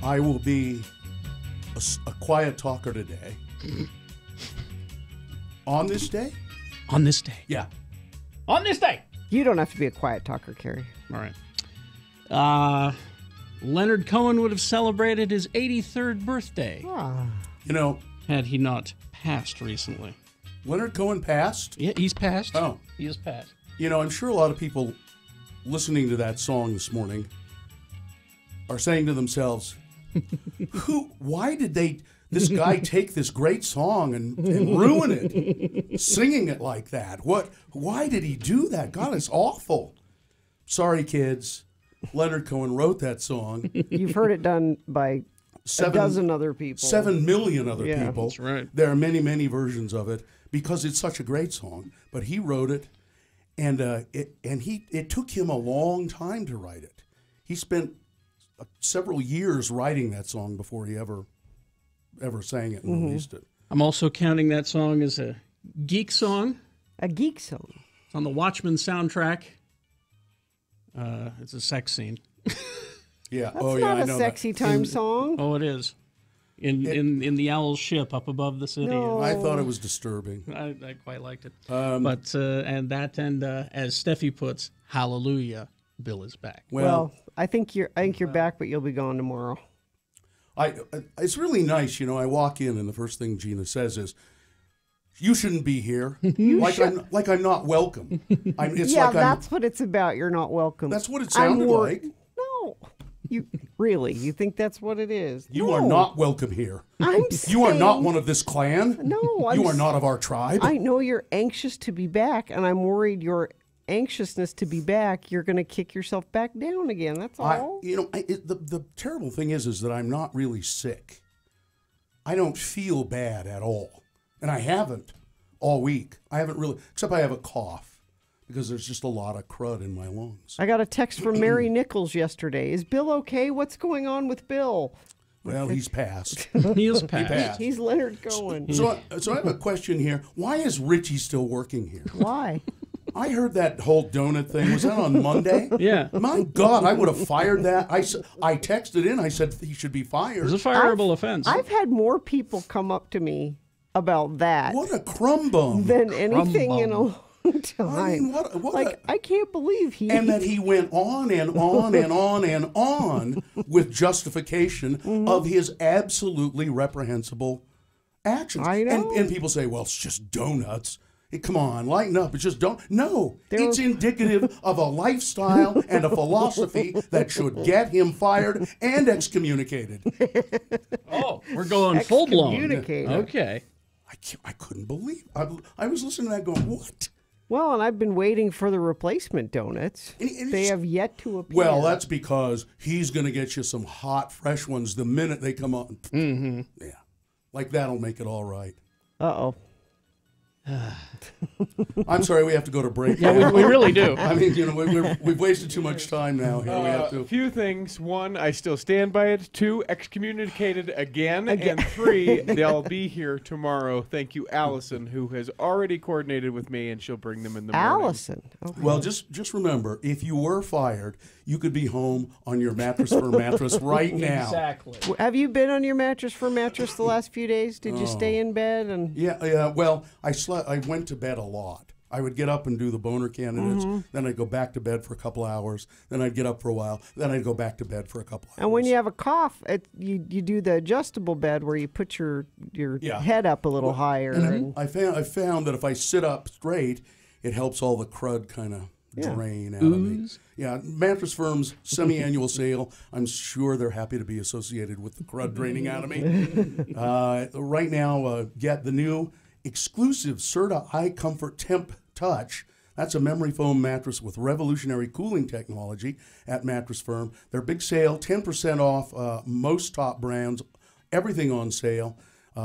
I will be a quiet talker today. On this day? On this day. Yeah. On this day. You don't have to be a quiet talker, Carrie. All right. Leonard Cohen would have celebrated his 83rd birthday You know, had he not passed recently. Leonard Cohen passed. Yeah, he's passed. Oh. He is passed. You know, I'm sure a lot of people listening to that song this morning are saying to themselves, why did this guy take this great song and ruin it, singing it like that? Why did he do that? God, it's awful. Sorry, kids. Leonard Cohen wrote that song. You've heard it done by a dozen other people. 7 million other Yeah. people. That's right. There are many, many versions of it because it's such a great song. But he wrote it, and it took him a long time to write it. He spent several years writing that song before he ever sang it and released it. I'm also counting that song as a geek song. A geek song. It's on the Watchmen soundtrack. It's a sex scene. Yeah. That's oh, not yeah, I a know sexy that. time song. Oh, it is. In the Owl's ship up above the city. No. I thought it was disturbing. I quite liked it. But as Steffi puts, hallelujah, Bill is back. Well, I think you're back, but you'll be gone tomorrow. It's really nice, you know. I walk in and the first thing Gina says is, "You shouldn't be here." I'm not welcome. That's what it's about. You're not welcome. That's what it sounded like. No, you think that's what it is? You are not welcome here. You are not one of this clan. No, you are not of our tribe. I know you're anxious to be back, and I'm worried your anxiousness to be back, you're going to kick yourself back down again. That's all. The terrible thing is that I'm not really sick. I don't feel bad at all. And I haven't all week. I haven't really, except I have a cough because there's just a lot of crud in my lungs. I got a text from Mary Nichols yesterday. Is Bill okay? What's going on with Bill? Well, he's passed. He is passed. He's Leonard Cohen. So I have a question here. Why is Richie still working here? Why? I heard that whole donut thing. Was that on Monday? Yeah. My God, I would have fired that. I texted in. I said he should be fired. It was a fireable offense. I've had more people come up to me about that What a crumb bum. than anything in a long time. I mean, I can't believe he... And that he went on and on and on and on with justification of his absolutely reprehensible actions. I know. And people say, well, it's just donuts. Come on, lighten up. It's just No, it's indicative of a lifestyle and a philosophy that should get him fired and excommunicated. Oh, we're going full blown. Excommunicated. Okay. I couldn't believe I was listening to that going, what? Well, and I've been waiting for the replacement donuts. And they have yet to appear. Well, that's because he's going to get you some hot, fresh ones the minute they come on. Mm-hmm. Yeah. Like that'll make it all right. Uh-oh. I'm sorry, we have to go to break. Yeah, we really do. I mean, we've wasted too much time now. Here we have to. A few things. One, I still stand by it. Two, excommunicated again. And three, they'll be here tomorrow. Thank you, Allison, who has already coordinated with me, and she'll bring them in the morning. Allison. Okay. Well, just remember, if you were fired, you could be home on your Mattress Firm mattress right now. Exactly. Have you been on your Mattress for Mattress the last few days? Did you stay in bed? And Yeah. Well, I went to bed a lot. I would get up and do the boner candidates. Then I'd go back to bed for a couple hours. Then I'd get up for a while. Then I'd go back to bed for a couple hours. And when you have a cough, you do the adjustable bed where you put your head up a little higher. And I found that if I sit up straight, it helps all the crud kind of drain out of me. Yeah, Mattress Firm's semi-annual sale. I'm sure they're happy to be associated with the crud draining out of me. Right now, get the new exclusive Serta iComfort Temp Touch. That's a memory foam mattress with revolutionary cooling technology at Mattress Firm. Their big sale, 10% off most top brands, everything on sale.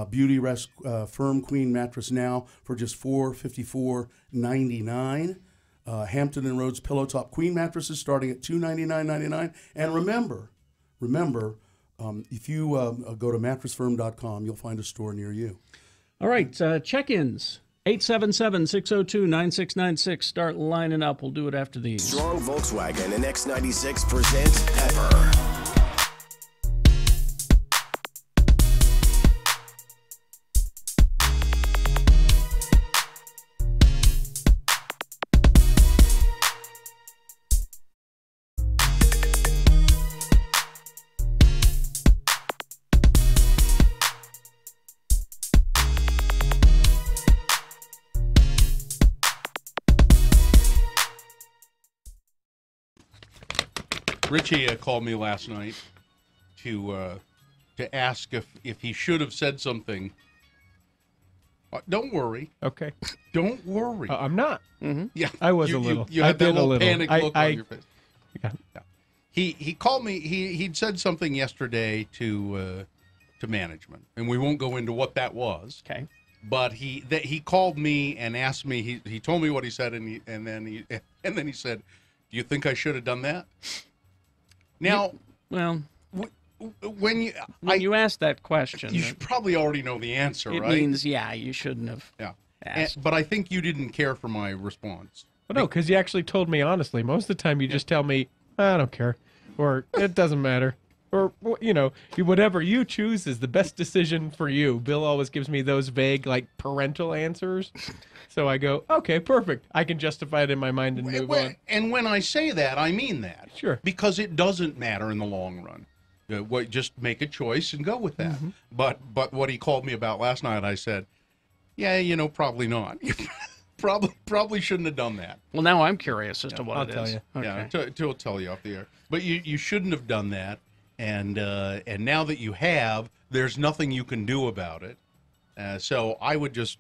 Beauty Rest Firm Queen mattress now for just $454.99. Hampton and Rhodes Pillow Top Queen mattresses starting at $299.99. And remember, if you go to mattressfirm.com, you'll find a store near you. All right, check-ins. 877-602-9696. Start lining up. We'll do it after these. Strong Volkswagen and X96 presents Pepper. Richie called me last night to ask if he should have said something. Don't worry. Okay. Don't worry. I'm not. Yeah, I was a little. You I had that did a little little. panic look on your face. Yeah. He called me. He'd said something yesterday to management, and we won't go into what that was. Okay. But he called me and asked me. He told me what he said, and then he said, "Do you think I should have done that?" Now, Well, when you ask that question, you should probably already know the answer, it right? means you shouldn't have. Yeah. asked. But I think you didn't care for my response. Well, no, because you actually told me honestly. Most of the time, you just tell me, I don't care, or it doesn't matter, or whatever you choose is the best decision for you. Bill always gives me those vague, like parental answers, so I go, okay, perfect. I can justify it in my mind and move on. And when I say that, I mean that. Sure. Because it doesn't matter in the long run. Just make a choice and go with that. Mm-hmm. But what he called me about last night, I said, yeah, probably not. Probably shouldn't have done that. Well, now I'm curious as to what I'll it tell is. you. Okay. Yeah, to tell you off the air. But you shouldn't have done that. And now that you have, there's nothing you can do about it. So I would just.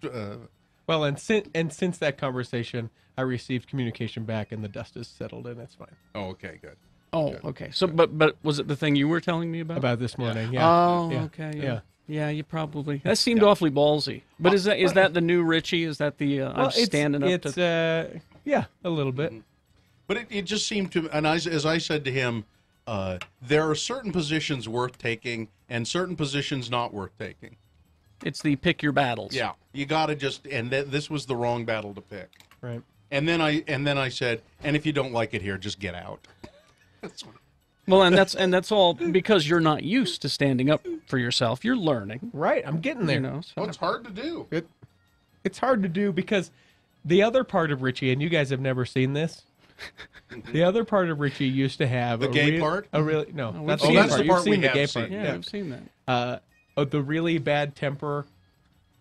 Well, and since that conversation, I received communication back, and the dust is settled, and it's fine. Oh, okay, good. Oh, okay. So, but was it the thing you were telling me about? About this morning, yeah. Oh, Yeah. okay. Yeah. Yeah, you probably. That seemed awfully ballsy. But is that the new Richie? Is that the I'm standing up to? Yeah, a little bit. But it just seemed to, and as I said to him, there are certain positions worth taking and certain positions not worth taking. It's the pick your battles. Yeah, you got to just, and this was the wrong battle to pick. Right. And then I said, and if you don't like it here, just get out. That's what, Well, and that's all because you're not used to standing up for yourself. You're learning. Right, I'm getting there. So. well, it's hard to do. It's hard to do because the other part of Richie, and you guys have never seen this, the other part of Richie used to have The gay part? A really no, that's seen the it. gay That's the part. part You've seen we the have gay seen. part. Yeah, I've seen that. The really bad temper,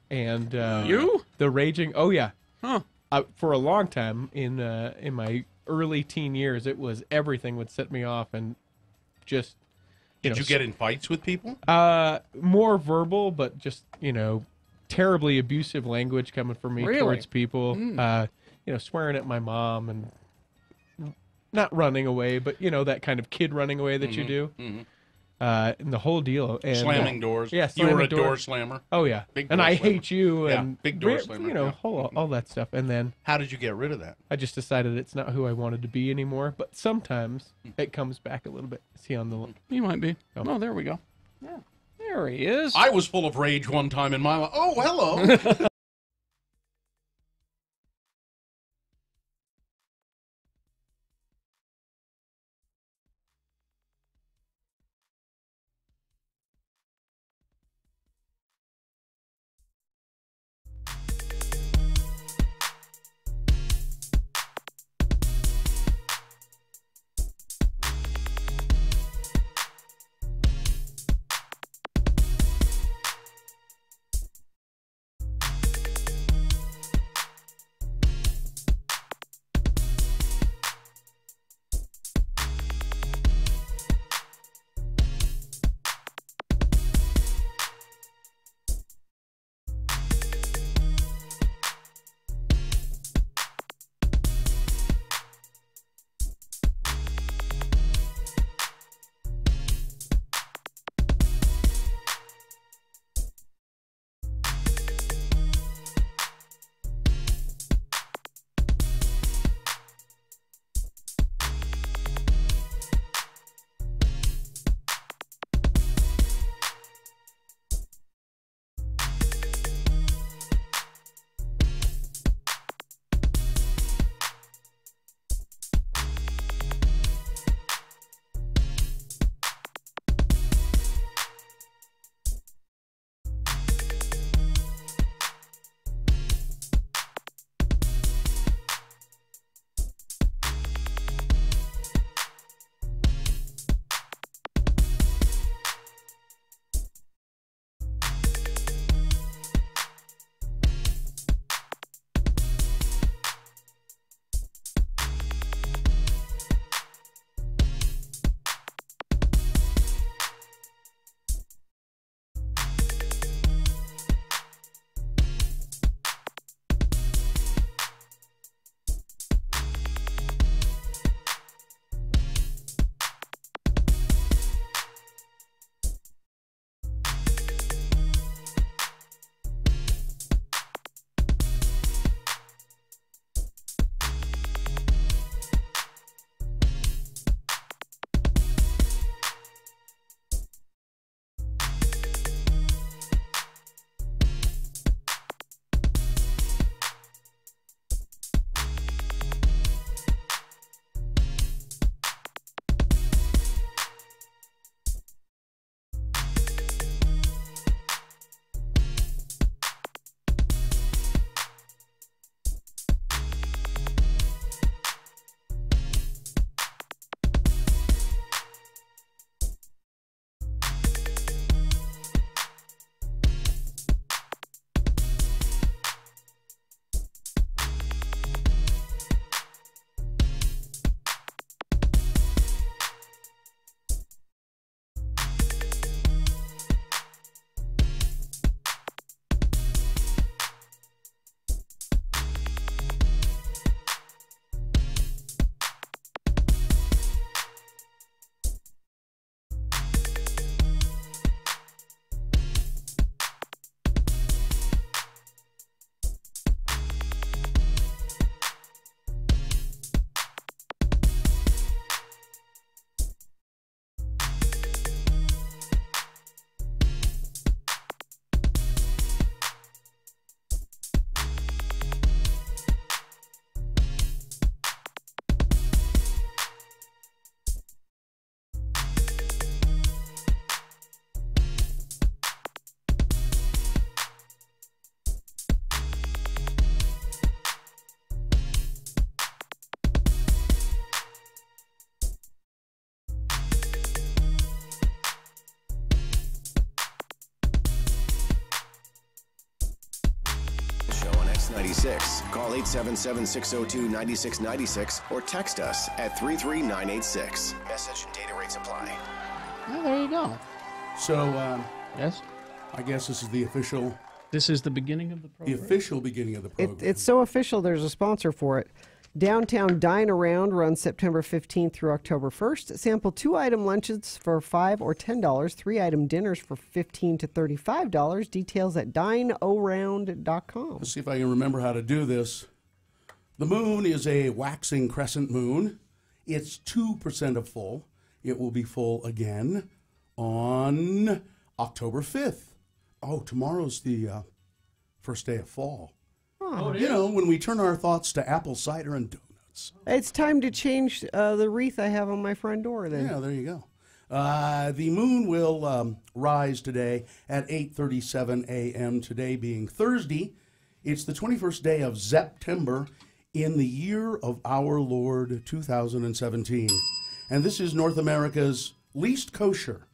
and You? the raging. Oh yeah, Huh. for a long time in my early teen years, it was everything would set me off, and just Did you get in fights with people? more verbal, but just terribly abusive language coming from me Really? towards people. Swearing at my mom and not running away, but that kind of kid running away that you do. And the whole deal. And, Slamming doors. Yeah, You were slamming a door doors. slammer. Oh yeah, Big and door I slammer. hate you. Yeah, And big door slammer, yeah. all that stuff. And then How did you get rid of that? I just decided it's not who I wanted to be anymore. But sometimes it comes back a little bit. See on the You might be. Oh. Oh, there we go. Yeah. There he is. I was full of rage one time in my life. Oh, hello. X96. Call 877-602-9696 or text us at 33986. Message and data rates apply. Well, there you go. So, Yes? I guess this is the official This is the beginning of the program. beginning of the program. It's so official, there's a sponsor for it. Downtown Dine Around runs September 15th through October 1st. Sample 2-item lunches for $5 or $10, 3-item dinners for $15 to $35. Details at dinearound.com. Let's see if I can remember how to do this. The moon is a waxing crescent moon. It's 2% of full. It will be full again on October 5th. Oh, tomorrow's the first day of fall. Oh, You know, when we turn our thoughts to apple cider and donuts. it's time to change the wreath I have on my front door then. Yeah, there you go. The moon will rise today at 8:37 a.m. Today being Thursday. It's the 21st day of September in the year of our Lord 2017. And this is North America's least kosher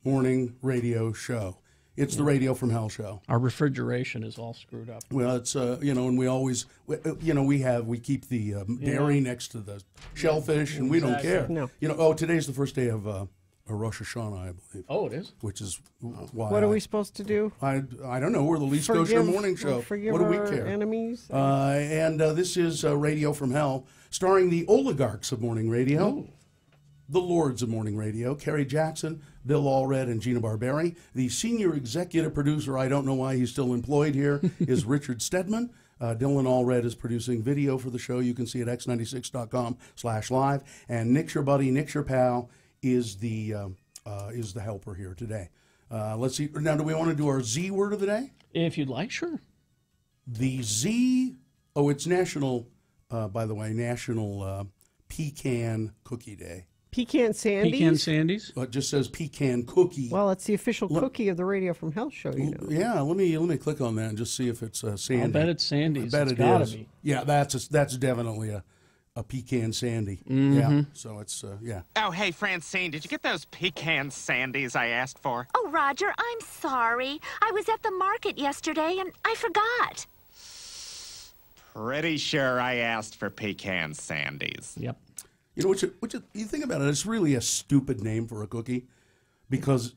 morning radio show. It's the Radio from Hell show. Our refrigeration is all screwed up. Well, it's and we always, we keep the dairy next to the shellfish, and we don't care. No. Today's the first day of Rosh Hashanah, I believe. Oh, it is? Which is why. What are we supposed to do? I don't know. We're the least kosher morning show. Forgive What do we our care? enemies? This is Radio from Hell, starring the oligarchs of morning radio. The Lords of Morning Radio, Kerry Jackson, Bill Allred, and Gina Barberi. The senior executive producer, I don't know why he's still employed here, is Richard Stedman. Dylan Allred is producing video for the show. You can see it at x96.com/live. And Nick's your buddy, Nick's your pal, is the helper here today. Let's see. Now, do we want to do our Z word of the day? If you'd like, sure. The Z. Oh, it's National. By the way, National Pecan Cookie Day. Pecan Sandies? Pecan Sandies? It just says pecan cookie. Well, it's the official cookie of the Radio from Hell show, you know. Yeah, let me click on that and just see if it's Sandy. I bet it's Sandy's. I bet It's it gotta is. be. Yeah, that's definitely a pecan sandy. Mm-hmm. Yeah, so it's yeah. Oh, hey, Francine, did you get those pecan sandies I asked for? Oh, Roger, I'm sorry. I was at the market yesterday and I forgot. Pretty sure I asked for pecan sandies. Yep. You know, which you think about it, it's really a stupid name for a cookie, because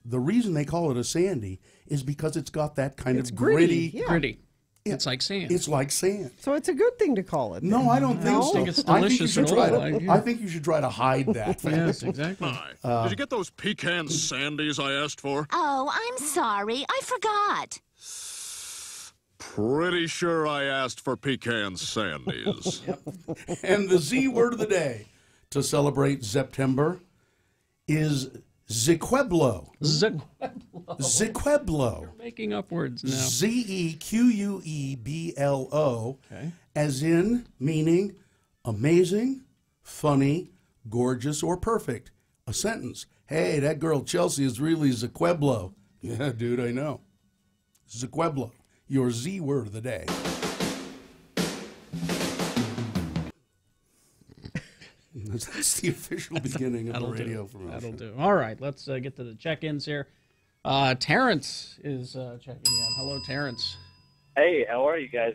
the reason they call it a sandy is because it's got that kind It's of gritty, gritty. yeah. Pretty. Yeah. It's like sand. It's like sand. So it's a good thing to call it. No, then. I don't think No? so. I think it's I think you delicious should at try all. to. I think you should try to hide that fact. Yes, exactly. Did you get those pecan sandies I asked for? Oh, I'm sorry. I forgot. Pretty sure I asked for pecan sandies. And the Z word of the day to celebrate September is Zequeblo. Zequeblo. Making up words now. Zequeblo, Okay. as in meaning amazing, funny, gorgeous, or perfect. A sentence. Hey, that girl Chelsea is really Zequeblo. Yeah, dude, I know. Zequeblo, your Z word of the day. That's the official beginning of the radio from us. That'll do. All right, let's get to the check-ins here. Terrence is checking in. Hello, Terrence. Hey, how are you guys?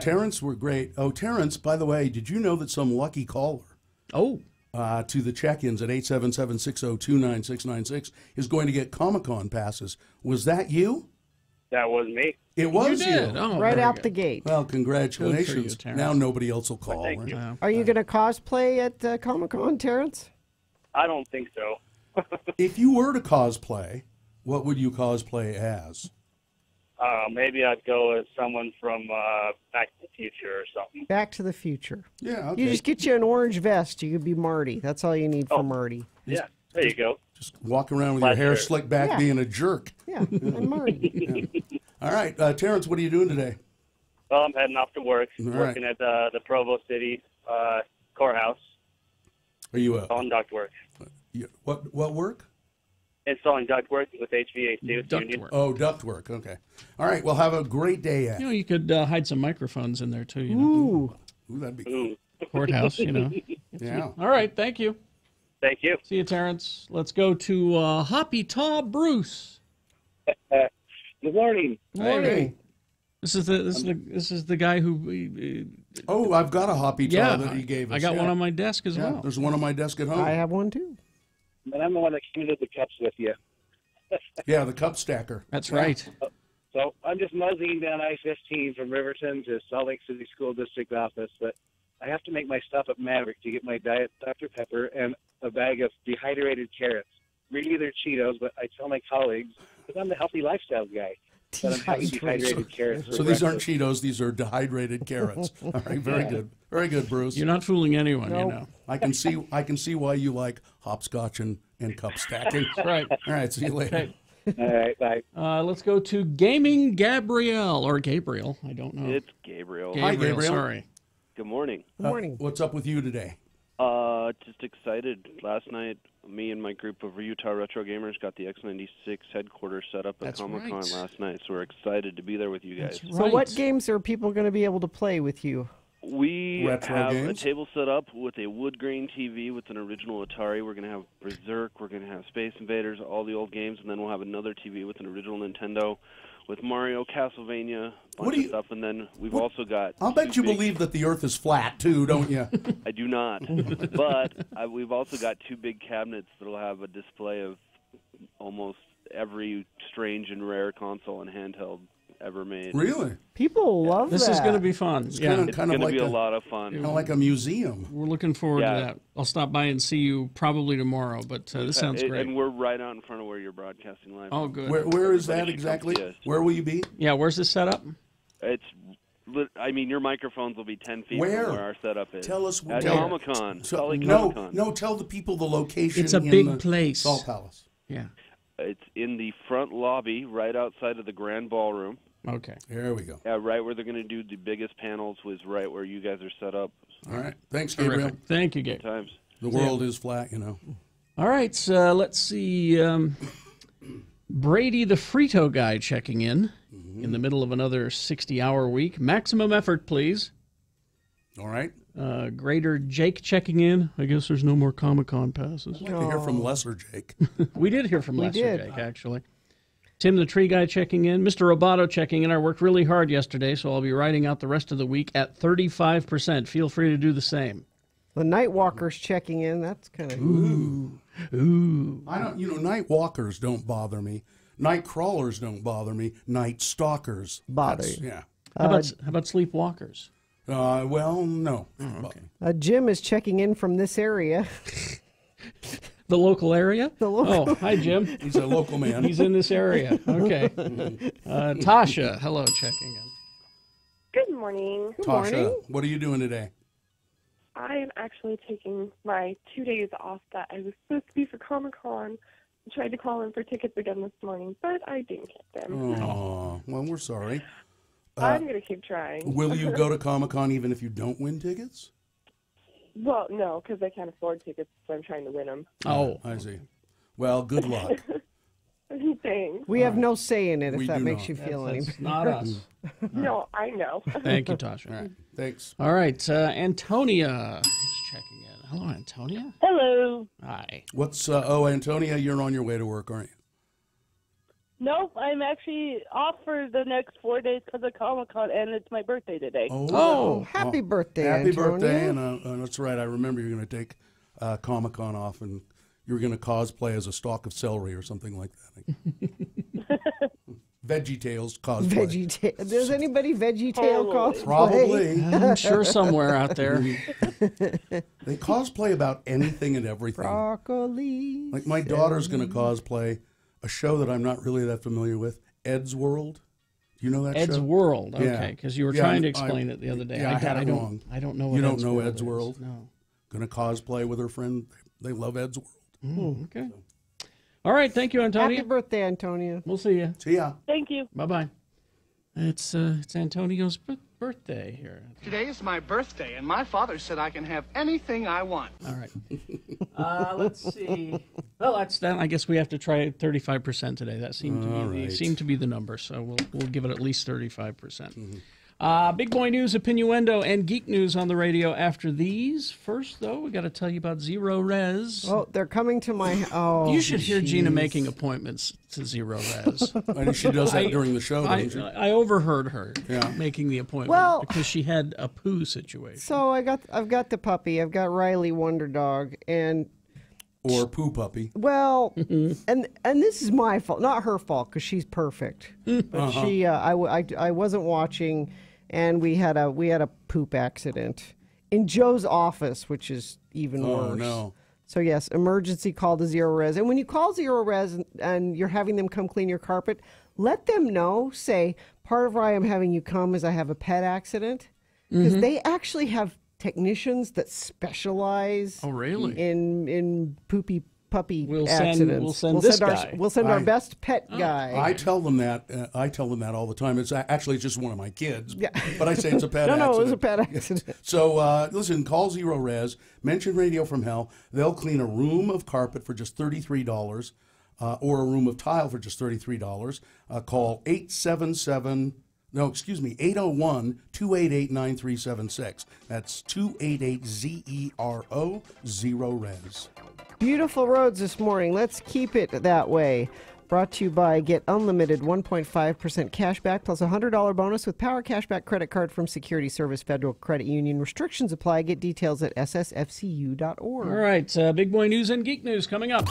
Terrence, we're great. Oh, Terrence, by the way, did you know that some lucky caller Oh, to the check-ins at 877-602-9696 is going to get Comic-Con passes? Was that you? That was me. It was you did. Oh, Right very out good. the gate. Well, Good congratulations. for you, Terrence. Now nobody else will call. Thank right? you. Are you going to cosplay at Comic-Con, Terrence? I don't think so. If you were to cosplay, what would you cosplay as? Maybe I'd go as someone from Back to the Future or something. Back to the Future. Yeah, okay. You just get you an orange vest. You could be Marty. That's all you need for Marty. Yeah, there you go. Just walk around with your hair Pleasure. slicked back, Yeah. being a jerk. Yeah, I'm Marty. All right, Terrence, what are you doing today? Well, I'm heading off to work, All right. working at the Provo City courthouse, Are you on ductwork. what work? Installing ductwork with HVAC with Duct Union. work. Oh, ductwork. Okay. All right. Well, have a great day. You know, you could hide some microphones in there too. You know, Ooh. Ooh, that'd be cool. Ooh, courthouse. You know. Yeah. All right. Thank you. thank you. See you, Terrence. Let's go to Hoppy Taw Bruce. Good morning. Morning. Hey. This is the guy who. Oh, I've got a hoppy tar that he gave us. I got one on my desk as well. There's one on my desk at home. I have one too. And I'm the one that came to the cups with you. Yeah, the cup stacker. That's right. So I'm just moseying down I-15 from Riverton to Salt Lake City School District office, but I have to make my stop at Maverick to get my Diet Dr. Pepper and a bag of dehydrated carrots. Really, they're Cheetos, but I tell my colleagues, because I'm the healthy lifestyle guy, that I'm having dehydrated carrots for So these aren't breakfast. Cheetos, these are dehydrated carrots. All right, very good. Very good, Bruce. You're not fooling anyone, you know. I can see why you like hopscotch and cup stacking. Right. All right, see you later. All right, bye. Let's go to Gaming Gabrielle, or Gabriel, I don't know. It's Gabriel. Hi, Gabriel. Sorry. Good morning. Good morning. What's up with you today? Just excited. Last night, me and my group of Utah Retro Gamers got the X96 headquarters set up at Comic-Con last night, so we're excited to be there with you guys. So what games are people going to be able to play with you? We Retro have games? a table set up with a wood grain TV with an original Atari. We're going to have Berserk. We're going to have Space Invaders, all the old games, and then we'll have another TV with an original Nintendo with Mario, Castlevania, a bunch of stuff, and then we've also got... I'll bet you believe that the Earth is flat, too, don't you? I do not. But we've also got two big cabinets that'll have a display of almost every strange and rare console and handheld ever made. Really? People love This that. is going to be fun. It's Yeah. It's going to be a lot of fun. Kind of like a museum. We're looking forward to that. I'll stop by and see you probably tomorrow, but this sounds great. And we're right out in front of where you're broadcasting live. Oh, good. Where is that Everybody should exactly? come see us. Where will you be? Yeah, where's this set up? I mean, your microphones will be 10 feet Where? from where our setup is. Tell us At where. Comic-Con. Salt Lake No, Comic-Con. no, tell the people the location. It's a in big the place. Salt Palace. Yeah. It's in the front lobby, right outside of the Grand Ballroom. Okay. There we go. Right where they're going to do the biggest panels was right where you guys are set up. All right. Thanks, Gabriel. Terrific. Thank you, Gabe. Times. The world is flat, you know. All right, so let's see. Brady the Frito guy checking in the middle of another 60-hour week. Maximum effort, please. All right. Greater Jake checking in. I guess there's no more Comic-Con passes. I'd like to hear from Lesser Jake. We did hear from Lesser Jake, actually. Tim the Tree Guy checking in. Mr. Roboto checking in. I worked really hard yesterday, so I'll be riding out the rest of the week at 35%. Feel free to do the same. The Nightwalker's checking in. That's kind of... Ooh. I don't, night walkers don't bother me. Night crawlers don't bother me. Night stalkers. Bother That's- you. Yeah. How about sleepwalkers? Well, no. Okay. Jim is checking in from this area. The local area? The local. Oh, hi, Jim. He's a local man. He's in this area. Okay. Tasha, hello, checking in. Good morning. Tasha, what are you doing today? I am actually taking my 2 days off that I was supposed to be for Comic-Con. I tried to call in for tickets again this morning, but I didn't get them. Oh, well, we're sorry. I'm going to keep trying. Will you go to Comic-Con even if you don't win tickets? Well, no, because I can't afford tickets, so I'm trying to win them. Oh. I see. Well, good luck. Thanks. We have no say in it, We if that do makes not. you feel any That's not us. No, I know. Thank you, Tasha. All right. Thanks. All right, Antonia is checking in. Hello, Antonia. Hello. Hi. What's, Antonia, you're on your way to work, aren't you? Nope, I'm actually off for the next 4 days because of Comic-Con, and it's my birthday today. Oh, happy birthday, Happy Antonia. birthday. And that's right. I remember you're going to take Comic-Con off and you're going to cosplay as a stalk of celery or something like that. Veggie Tales cosplay. Veggie Does anybody Veggie Tail cosplay? Probably. I'm sure somewhere out there. They cosplay about anything and everything. Broccoli. Like my daughter's going to cosplay a show that I'm not really that familiar with, Ed's World. Do you know that show? Ed's World, Yeah. okay, because you were Yeah, trying to explain it the other day. Yeah, I had it don't, wrong. I don't know what You don't Ed's know World Ed's is. World? No. Going to cosplay with her friend. They love Ed's World. Okay. All right, thank you, Antonia. Happy birthday, Antonia. We'll see you. See ya. Thank you. Bye-bye. It's Antonio's birthday here. Today is my birthday, and my father said I can have anything I want. All right. Let's see. Well, that's that. I guess we have to try 35% today. That seemed to be the number, so we'll give it at least 35%. Big boy news, opinioendo, and geek news on the radio after these. First, though, we got to tell you about Zero Res. Oh, they're coming to my... Oh, you should hear Gina making appointments to Zero Res. I know she does that during the show, doesn't she? I overheard her making the appointment because she had a poo situation. So I've got the puppy. I've got Riley Wonder Dog, and... Or Poo Puppy. Well, and this is my fault, not her fault, because she's perfect. But she, I wasn't watching, and we had a poop accident in Joe's office, which is even worse. Oh no! So yes, emergency call to Zero Res, and when you call Zero Res and you're having them come clean your carpet, let them know. Say part of why I'm having you come is I have a pet accident, because they actually have technicians that specialize in poopy puppy accidents. We'll send our best pet guy. I tell them that. I tell them that all the time. It's actually just one of my kids. Yeah. But I say it's a pet accident. No, it was a pet accident. So listen, call Zero Res. Mention Radio from Hell. They'll clean a room of carpet for just $33, or a room of tile for just $33. Call 801-288-9376. That's 288-ZERO, Zero Res. Beautiful roads this morning. Let's keep it that way. Brought to you by Get Unlimited 1.5% cash back plus a $100 bonus with Power Cashback credit card from Security Service Federal Credit Union. Restrictions apply. Get details at ssfcu.org. All right, big boy news and geek news coming up.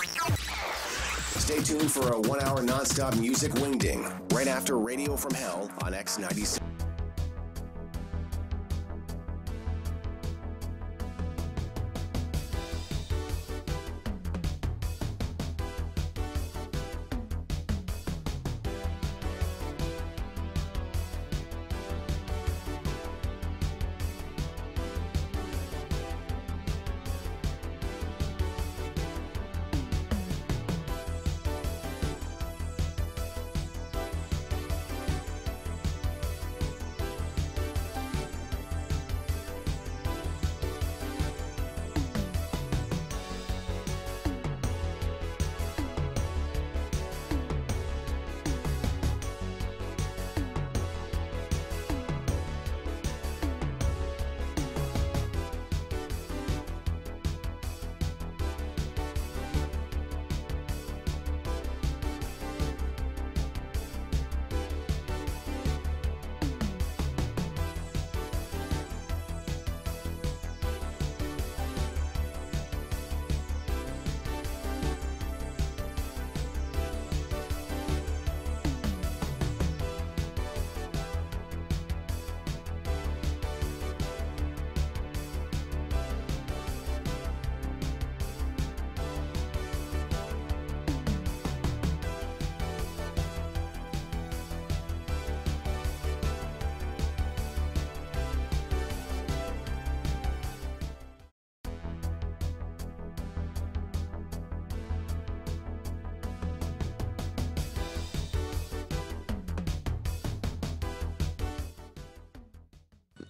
Stay tuned for a 1 hour nonstop music wingding right after Radio from Hell on X96.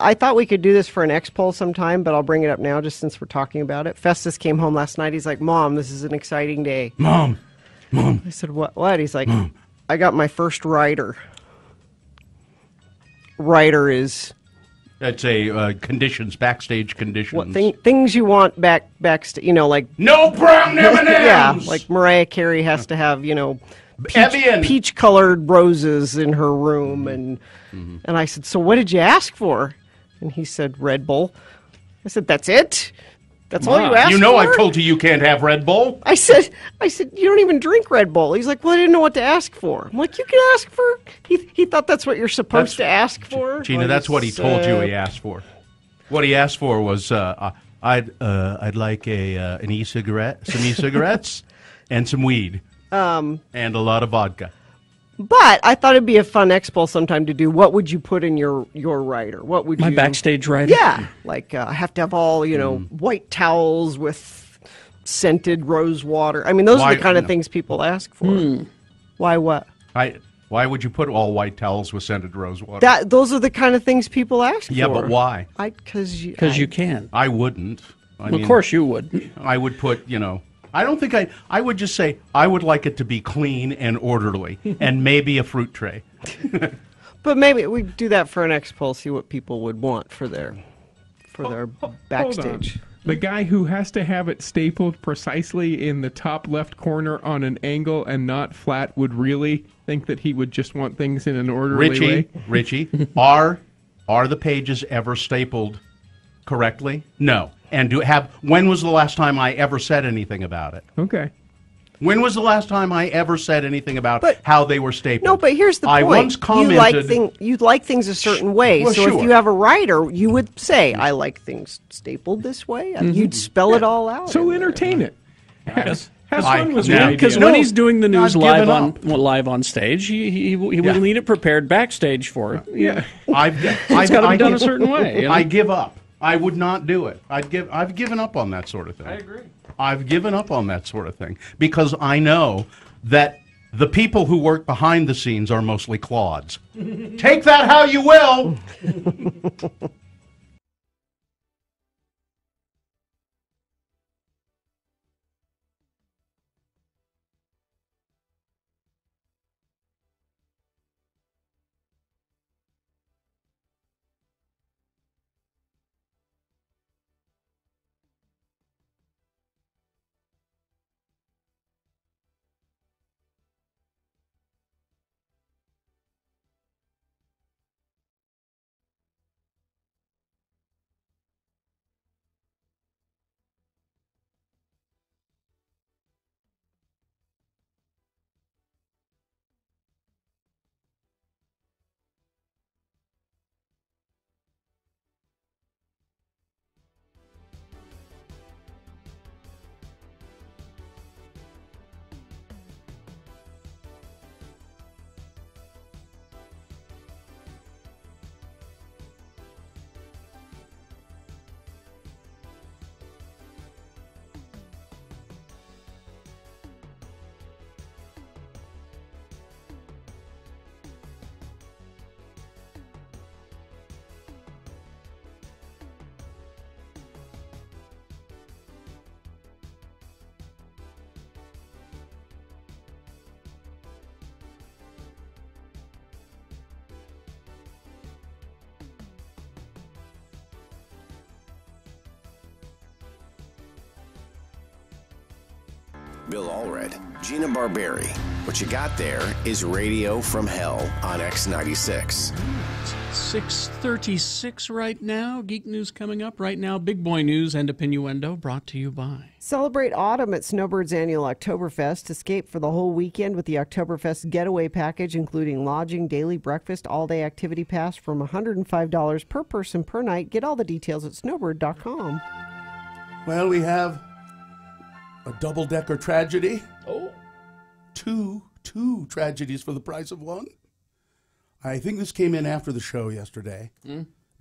I thought we could do this for an X-Poll sometime, but I'll bring it up now just since we're talking about it. Festus came home last night. He's like, Mom, this is an exciting day. Mom. I said, what? He's like, Mom. I got my first rider. Rider is... That's a backstage conditions. What things you want backstage, like... No brown M&Ms! Yeah, like Mariah Carey has to have, peach-colored roses in her room. And I said, so what did you ask for? And he said, Red Bull. I said, that's it? That's all you asked for? I told you can't have Red Bull. I said, you don't even drink Red Bull. He's like, well, I didn't know what to ask for. I'm like, you can ask for... He thought that's what you're supposed to ask for. Gina, that's what he told you he asked for. What he asked for was, I'd like an e-cigarette, some e-cigarettes, and some weed, and a lot of vodka. But I thought it'd be a fun X-Poll sometime to do. What would you put in your rider? What would my backstage rider? Yeah, like I have to have all white towels with scented rose water. I mean, those are the kind of things people ask for. Why? What? Why would you put all white towels with scented rose water? Those are the kind of things people ask for. Yeah, but why? Because you can. I wouldn't. Of course you would. I would put I don't think I would just say I would like it to be clean and orderly and maybe a fruit tray. But maybe we do that for an next poll, see what people would want for their backstage. Hold on. The guy who has to have it stapled precisely in the top left corner on an angle and not flat would really think that he would just want things in an orderly way? Richie, are the pages ever stapled correctly? No. And when was the last time I ever said anything about it? Okay. When was the last time I ever said anything about how they were stapled? No, but here's the point. I once commented... You like things a certain way. Well, so sure. if you have a writer, you would say, I like things stapled this way. You'd spell it all out. So entertain it. Have fun with it. Because when he's doing the news live on stage, he will need it prepared backstage for it. Yeah. It's got to be done a certain way. I give up. I would not do it. I've given up on that sort of thing. I agree. I've given up on that sort of thing because I know that the people who work behind the scenes are mostly clods. Take that how you will. Bill Allred, Gina Barberi. What you got there is Radio from Hell on X96. 6:36 right now. Geek News coming up right now. Big Boy News and Opinioendo brought to you by. Celebrate autumn at Snowbird's annual Oktoberfest. Escape for the whole weekend with the Oktoberfest getaway package, including lodging, daily breakfast, all-day activity pass from $105 per person per night. Get all the details at snowbird.com. Well, we have a double-decker tragedy. Oh. Two tragedies for the price of one. I think this came in after the show yesterday.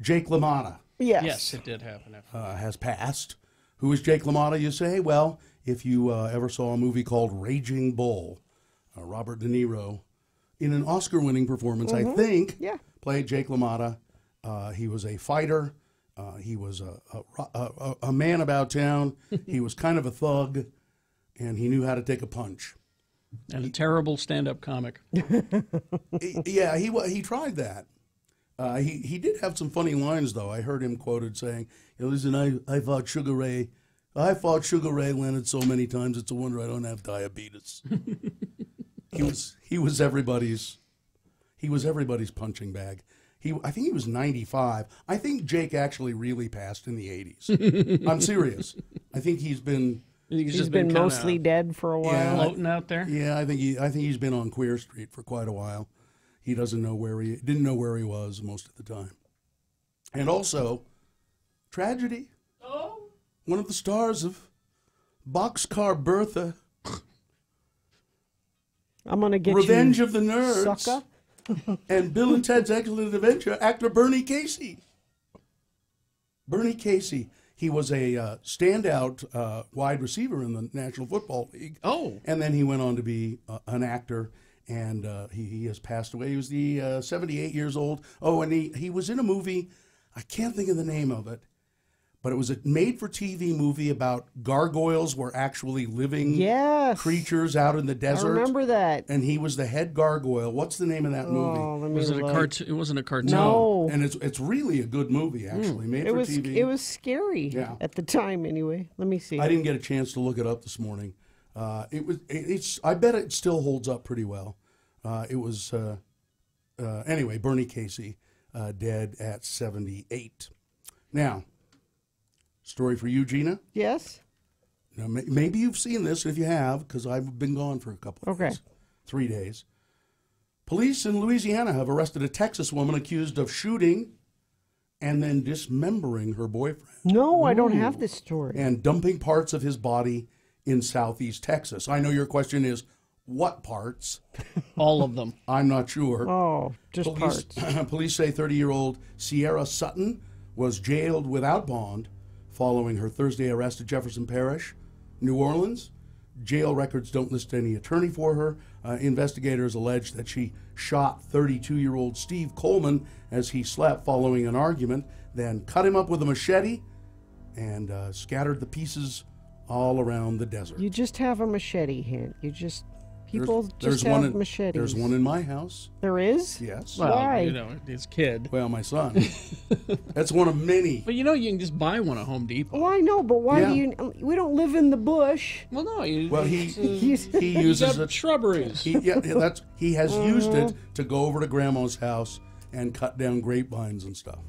Jake LaMotta. Yes, it did happen. Has passed. Who is Jake LaMotta, you say? Well, if you ever saw a movie called Raging Bull, Robert De Niro, in an Oscar-winning performance, I think, played Jake LaMotta. He was a fighter. He was a man about town. He was kind of a thug, and he knew how to take a punch. And a terrible stand-up comic. Yeah, he tried that. He did have some funny lines, though. I heard him quoted saying, listen, I fought Sugar Ray. I fought Sugar Ray Leonard so many times, it's a wonder I don't have diabetes. He was everybody's punching bag. I think he was 95. I think Jake actually really passed in the 80s. I'm serious. I think he's been... He's been mostly dead for a while. Floating out there? Yeah, I think he's been on Queer Street for quite a while. He didn't know where he was most of the time. And also, tragedy. Oh. One of the stars of Boxcar Bertha. I'm gonna get Revenge you, of the Nerds. sucker. And Bill and Ted's Excellent Adventure, actor Bernie Casey. Bernie Casey. He was a standout wide receiver in the National Football League. Oh. And then he went on to be an actor, and he has passed away. He was 78 years old. Oh, and he was in a movie, I can't think of the name of it, but it was a made-for-TV movie about gargoyles were actually living creatures out in the desert. I remember that. And he was the head gargoyle. What's the name of that movie? Was it a cartoon? It wasn't a cartoon. No. And it's really a good movie, actually, made for TV. It was scary at the time, anyway. Let me see. I didn't get a chance to look it up this morning. I bet it still holds up pretty well. Anyway, Bernie Casey, dead at 78. Now, story for you, Gina? Yes. Now, maybe you've seen this. If you have, because I've been gone for a couple of days. 3 days. Police in Louisiana have arrested a Texas woman accused of shooting and then dismembering her boyfriend. No, I don't have this story. And dumping parts of his body in southeast Texas. I know your question is, what parts? All of them. I'm not sure. Oh, just parts. Police say 30-year-old Sierra Sutton was jailed without bond following her Thursday arrest at Jefferson Parish, New Orleans. Jail records don't list any attorney for her. Investigators allege that she shot 32-year-old Steve Coleman as he slept following an argument, then cut him up with a machete and scattered the pieces all around the desert. You just have a machete here. People just have machetes. There's one in my house. There is? Yes. Well, Why? His kid. Well, my son. That's one of many. But you can just buy one at Home Depot. Well, I know, but why do you? We don't live in the bush. Well, no. He uses it. Shrubberies. He has used it to go over to Grandma's house and cut down grapevines and stuff.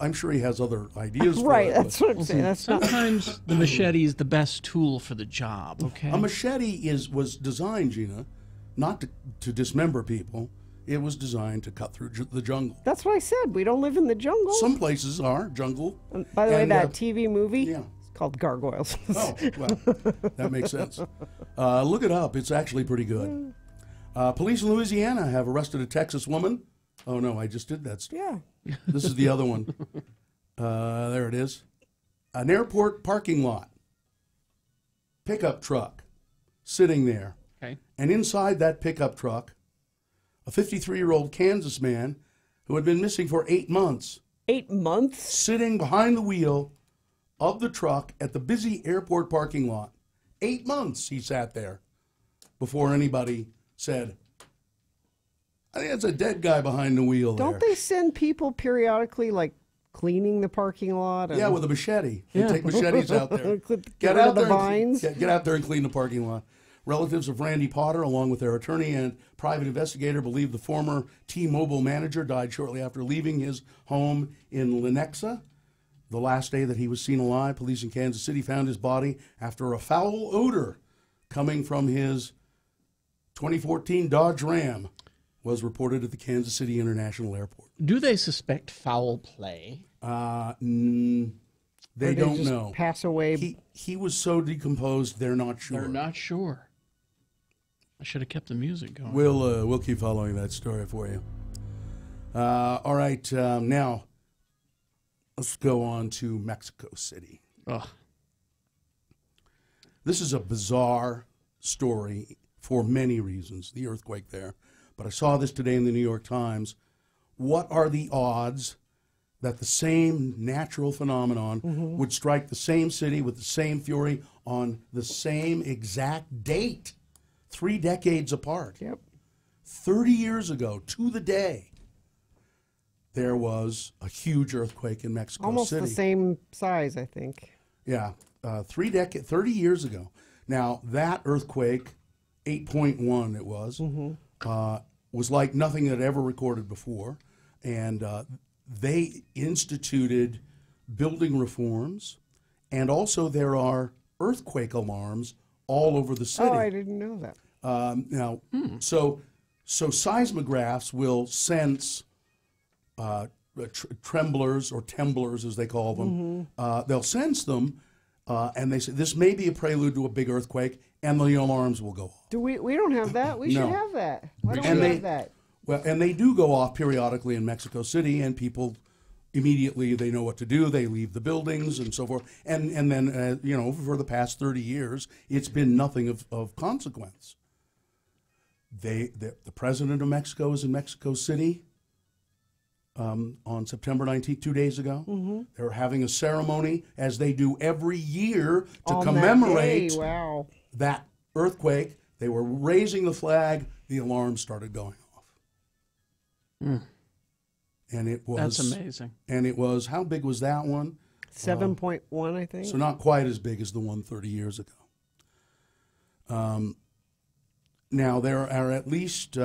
I'm sure he has other ideas for right, it. That's what I'm saying. Sometimes the machete is the best tool for the job, okay? A machete was designed, Gina, not to dismember people. It was designed to cut through the jungle. That's what I said. We don't live in the jungle. Some places are jungle. By the way, that TV movie, it's called Gargoyles. Oh, well, that makes sense. Look it up. It's actually pretty good. Police in Louisiana have arrested a Texas woman. Oh, no, I just did that. Yeah. This is the other one. There it is. An airport parking lot. Pickup truck sitting there. Okay. And inside that pickup truck, a 53-year-old Kansas man who had been missing for 8 months. 8 months? Sitting behind the wheel of the truck at the busy airport parking lot. 8 months he sat there before anybody said, I think it's a dead guy behind the wheel there. Don't they send people periodically, like, cleaning the parking lot? Yeah, with a machete. They take machetes out there. Get rid of the vines. Get out there and clean the parking lot. Relatives of Randy Potter, along with their attorney and private investigator, believe the former T-Mobile manager died shortly after leaving his home in Lenexa. The last day that he was seen alive, police in Kansas City found his body after a foul odor coming from his 2014 Dodge Ram was reported at the Kansas City International Airport. Do they suspect foul play? They don't know. Pass away. He was so decomposed, they're not sure. They're not sure. I should have kept the music going. We'll keep following that story for you. All right, now let's go on to Mexico City. Ugh. This is a bizarre story for many reasons, the earthquake there. But I saw this today in the New York Times. What are the odds that the same natural phenomenon would strike the same city with the same fury on the same exact date, 3 decades apart? Yep. 30 years ago, to the day, there was a huge earthquake in Mexico Almost City. the same size, I think. Yeah, 30 years ago. Now, that earthquake, 8.1 it was, was like nothing that ever recorded before. And they instituted building reforms. And also there are earthquake alarms all over the city. Oh, I didn't know that. So seismographs will sense tremblers or temblers, as they call them. They'll sense them, and they say, this may be a prelude to a big earthquake, and the alarms will go off. We don't have that? We should No. have that. Why don't we have that? Well, and they do go off periodically in Mexico City, and people immediately, they know what to do. They leave the buildings and so forth. And then, for the past 30 years, it's been nothing of consequence. The president of Mexico is in Mexico City. on September 19th, 2 days ago. Mm-hmm. They were having a ceremony, as they do every year, to On commemorate that day. Wow. that earthquake. They were raising the flag. The alarm started going off. Mm. And it was... That's amazing. And it was... How big was that one? 7.1, I think. So not quite as big as the one 30 years ago. Now, there are at least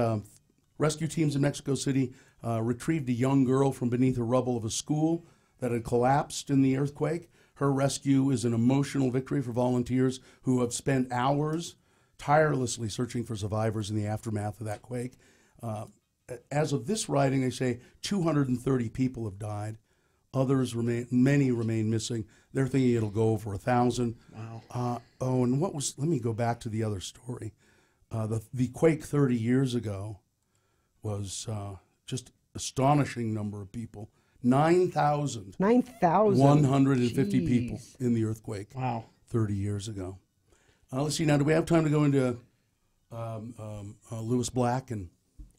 rescue teams in Mexico City retrieved a young girl from beneath the rubble of a school that had collapsed in the earthquake. Her rescue is an emotional victory for volunteers who have spent hours tirelessly searching for survivors in the aftermath of that quake. As of this writing, they say 230 people have died. Many remain missing. They're thinking it'll go over 1,000. Wow. And let me go back to the other story. The quake 30 years ago was just astonishing number of people. 9,150 people in the earthquake. Wow. 30 years ago. Let's see, now, do we have time to go into Lewis Black and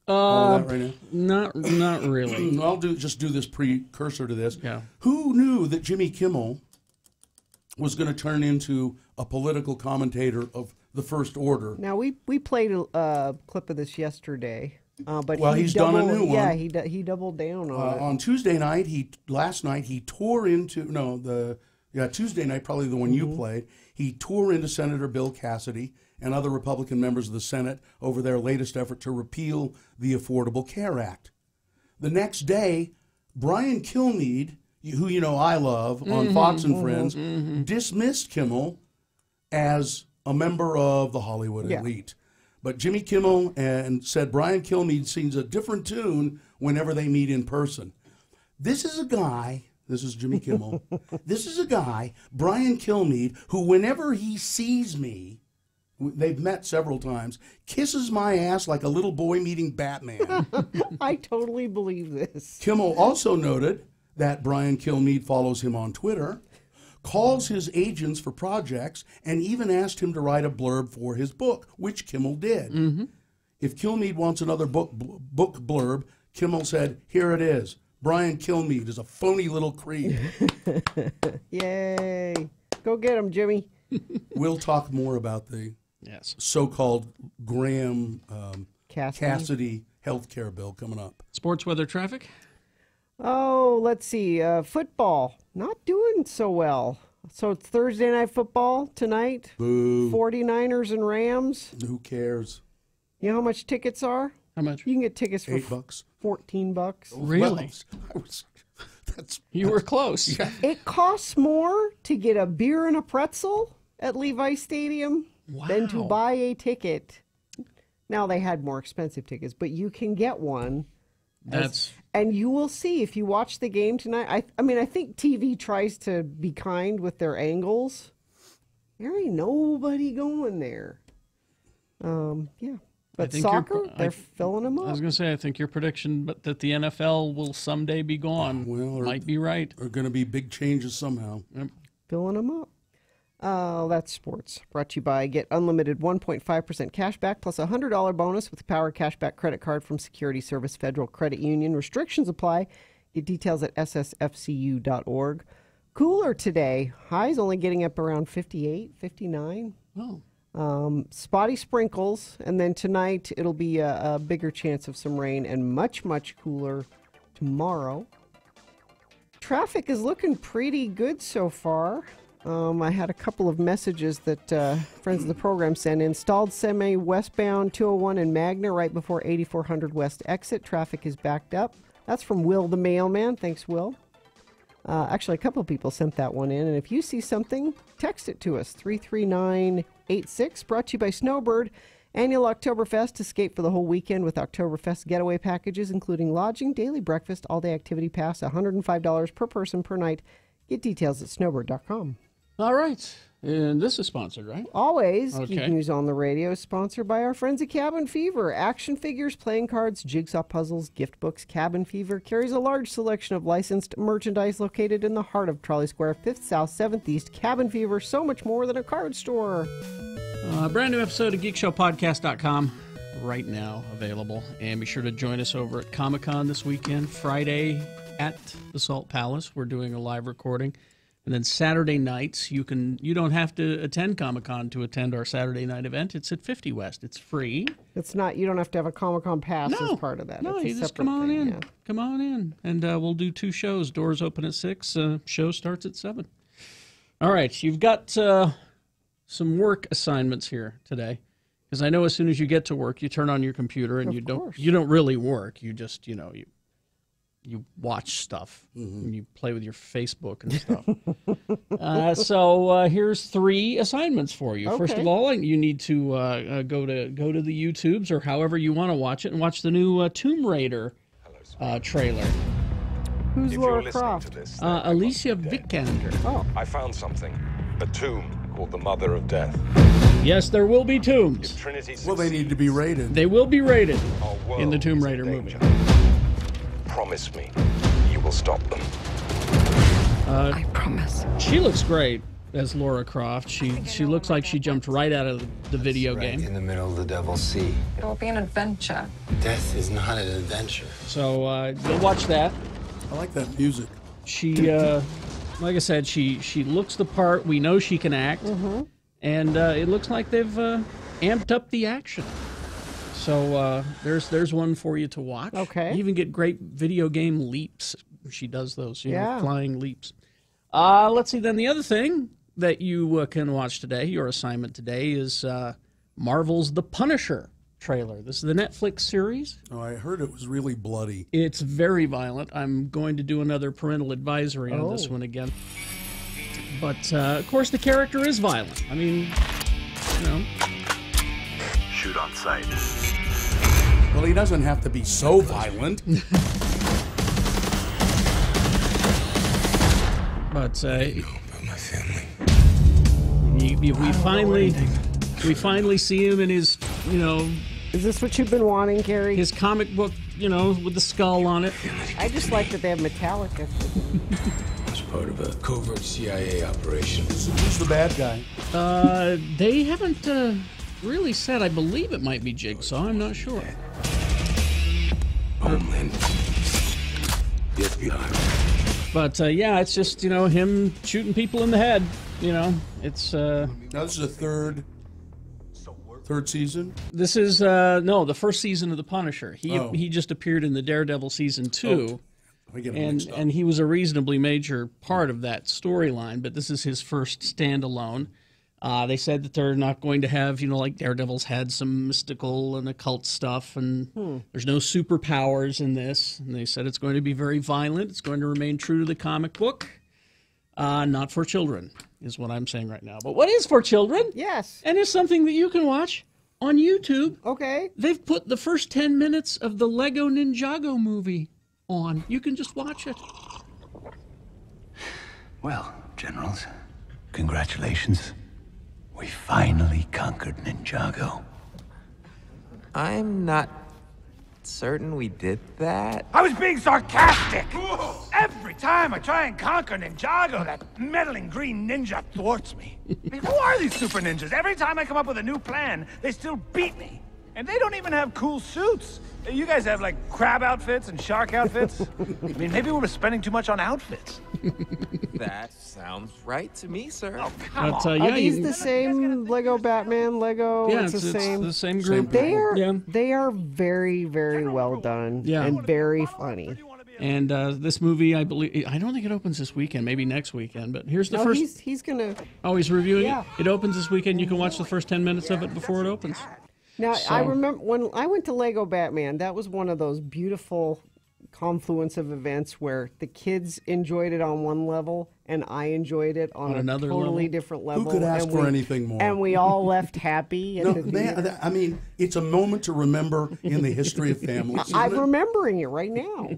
all of that right now? Not really. I'll just do this precursor to this. Yeah. Who knew that Jimmy Kimmel was going to turn into a political commentator of the first order? Now, we played a clip of this yesterday. But he's done a new one. Yeah, he doubled down on it. On Tuesday night, last night, he tore into, Tuesday night, probably the one you played, he tore into Senator Bill Cassidy and other Republican members of the Senate over their latest effort to repeal the Affordable Care Act. The next day, Brian Kilmeade, who I love on Fox and Friends, dismissed Kimmel as a member of the Hollywood elite. But Jimmy Kimmel said Brian Kilmeade sings a different tune whenever they meet in person. This is Jimmy Kimmel. This is a guy, Brian Kilmeade, who whenever he sees me, they've met several times, kisses my ass like a little boy meeting Batman. I totally believe this. Kimmel also noted that Brian Kilmeade follows him on Twitter, calls his agents for projects, and even asked him to write a blurb for his book, which Kimmel did. Mm-hmm. If Kilmeade wants another book blurb, Kimmel said, here it is. Brian Kilmeade is a phony little creep. Yay. Go get him, Jimmy. We'll talk more about the so-called Graham Cassidy health care bill coming up. Sports weather traffic? Oh, let's see. Football, not doing so well. So it's Thursday Night Football tonight. Boo. 49ers and Rams. Who cares? You know how much tickets are? How much? You can get tickets for $8. $14. Really? You were close. Yeah. It costs more to get a beer and a pretzel at Levi Stadium than to buy a ticket. Now, they had more expensive tickets, but you can get one. And you will see if you watch the game tonight. I think TV tries to be kind with their angles. There ain't nobody going there. Yeah. But soccer, they're filling them up. I was going to say, I think your prediction that the NFL will someday be gone might be right. There are going to be big changes somehow. Yep. Filling them up. That's sports. Brought to you by Get Unlimited 1.5% cash back plus a $100 bonus with the Power Cashback credit card from Security Service Federal Credit Union. Restrictions apply. Get details at ssfcu.org. Cooler today. Highs only getting up around 58, 59. Oh. Spotty sprinkles, and then tonight it'll be a bigger chance of some rain and much, much cooler tomorrow. Traffic is looking pretty good so far. I had a couple of messages that friends of the program sent in. Stalled semi westbound 201 in Magna right before 8400 West exit. Traffic is backed up. That's from Will the mailman. Thanks, Will. Actually, a couple of people sent that one in. And if you see something, text it to us. 33986. Brought to you by Snowbird. Annual Oktoberfest. Escape for the whole weekend with Oktoberfest getaway packages, including lodging, daily breakfast, all-day activity pass, $105 per person per night. Get details at snowbird.com. All right. And this is sponsored, right? Always. Okay. Geek News on the Radio is sponsored by our friends at Cabin Fever. Action figures, playing cards, jigsaw puzzles, gift books. Cabin Fever carries a large selection of licensed merchandise located in the heart of Trolley Square, 5th South, 7th East. Cabin Fever, so much more than a card store. Brand new episode of GeekShowPodcast.com. right now available. And be sure to join us over at Comic-Con this weekend. Friday at the Salt Palace, we're doing a live recording. And then Saturday nights, you don't have to attend Comic-Con to attend our Saturday night event. It's at 50 West. It's free. It's not. You don't have to have a Comic-Con pass as part of that. No, it's you just come on in. Yeah. Come on in, and we'll do 2 shows. Doors open at 6. Show starts at 7. All right, you've got some work assignments here today, because I know as soon as you get to work, you turn on your computer and you don't really work. You just you watch stuff and you play with your Facebook and stuff. So here's 3 assignments for you. Okay. First of all, you need to go to the YouTubes or however you want to watch it and watch the new Tomb Raider trailer. Who's Laura Croft? Alicia Vikander. Oh, I found something. A tomb called the Mother of Death. Yes, there will be tombs. Well, they need to be rated. They will be rated in the Tomb Raider movie. Promise me you will stop them. I promise. She looks great as Laura Croft. She looks like she jumped right out of the video game. In the middle of the Devil's Sea. It will be an adventure. Death is not an adventure. So you'll watch that. I like that music. She, like I said, she looks the part. We know she can act, and it looks like they've amped up the action. So there's one for you to watch. Okay. You even get great video game leaps. She does those, flying leaps. Let's see. Then the other thing that you can watch today, your assignment today, is Marvel's The Punisher trailer. This is the Netflix series. Oh, I heard it was really bloody. It's very violent. I'm going to do another parental advisory on this one again. But, of course, the character is violent. I mean, Shoot on sight. Well, he doesn't have to be so violent. But my family. We finally see him in his, Is this what you've been wanting, Gary? His comic book, with the skull on it. I just like that they have Metallica. As part of a covert CIA operation. Who's the bad guy? They haven't really said. I believe it might be Jigsaw. I'm not sure. Homeland. The FBI. But it's just him shooting people in the head. It's now this is a third season. This is the first season of The Punisher. He just appeared in the Daredevil season 2. And he was a reasonably major part of that storyline, but this is his first standalone. They said that they're not going to have, like Daredevil's had some mystical and occult stuff, and there's no superpowers in this. And they said it's going to be very violent. It's going to remain true to the comic book. Not for children, is what I'm saying right now. But what is for children? Yes. And is something that you can watch on YouTube. Okay. They've put the first 10 minutes of the Lego Ninjago movie on. You can just watch it. Well, generals, congratulations. We finally conquered Ninjago. I'm not certain we did that. I was being sarcastic! Every time I try and conquer Ninjago, that meddling green ninja thwarts me. I mean, who are these super ninjas? Every time I come up with a new plan, they still beat me. And they don't even have cool suits. You guys have, like, crab outfits and shark outfits. I mean, maybe we're spending too much on outfits. That sounds right to me, sir. Oh, come on. Are these the same Lego Batman, Lego? Yeah, it's the same group. They are very, very well done and very funny. And this movie, I don't think it opens this weekend, maybe next weekend, but here's the first... He's going to... Oh, he's reviewing it? It opens this weekend. You can watch the first 10 minutes of it before it opens. Now, I remember when I went to Lego Batman, that was one of those beautiful confluence of events where the kids enjoyed it on one level and I enjoyed it on another totally different level. Who could ask for anything more? And we all left happy. I mean, it's a moment to remember in the history of families. I'm remembering it right now.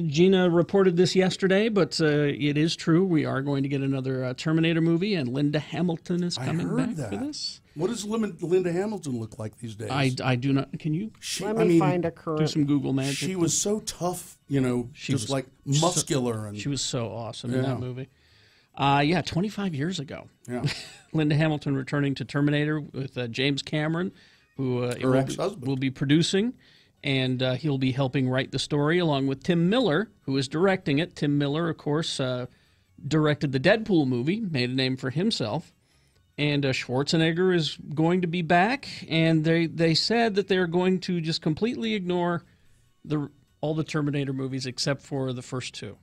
Gina reported this yesterday, but it is true. We are going to get another Terminator movie, and Linda Hamilton is coming back for this. What does Linda Hamilton look like these days? I do not. Can you? Let me find a current. Do some Google magic. She was so tough, she was like muscular, and she was so awesome in that movie. 25 years ago. Yeah. Linda Hamilton returning to Terminator with James Cameron, who Her ex-husband. will be producing, and he'll be helping write the story along with Tim Miller, who is directing it. Tim Miller, of course, directed the Deadpool movie, made a name for himself. And Schwarzenegger is going to be back, and they said that they're going to just completely ignore all the Terminator movies except for the first two.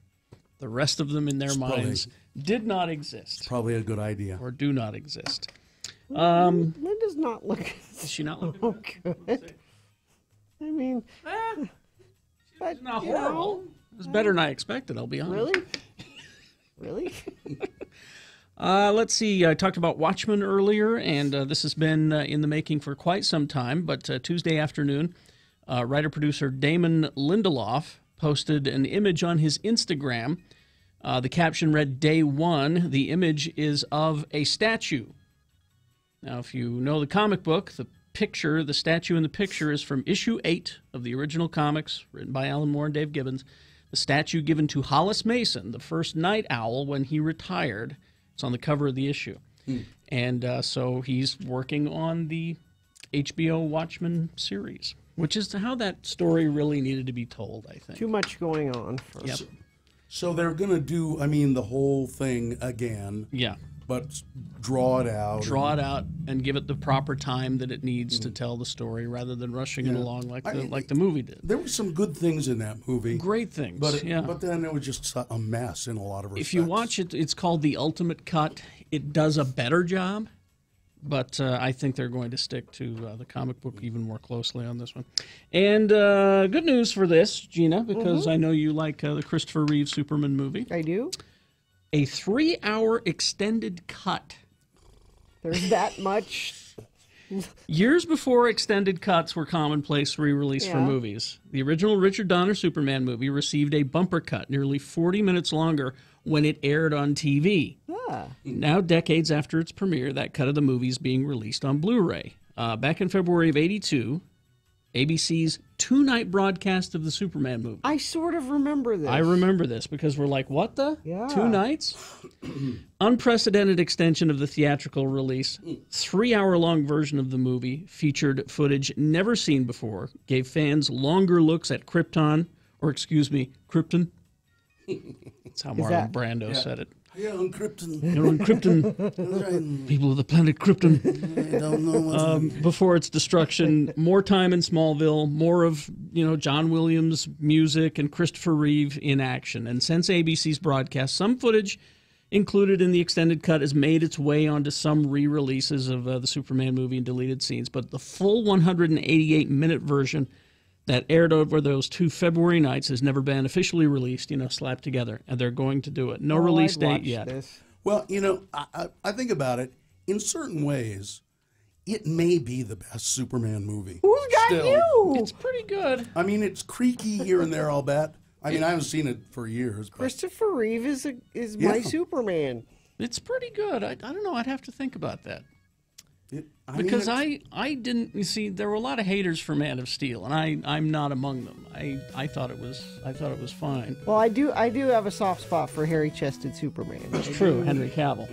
The rest of them in their minds did not exist. It's probably a good idea. Or do not exist. Linda's not looking. Is she not looking good? I mean, but not you know, horrible. It was better than I expected, I'll be honest. Really? Let's see. I talked about Watchmen earlier, and this has been in the making for quite some time. But Tuesday afternoon, writer-producer Damon Lindelof posted an image on his Instagram. The caption read, "Day One." The image is of a statue. Now, if you know the comic book, the statue in the picture is from issue 8 of the original comics, written by Alan Moore and Dave Gibbons. The statue given to Hollis Mason, the first Night Owl, when he retired. It's on the cover of the issue. And so he's working on the HBO Watchmen series, which is how that story really needed to be told, I think. Too much going on. Yep. So they're going to do, the whole thing again. Yeah. But draw it out. Draw it out and give it the proper time that it needs to tell the story rather than rushing it along like the movie did. There were some good things in that movie. Great things, but then it was just a mess in a lot of respects. If you watch it, it's called The Ultimate Cut. It does a better job, but I think they're going to stick to the comic book even more closely on this one. And good news for this, Gina, because I know you like the Christopher Reeve Superman movie. I do. A 3-hour extended cut. There's that much. Years before extended cuts were commonplace re-release for movies, the original Richard Donner Superman movie received a bumper cut, nearly 40 minutes longer, when it aired on TV. Now, decades after its premiere, that cut of the movie is being released on Blu-ray. Back in February of '82, ABC's 2-night broadcast of the Superman movie. I sort of remember this. I remember this because we're like, what the? Yeah. 2 nights? Unprecedented extension of the theatrical release. 3-hour-long version of the movie featured footage never seen before, gave fans longer looks at Krypton. That's how Marlon Brando said it. You're on Krypton. You're on Krypton. People of the planet Krypton. I don't know what's before its destruction, more time in Smallville, more of John Williams music and Christopher Reeve in action. And since ABC's broadcast, some footage included in the extended cut has made its way onto some re-releases of the Superman movie and deleted scenes. But the full 188-minute version that aired over those 2 February nights has never been officially released, slapped together, and they're going to do it. No release date yet. Well, I think about it. In certain ways, it may be the best Superman movie. Who's got you? It's pretty good. It's creaky here and there, I'll bet. I haven't seen it for years. But Christopher Reeve is my Superman. It's pretty good. I don't know. I'd have to think about that. Because I didn't, you see, there were a lot of haters for Man of Steel, and I'm not among them. I thought it was fine. Well, I do have a soft spot for hairy-chested Superman. That's true, Henry Cavill.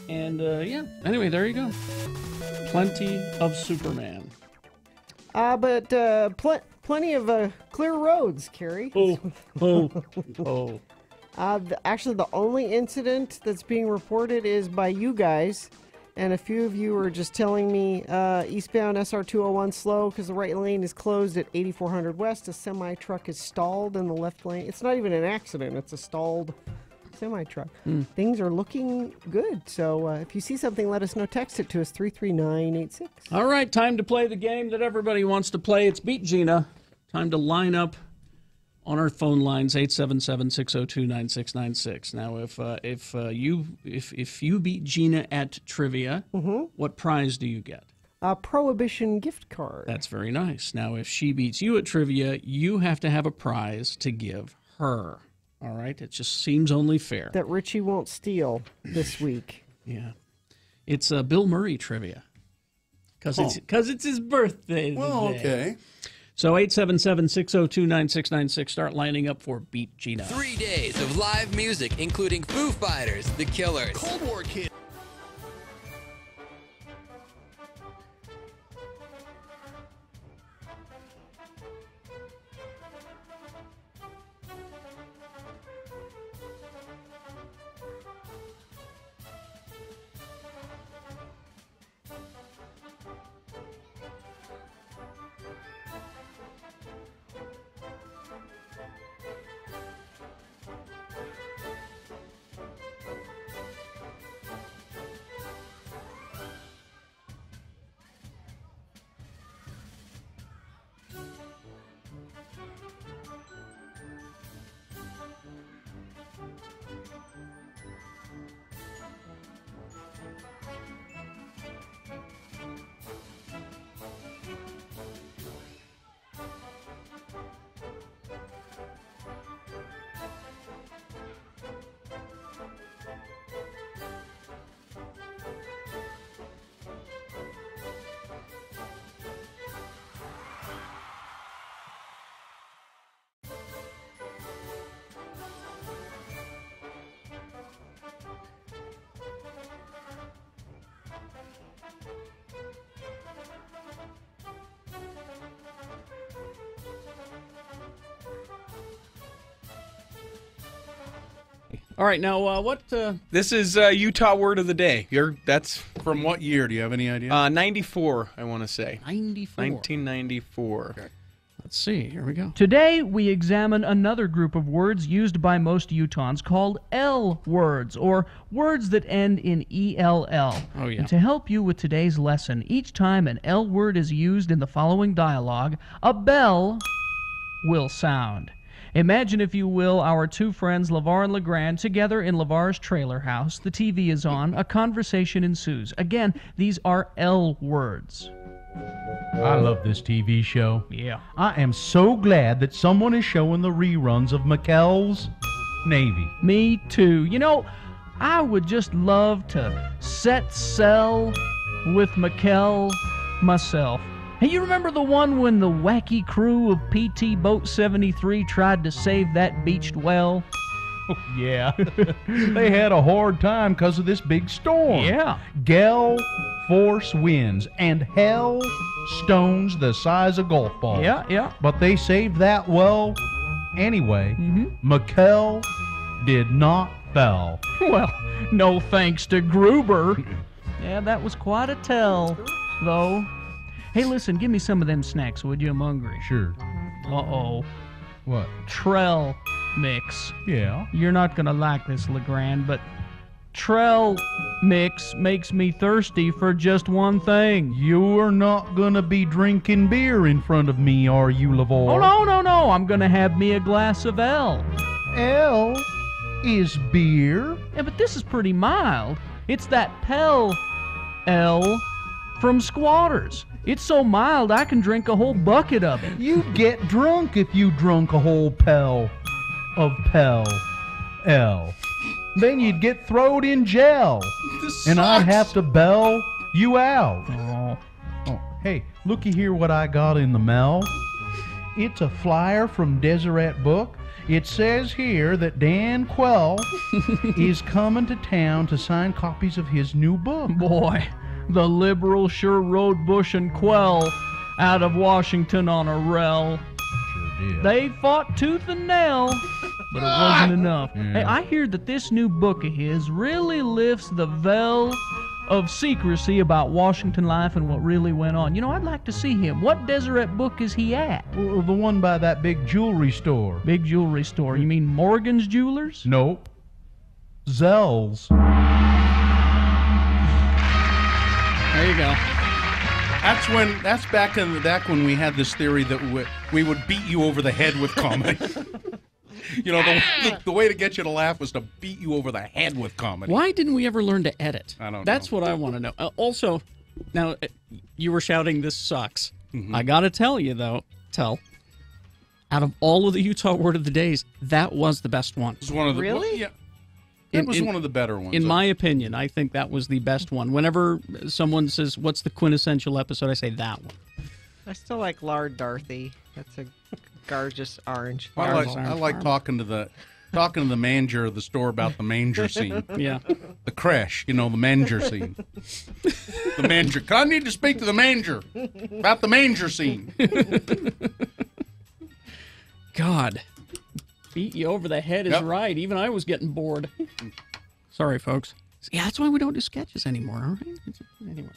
And anyway, there you go. Plenty of Superman. But plenty of clear roads, Carrie. Actually, the only incident that's being reported is by you guys. And a few of you were just telling me eastbound SR201 slow because the right lane is closed at 8400 West. A semi-truck is stalled in the left lane. It's not even an accident. It's a stalled semi-truck. Things are looking good. So if you see something, let us know. Text it to us, 33986. All right, time to play the game that everybody wants to play. It's Beat Gina. Time to line up on our phone lines, 877-602-9696. Now, if you beat Gina at trivia, what prize do you get? A Prohibition gift card. That's very nice. Now, if she beats you at trivia, you have to have a prize to give her. All right? It just seems only fair. That Richie won't steal this week. Yeah. It's Bill Murray trivia. Because it's his birthday today. Well, okay. So 877-602-9696. Start lining up for Beat Gina. 3 days of live music, including Foo Fighters, The Killers, Cold War Kid. All right, now what? This is Utah word of the day. That's from what year? Do you have any idea? 94, I want to say. 94. 1994. Okay. Let's see. Here we go. Today, we examine another group of words used by most Utahns called L words, or words that end in ELL. Oh, yeah. And to help you with today's lesson, each time an L word is used in the following dialogue, a bell will sound. Imagine, if you will, our two friends, LeVar and LeGrand, together in LeVar's trailer house. The TV is on. A conversation ensues. Again, these are L words. I love this TV show. Yeah. I am so glad that someone is showing the reruns of McKell's Navy. Me too. You know, I would just love to set sail with McKell myself. Hey, you remember the one when the wacky crew of PT Boat 73 tried to save that beached well? Oh, yeah. They had a hard time because of this big storm. Yeah. Gale force winds and hail stones the size of golf balls. Yeah. But they saved that well anyway. McKell did not fell. Well, no thanks to Gruber. Yeah, that was quite a tell, though. Hey, listen, give me some of them snacks, would you? I'm hungry. Sure. Uh-oh. What? Trell mix. Yeah. You're not going to like this, LeGrand, but Trell mix makes me thirsty for just one thing. You're not going to be drinking beer in front of me, are you, LeVar? Oh, no. I'm going to have me a glass of L. L is beer? Yeah, but this is pretty mild. It's that Pell L from Squatters. It's so mild I can drink a whole bucket of it. You'd get drunk if you drunk a whole Pell of Pell L. Then you'd get throwed in jail. And I'd have to bail you out. Oh, hey, looky here what I got in the mail. It's a flyer from Deseret Book. It says here that Dan Quell is coming to town to sign copies of his new book. Boy, the liberals sure rode Bush and Quell out of Washington on a rel. Sure did. They fought tooth and nail, but it wasn't enough. Yeah. Hey, I hear that this new book of his really lifts the veil of secrecy about Washington life and what really went on. You know, I'd like to see him. What Deseret Book is he at? Well, the one by that big jewelry store. Big jewelry store. You mean Morgan's Jewelers? Nope. Zell's. There you go. That's back when we had this theory that we would beat you over the head with comedy. You know, the way to get you to laugh was to beat you over the head with comedy. Why didn't we ever learn to edit? I don't know. That's what I want to know. Also, now, you were shouting, this sucks. Mm-hmm. I got to tell you, though, out of all of the Utah Word of the Days, that was the best one. It was one of the, Really? Yeah. It was one of the better ones. In my opinion, I think that was the best one. Whenever someone says, what's the quintessential episode, I say that one. I still like Lard Dorothy. That's a gorgeous orange. I like talking to the manager of the store about the manger scene. Yeah. The creche, the manger scene. The manger. I need to speak to the manger about the manger scene. God. Beat you over the head is right. Even I was getting bored. Sorry, folks. Yeah, that's why we don't do sketches anymore, all right? Anyway.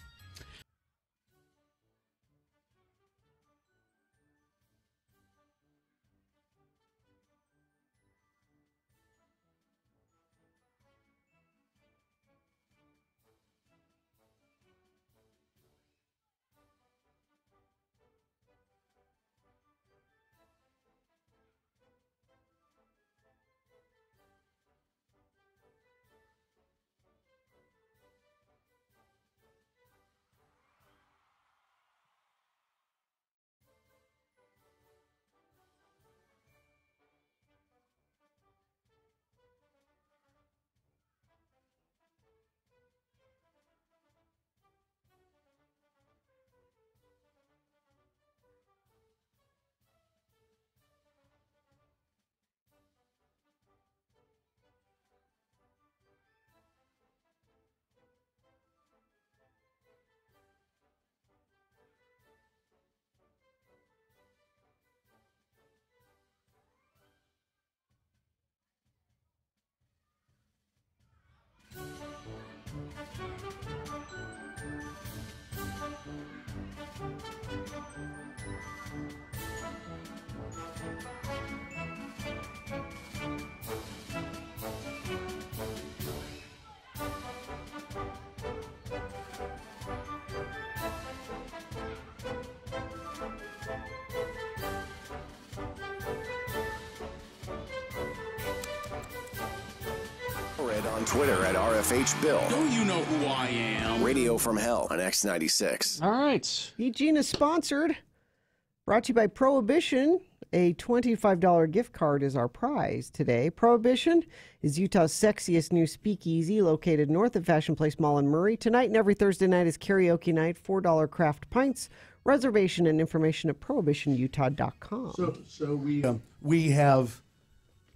And on Twitter at RFHBill. Don't you know who I am? Radio from Hell on X96. All right. Eugene is sponsored. Brought to you by Prohibition. A $25 gift card is our prize today. Prohibition is Utah's sexiest new speakeasy located north of Fashion Place Mall in Murray. Tonight and every Thursday night is karaoke night, $4 craft pints. Reservation and information at prohibitionutah.com. So we have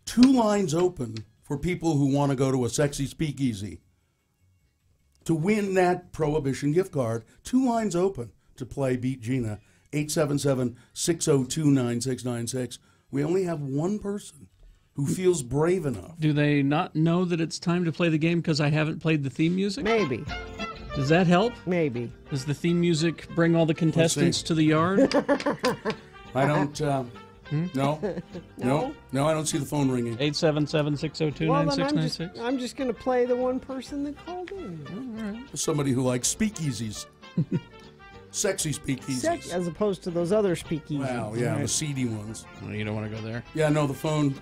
2 lines open for people who want to go to a sexy speakeasy. To win that Prohibition gift card, 2 lines open to play Beat Gina, 877-602-9696. We only have one person who feels brave enough. Do they not know that it's time to play the game because I haven't played the theme music? Maybe. Does that help? Maybe. Does the theme music bring all the contestants to the yard? I don't... No, I don't see the phone ringing. 877-602-9696. I'm just going to play the one person that called in. All right. Somebody who likes speakeasies. Sexy speakeasies. As opposed to those other speakeasies. Wow, yeah, the seedy ones. Oh, you don't want to go there? Yeah, no, the phone.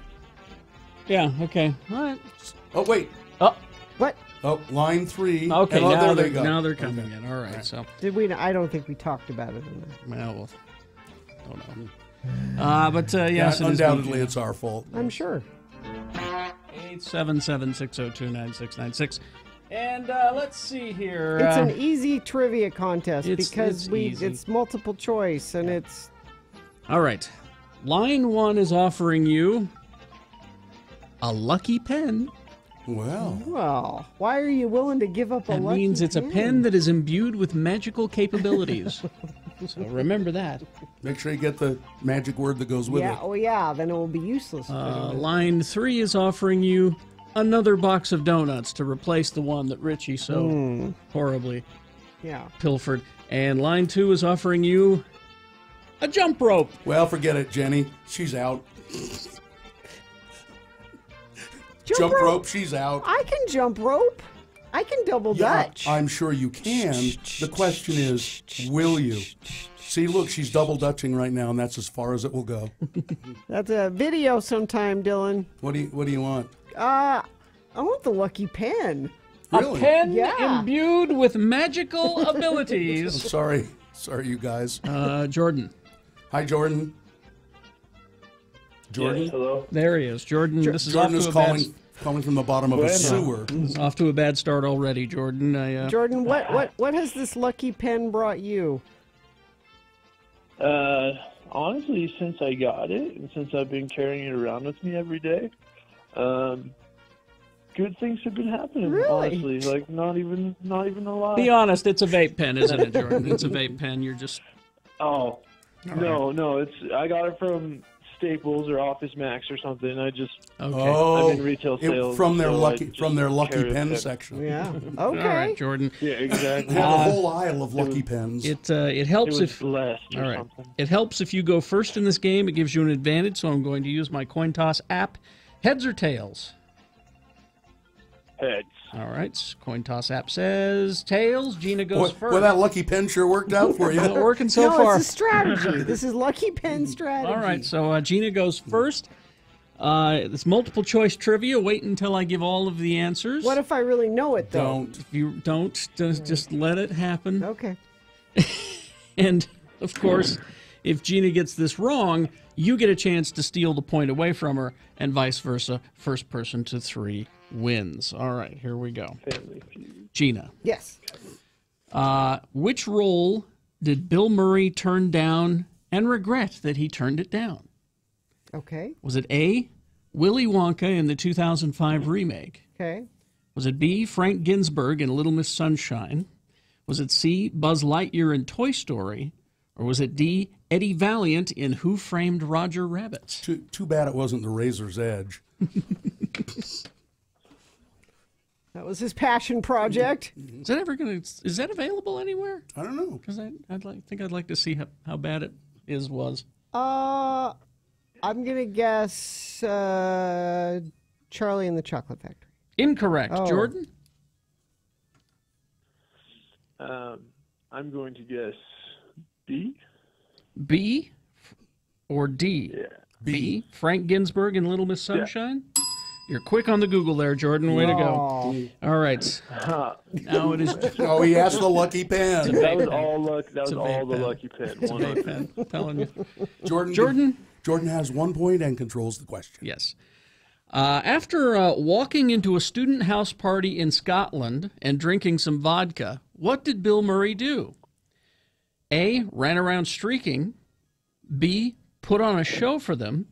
Yeah, okay. All right. Oh, wait. Oh. What? Oh, line 3. Okay, oh, now, there they go. Now they're coming in. All right, so. Did we? I don't think we talked about it. Well, don't know. But yes, undoubtedly it's our fault. I'm sure. 877-602-9696. And let's see here. It's an easy trivia contest because easy. It's multiple choice and it's. All right. Line 1 is offering you a lucky pen. Well, why are you willing to give up a lucky pen? That means it's a pen that is imbued with magical capabilities. So remember that. Make sure you get the magic word that goes with it. Oh, yeah. Then it will be useless. Line 3 is offering you another box of donuts to replace the one that Richie so horribly pilfered. And line 2 is offering you a jump rope. Well, forget it, Jenny. She's out. Jump rope, she's out. I can jump rope. I can double dutch. I'm sure you can. The question is, will you? See, look, she's double dutching right now, and that's as far as it will go. That's a video sometime, Dylan. What do you want? I want the lucky pen. Really? A pen imbued with magical abilities. I'm sorry, you guys. Jordan. Hi, Jordan. Jordan. Yes, hello. There he is, Jordan. This is Jordan off is to a calling from the bottom of a sewer. Off to a bad start already, Jordan. Jordan, what has this lucky pen brought you? Honestly, since I got it and since I've been carrying it around with me every day, good things have been happening. Really? Honestly, like not even a lie. Be honest, it's a vape pen, isn't it, Jordan? It's a vape pen. You're just. Oh, no, it's I got it from Staples or Office Max or something. I just I'm in retail sales from their so lucky carry pen a section. Yeah. Okay. All right, Jordan. Yeah, exactly. They have a whole aisle of lucky pens. It helps it was if blessed or all right. something. It helps if you go first in this game. It gives you an advantage. So I'm going to use my coin toss app. Heads or tails? Heads. All right. Coin toss app says tails. Gina goes first. Well, that lucky pen sure worked out for you. Not working so far. It's a strategy. This is lucky pen strategy. All right. So Gina goes first. It's multiple choice trivia. Wait until I give all of the answers. What if I really know it, though? Don't. If you don't, just let it happen. Okay. And, of course, if Gina gets this wrong, you get a chance to steal the point away from her, and vice versa. First person to 3 wins. All right, here we go. Gina. Yes. Which role did Bill Murray turn down and regret that he turned it down? Okay. Was it A, Willy Wonka in the 2005 remake? Okay. Was it B, Frank Ginsberg in Little Miss Sunshine? Was it C, Buzz Lightyear in Toy Story? Or was it D, Eddie Valiant in Who Framed Roger Rabbit? Too bad it wasn't The Razor's Edge. That was his passion project. Is that available anywhere? I don't know. Because I'd like to see how bad it was. I'm gonna guess Charlie and the Chocolate Factory. Incorrect. Oh. Jordan? I'm going to guess B. B or D? Yeah. B. Frank Ginsberg in Little Miss Sunshine? You're quick on the Google there, Jordan. Way to go. All right. Now it is. Oh, he asked the lucky pen. That was all luck. That was all the lucky pen. It's a vape pen. I'm telling you. Jordan has 1 point and controls the question. Yes. After walking into a student house party in Scotland and drinking some vodka, what did Bill Murray do? A, ran around streaking. B, put on a show for them.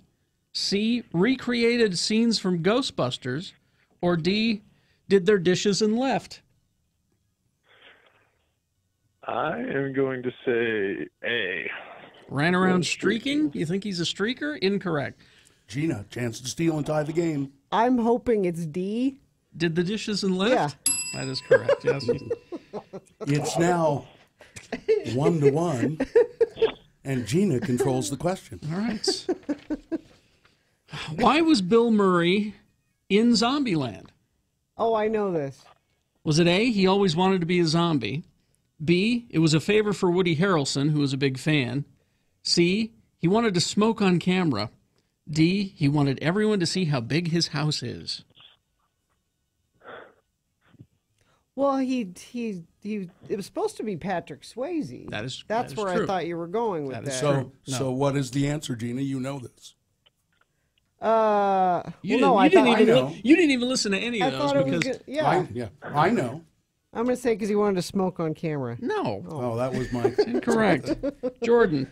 C, recreated scenes from Ghostbusters. Or D, did their dishes and left. I am going to say A. Ran around streaking? You think he's a streaker? Incorrect. Gina, chance to steal and tie the game. I'm hoping it's D. Did the dishes and left? Yeah. That is correct, yes. It's now 1-1, and Gina controls the question. All right. Why was Bill Murray in Zombieland? Oh, I know this. Was it A, he always wanted to be a zombie? B, it was a favor for Woody Harrelson, who was a big fan? C, he wanted to smoke on camera? D, he wanted everyone to see how big his house is? Well, it was supposed to be Patrick Swayze. That's where true. I thought you were going with that. So what is the answer, Gina? You know this. You didn't even listen to any of those because I know. I'm going to say because he wanted to smoke on camera. No. Oh, that was my incorrect. Jordan.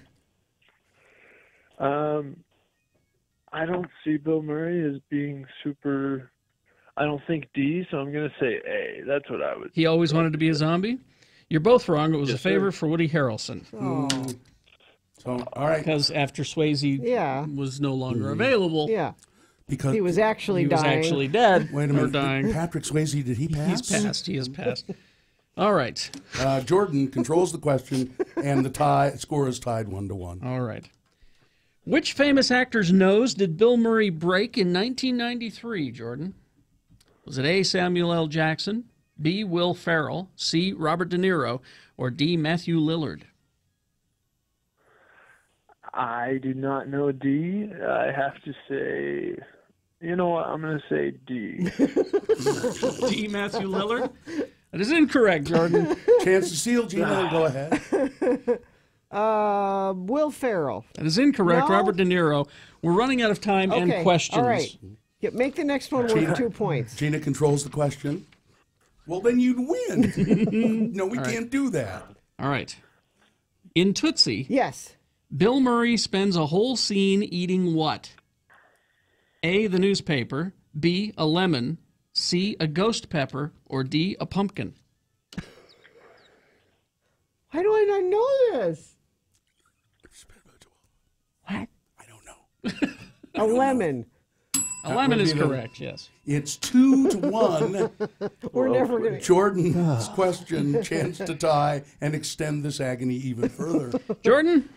I don't see Bill Murray as being super. I don't think D, so I'm going to say A. That's what I would. He always wanted to be a zombie? You're both wrong. It was a favor for Woody Harrelson. Oh. So, all right. Because after Swayze was no longer available. Yeah. Because he was actually dying. He was actually dead. Wait a minute. Or dying. Patrick Swayze, did he pass? He's passed. He has passed. All right. Jordan controls the question, and the score is tied 1-1. All right. Which famous actor's nose did Bill Murray break in 1993, Jordan? Was it A, Samuel L. Jackson, B, Will Ferrell, C, Robert De Niro, or D, Matthew Lillard? I do not know D. I have to say, you know what? I'm going to say D. D, Matthew Lillard? That is incorrect, Jordan. Chance to steal, Gina. Go ahead. Will Ferrell. That is incorrect. No? Robert De Niro. We're running out of time and questions. All right. Make the next one worth 2 points. Gina controls the question. Well, then you'd win. No, we can't do that. All right. In Tootsie. Yes. Bill Murray spends a whole scene eating what? A, the newspaper, B, a lemon, C, a ghost pepper, or D, a pumpkin? Why do I not know this? What? I don't know. A lemon. A lemon is correct, yes. It's 2-1. We're never going to... Jordan's question, chance to tie and extend this agony even further. Jordan,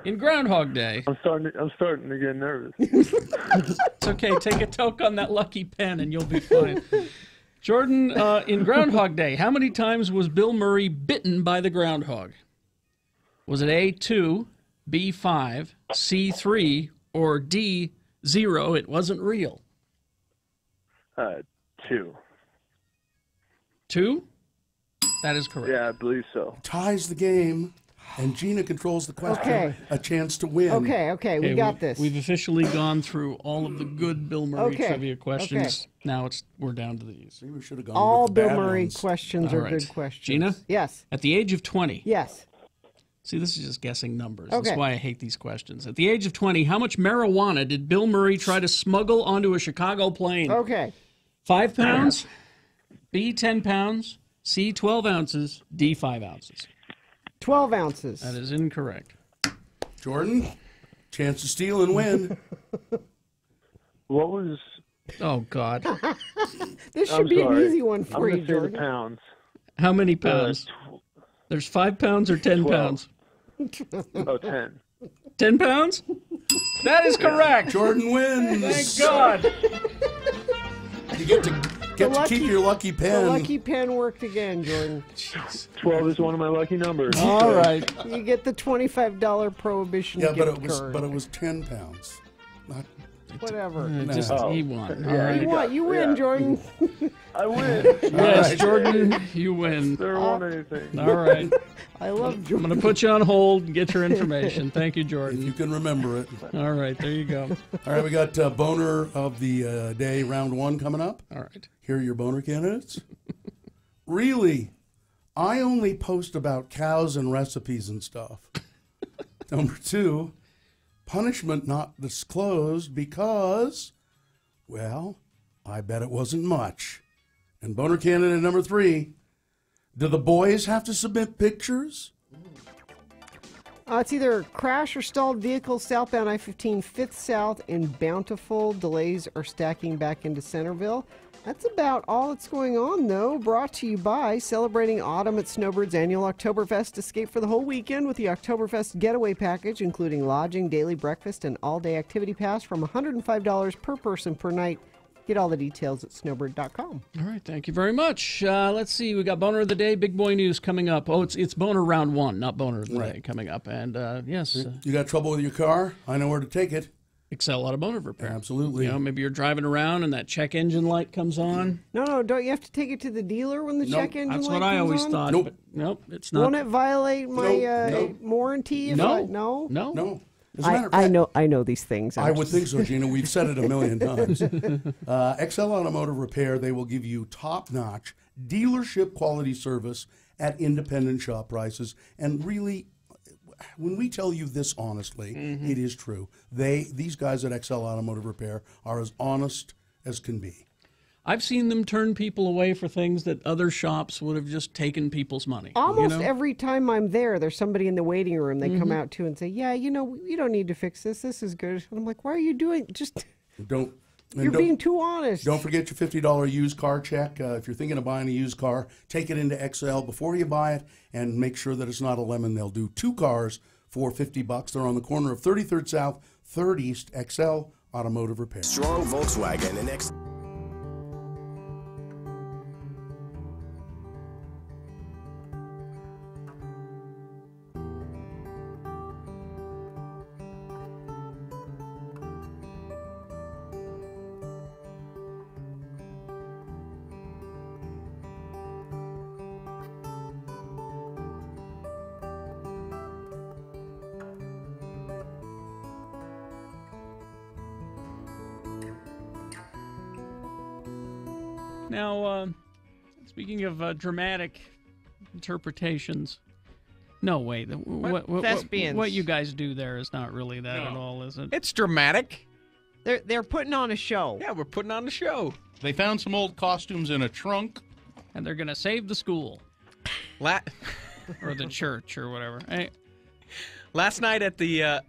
in Groundhog Day... I'm starting to get nervous. It's okay. Take a toke on that lucky pen and you'll be fine. Jordan, in Groundhog Day, how many times was Bill Murray bitten by the groundhog? Was it A, 2, B, 5, C, 3, or D, 0, it wasn't real? 2. 2? That is correct. Yeah, I believe so. Ties the game, and Gina controls the question. Okay. A chance to win. Okay, we got this. We've officially gone through all of the good Bill Murray trivia questions. Now we're down to these. Maybe we should have gone all with the Bill bad Murray ones. questions All are right. good questions. Gina? Yes. At the age of 20. Yes. See, this is just guessing numbers. Okay. That's why I hate these questions. At the age of 20, how much marijuana did Bill Murray try to smuggle onto a Chicago plane? Okay. 5 pounds, B, 10 pounds, C, 12 ounces, D, 5 ounces. 12 ounces. That is incorrect. Jordan, chance to steal and win. What was... Oh, God. This should be an easy one for you, I'm going to say Jordan. the pounds. How many pounds? There's 5 pounds or 10 12. pounds? Oh, 10. 10 pounds? That is correct. Jordan wins. Thank God. You get to keep your lucky pen. The lucky pen worked again, Jordan. 12 is one of my lucky numbers. All right. You get the $25 Prohibition Yeah, gift card. but it was 10 pounds. Whatever. He won. All Yeah, right. you won. You win, Jordan. I win. Yes, right. Jordan, you win. Never won anything. All right. I love I'm Jordan. going to put you on hold and get your information. Thank you, Jordan. If you can remember it. All right, there you go. All right, we got boner of the day, round 1 coming up. All right. Here are your boner candidates. Really? I only post about cows and recipes and stuff. Number 2, punishment not disclosed because, well, I bet it wasn't much. And boner candidate number 3, do the boys have to submit pictures? It's either crash or stalled vehicles southbound I-15 5th South in Bountiful. Delays are stacking back into Centerville. That's about all that's going on, though. Brought to you by celebrating autumn at Snowbird's annual Oktoberfest. Escape for the whole weekend with the Oktoberfest Getaway Package, including lodging, daily breakfast, and all-day activity pass from $105 per person per night. Get all the details at snowbird.com. All right, thank you very much. Let's see, we got Boner of the Day, Big Boy News coming up. Oh, it's Boner Round 1, not Boner of the Day coming up. And yes. You got trouble with your car? I know where to take it. Excel Automotive Repair. Absolutely. You know, maybe you're driving around and that check engine light comes on. No, don't you have to take it to the dealer when the check engine That's light what I comes always on? thought. Nope. But nope, it's not. Won't it violate my Nope. warranty? If No. No? No. As a matter of I fact, know these things. I would think so, Gina. We've said it a million times. Excel Automotive Repair, they will give you top-notch dealership quality service at independent shop prices. And really, when we tell you this honestly, it is true. These guys at Excel Automotive Repair are as honest as can be. I've seen them turn people away for things that other shops would have just taken people's money. Almost every time I'm there, there's somebody in the waiting room. They come out to and say, "Yeah, you don't need to fix this. This is good." And I'm like, "Why are you doing? You're being too honest." Don't forget your $50 used car check. If you're thinking of buying a used car, take it into XL before you buy it and make sure that it's not a lemon. They'll do 2 cars for $50. They're on the corner of 33rd South, 3rd East. XL Automotive Repair. Strong Volkswagen and X. Now, speaking of dramatic interpretations, no, wait. Thespians. What you guys do there is not really that at all, is it? It's dramatic. They're putting on a show. Yeah, we're putting on a show. They found some old costumes in a trunk. And they're going to save the school. Or the church or whatever. Hey. Last night at the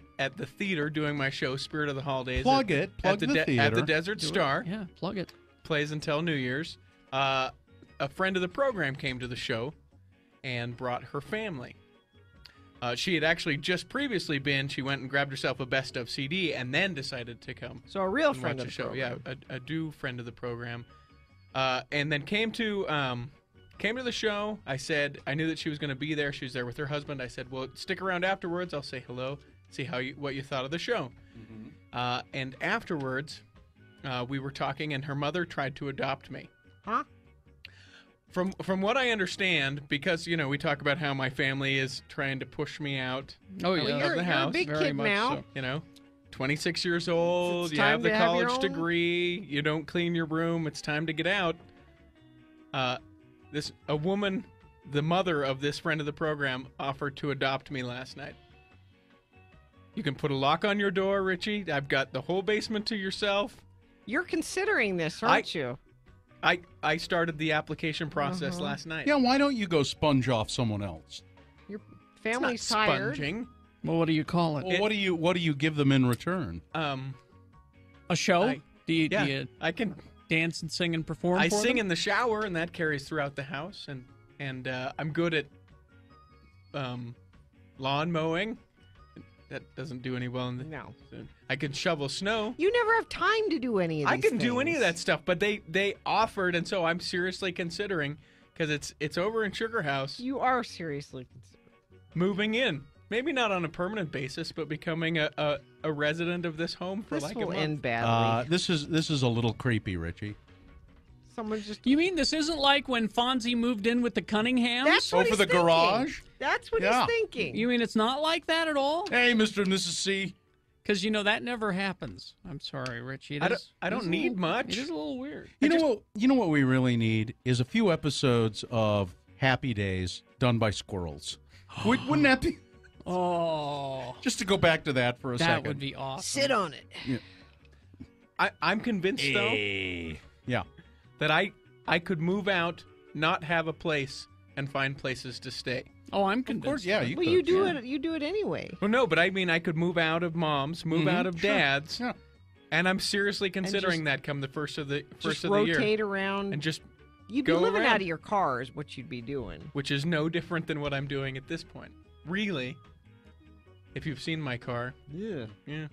theater doing my show, Spirit of the Holidays. Plug the theater. At the Desert Star. Yeah, plug it. Plays until New Year's. A friend of the program came to the show and brought her family. She had actually just previously been. She went and grabbed herself a best of CD and then decided to come. So a real and friend watch of the show. program. Yeah, a due friend of the program. And then came to the show. I said I knew that she was going to be there. She was there with her husband. I said, "Well, stick around afterwards. I'll say hello, see what you thought of the show." And afterwards, we were talking, and her mother tried to adopt me. Huh? From what I understand, because we talk about how my family is trying to push me out of the you're house. a big very kid much now. So, 26 years old, you have the college degree, you don't clean your room, it's time to get out. A woman, the mother of this friend of the program, offered to adopt me last night. You can put a lock on your door, Richie. I've got the whole basement to yourself. You're considering this, aren't you? I started the application process last night. Yeah, why don't you go sponge off someone else? Your family's it's not tired. Sponging. Well, what do you call it? Well, what do you give them in return? A show? Do you I can dance and sing and perform? I for sing them? in the shower, and that carries throughout the house, and I'm good at lawn mowing. That doesn't do any well in the. No. I can shovel snow. You never have time to do any of these I can do things. any of that stuff, but they offered, and so I'm seriously considering, because it's over in Sugar House. You are seriously considering moving in. Maybe not on a permanent basis, but becoming a resident of this home for This like a will month. end badly. This is a little creepy, Richie. Someone just. You mean this isn't like when Fonzie moved in with the Cunninghams? That's what he's thinking. garage? That's what Yeah. he's thinking. You mean it's not like that at all? Hey, Mr. and Mrs. C. Because that never happens. I'm sorry, Richie. I don't need much. It is a little weird. You know what we really need is a few episodes of Happy Days done by squirrels. Wouldn't that be? Oh, just to go back to that for a second. That would be awesome. Sit on it. Yeah. I'm convinced though. Yeah. That I could move out, not have a place, and find places to stay. Oh, I'm convinced. Of course, yeah. You Well, could. you do it. You do it anyway. Well, no, but I mean, I could move out of mom's, move out of sure. dad's, Yeah. and I'm seriously considering just- that come the first of the Just year, rotate around. and just You'd be go living around. out of your car is what you'd be doing. which is no different than what I'm doing at this point. Really, if you've seen my car, Yeah. yeah.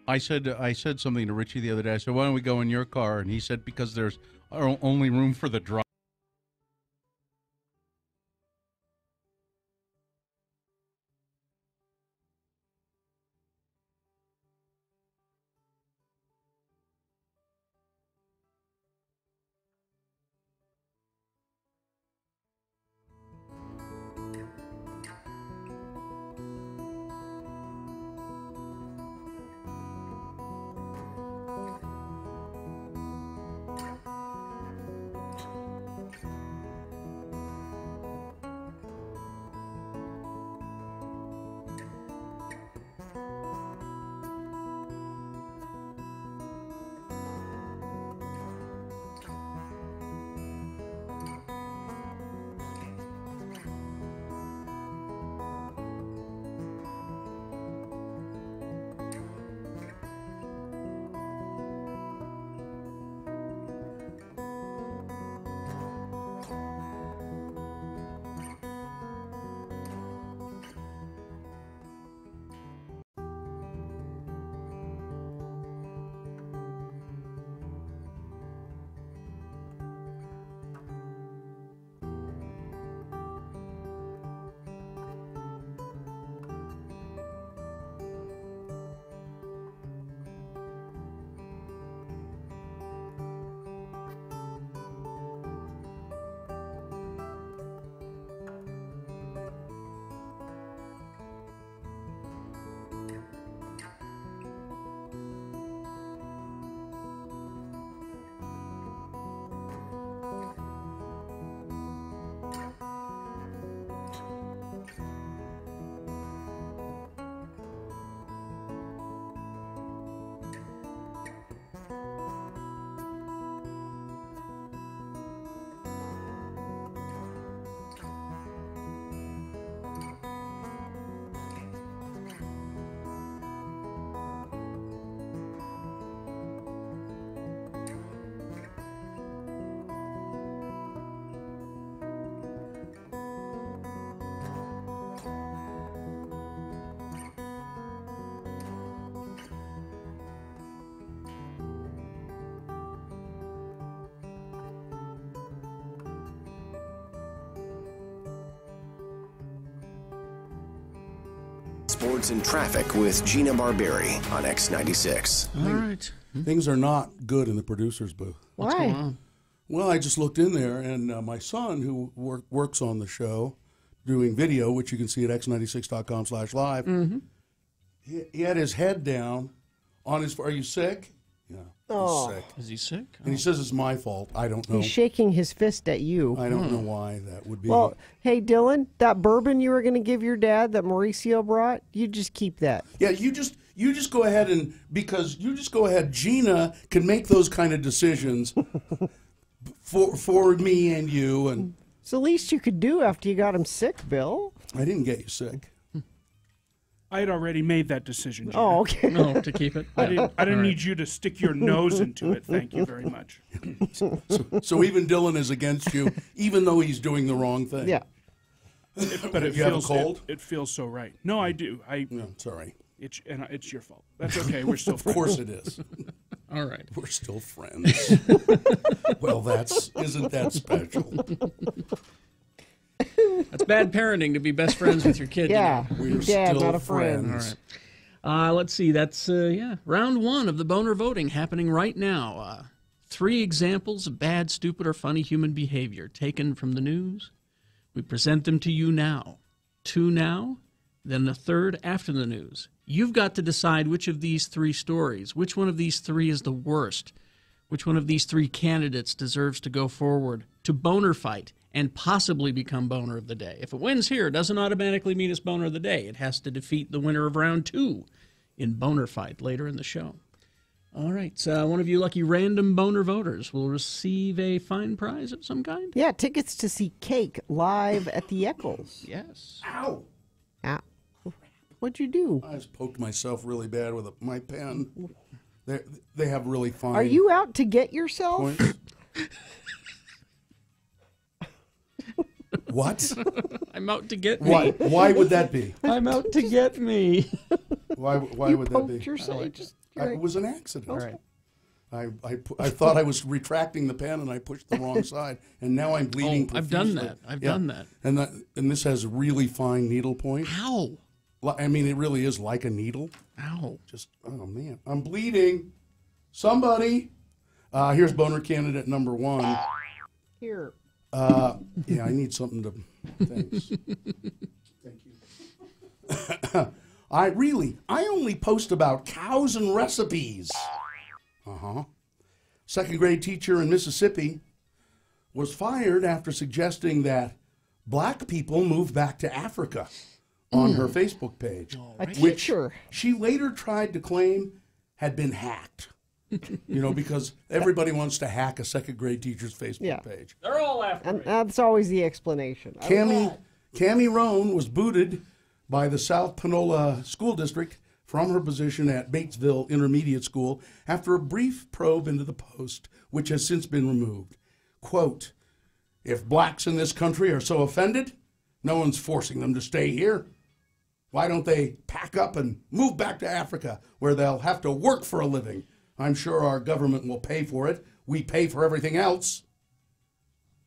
I said something to Richie the other day. I said, "Why don't we go in your car?" And he said, "Because there's only room for the driver." Sports and Traffic with Gina Barberi on X96. All right. Things are not good in the producer's booth. What's going on? Well, I just looked in there, and my son, who works on the show, doing video, which you can see at x96.com/live, he had his head down on his... Are you sick? Yeah. Oh. He's sick. Is he sick? And he says it's my fault. I don't know. He's shaking his fist at you. I don't know why that would be. Well, hey, Dylan, that bourbon you were going to give your dad that Mauricio brought, you just keep that. Yeah, you just go ahead Gina can make those kind of decisions for me and you. And it's the least you could do after you got him sick, Bill. I didn't get you sick. I had already made that decision, Gina. Oh, okay. No, to keep it. I didn't All right. need you to stick your nose into it. Thank you very much. So even Dylan is against you, even though he's doing the wrong thing. Yeah. But it You have a feels cold? It feels so right. No, I do. No, sorry. It's your fault. That's okay. We're still Of friends. course it is. All right. We're still friends. Well, isn't that special? That's bad parenting to be best friends with your kid. Yeah, you know? We're dad, not a friend. All right. Let's see. That's round one of the boner voting happening right now. 3 examples of bad, stupid, or funny human behavior taken from the news. We present them to you now. 2 now, then the 3rd after the news. You've got to decide which of these 3 stories, which one of these 3 is the worst, which one of these 3 candidates deserves to go forward to boner fight and possibly become boner of the day. If it wins here, it doesn't automatically mean it's boner of the day. It has to defeat the winner of round 2 in boner fight later in the show. All right, one of you lucky random boner voters will receive a fine prize of some kind. Yeah, tickets to see Cake live at the Eccles. Yes. Ow! Ah. What'd you do? I just poked myself really bad with my pen. They have really fine. Are you out to get yourself? What? I'm out to get me. Why would that be? I'm out to get me. Why would that be? It was an accident. All right. I thought I was retracting the pen and I pushed the wrong side, and now I'm bleeding profusely. I've done that. I've done that. And this has a really fine needle point. Ow! I mean, it really is like a needle. Ow! Oh man, I'm bleeding. Somebody. Here's boner candidate number 1. Here. Yeah, I need something to. Thanks. Thank you. I only post about cows and recipes. Second grade teacher in Mississippi was fired after suggesting that black people moved back to Africa on her Facebook page, which she later tried to claim had been hacked. Because everybody wants to hack a second grade teacher's Facebook page. They're all after And that's always the explanation. Cammie Roan was booted by the South Panola School District from her position at Batesville Intermediate School after a brief probe into the post, which has since been removed. Quote, "If blacks in this country are so offended, no one's forcing them to stay here. Why don't they pack up and move back to Africa, where they'll have to work for a living? I'm sure our government will pay for it. We pay for everything else."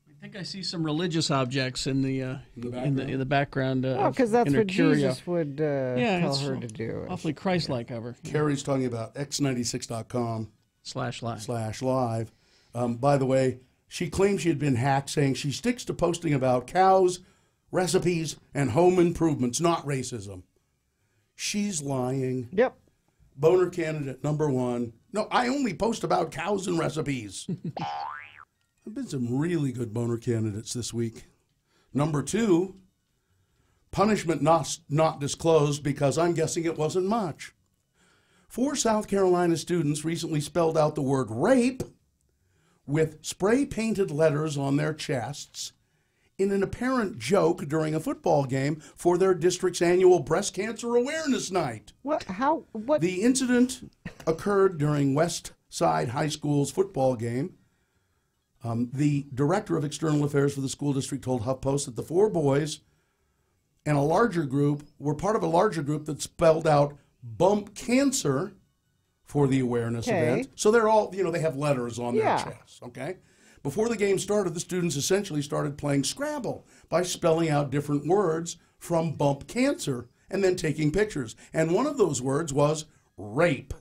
I think I see some religious objects in the background. Because that's what Jesus would tell her to do. Awfully Christ-like of her. Carrie's talking about x96.com/live. By the way, she claims she had been hacked, saying she sticks to posting about cows, recipes, and home improvements, not racism. She's lying. Yep. Boner candidate number 1. No, I only post about cows and recipes. There've been some really good boner candidates this week. Number 2, punishment not disclosed because I'm guessing it wasn't much. 4 South Carolina students recently spelled out the word rape with spray-painted letters on their chests in an apparent joke during a football game for their district's annual breast cancer awareness night. What? The incident occurred during West Side High School's football game. The director of external affairs for the school district told HuffPost that the 4 boys and a larger group were part of a larger group that spelled out bump cancer for the awareness event. So they're all, they have letters on their chests, okay? Before the game started, the students essentially started playing Scrabble by spelling out different words from bump cancer and then taking pictures. And one of those words was rape.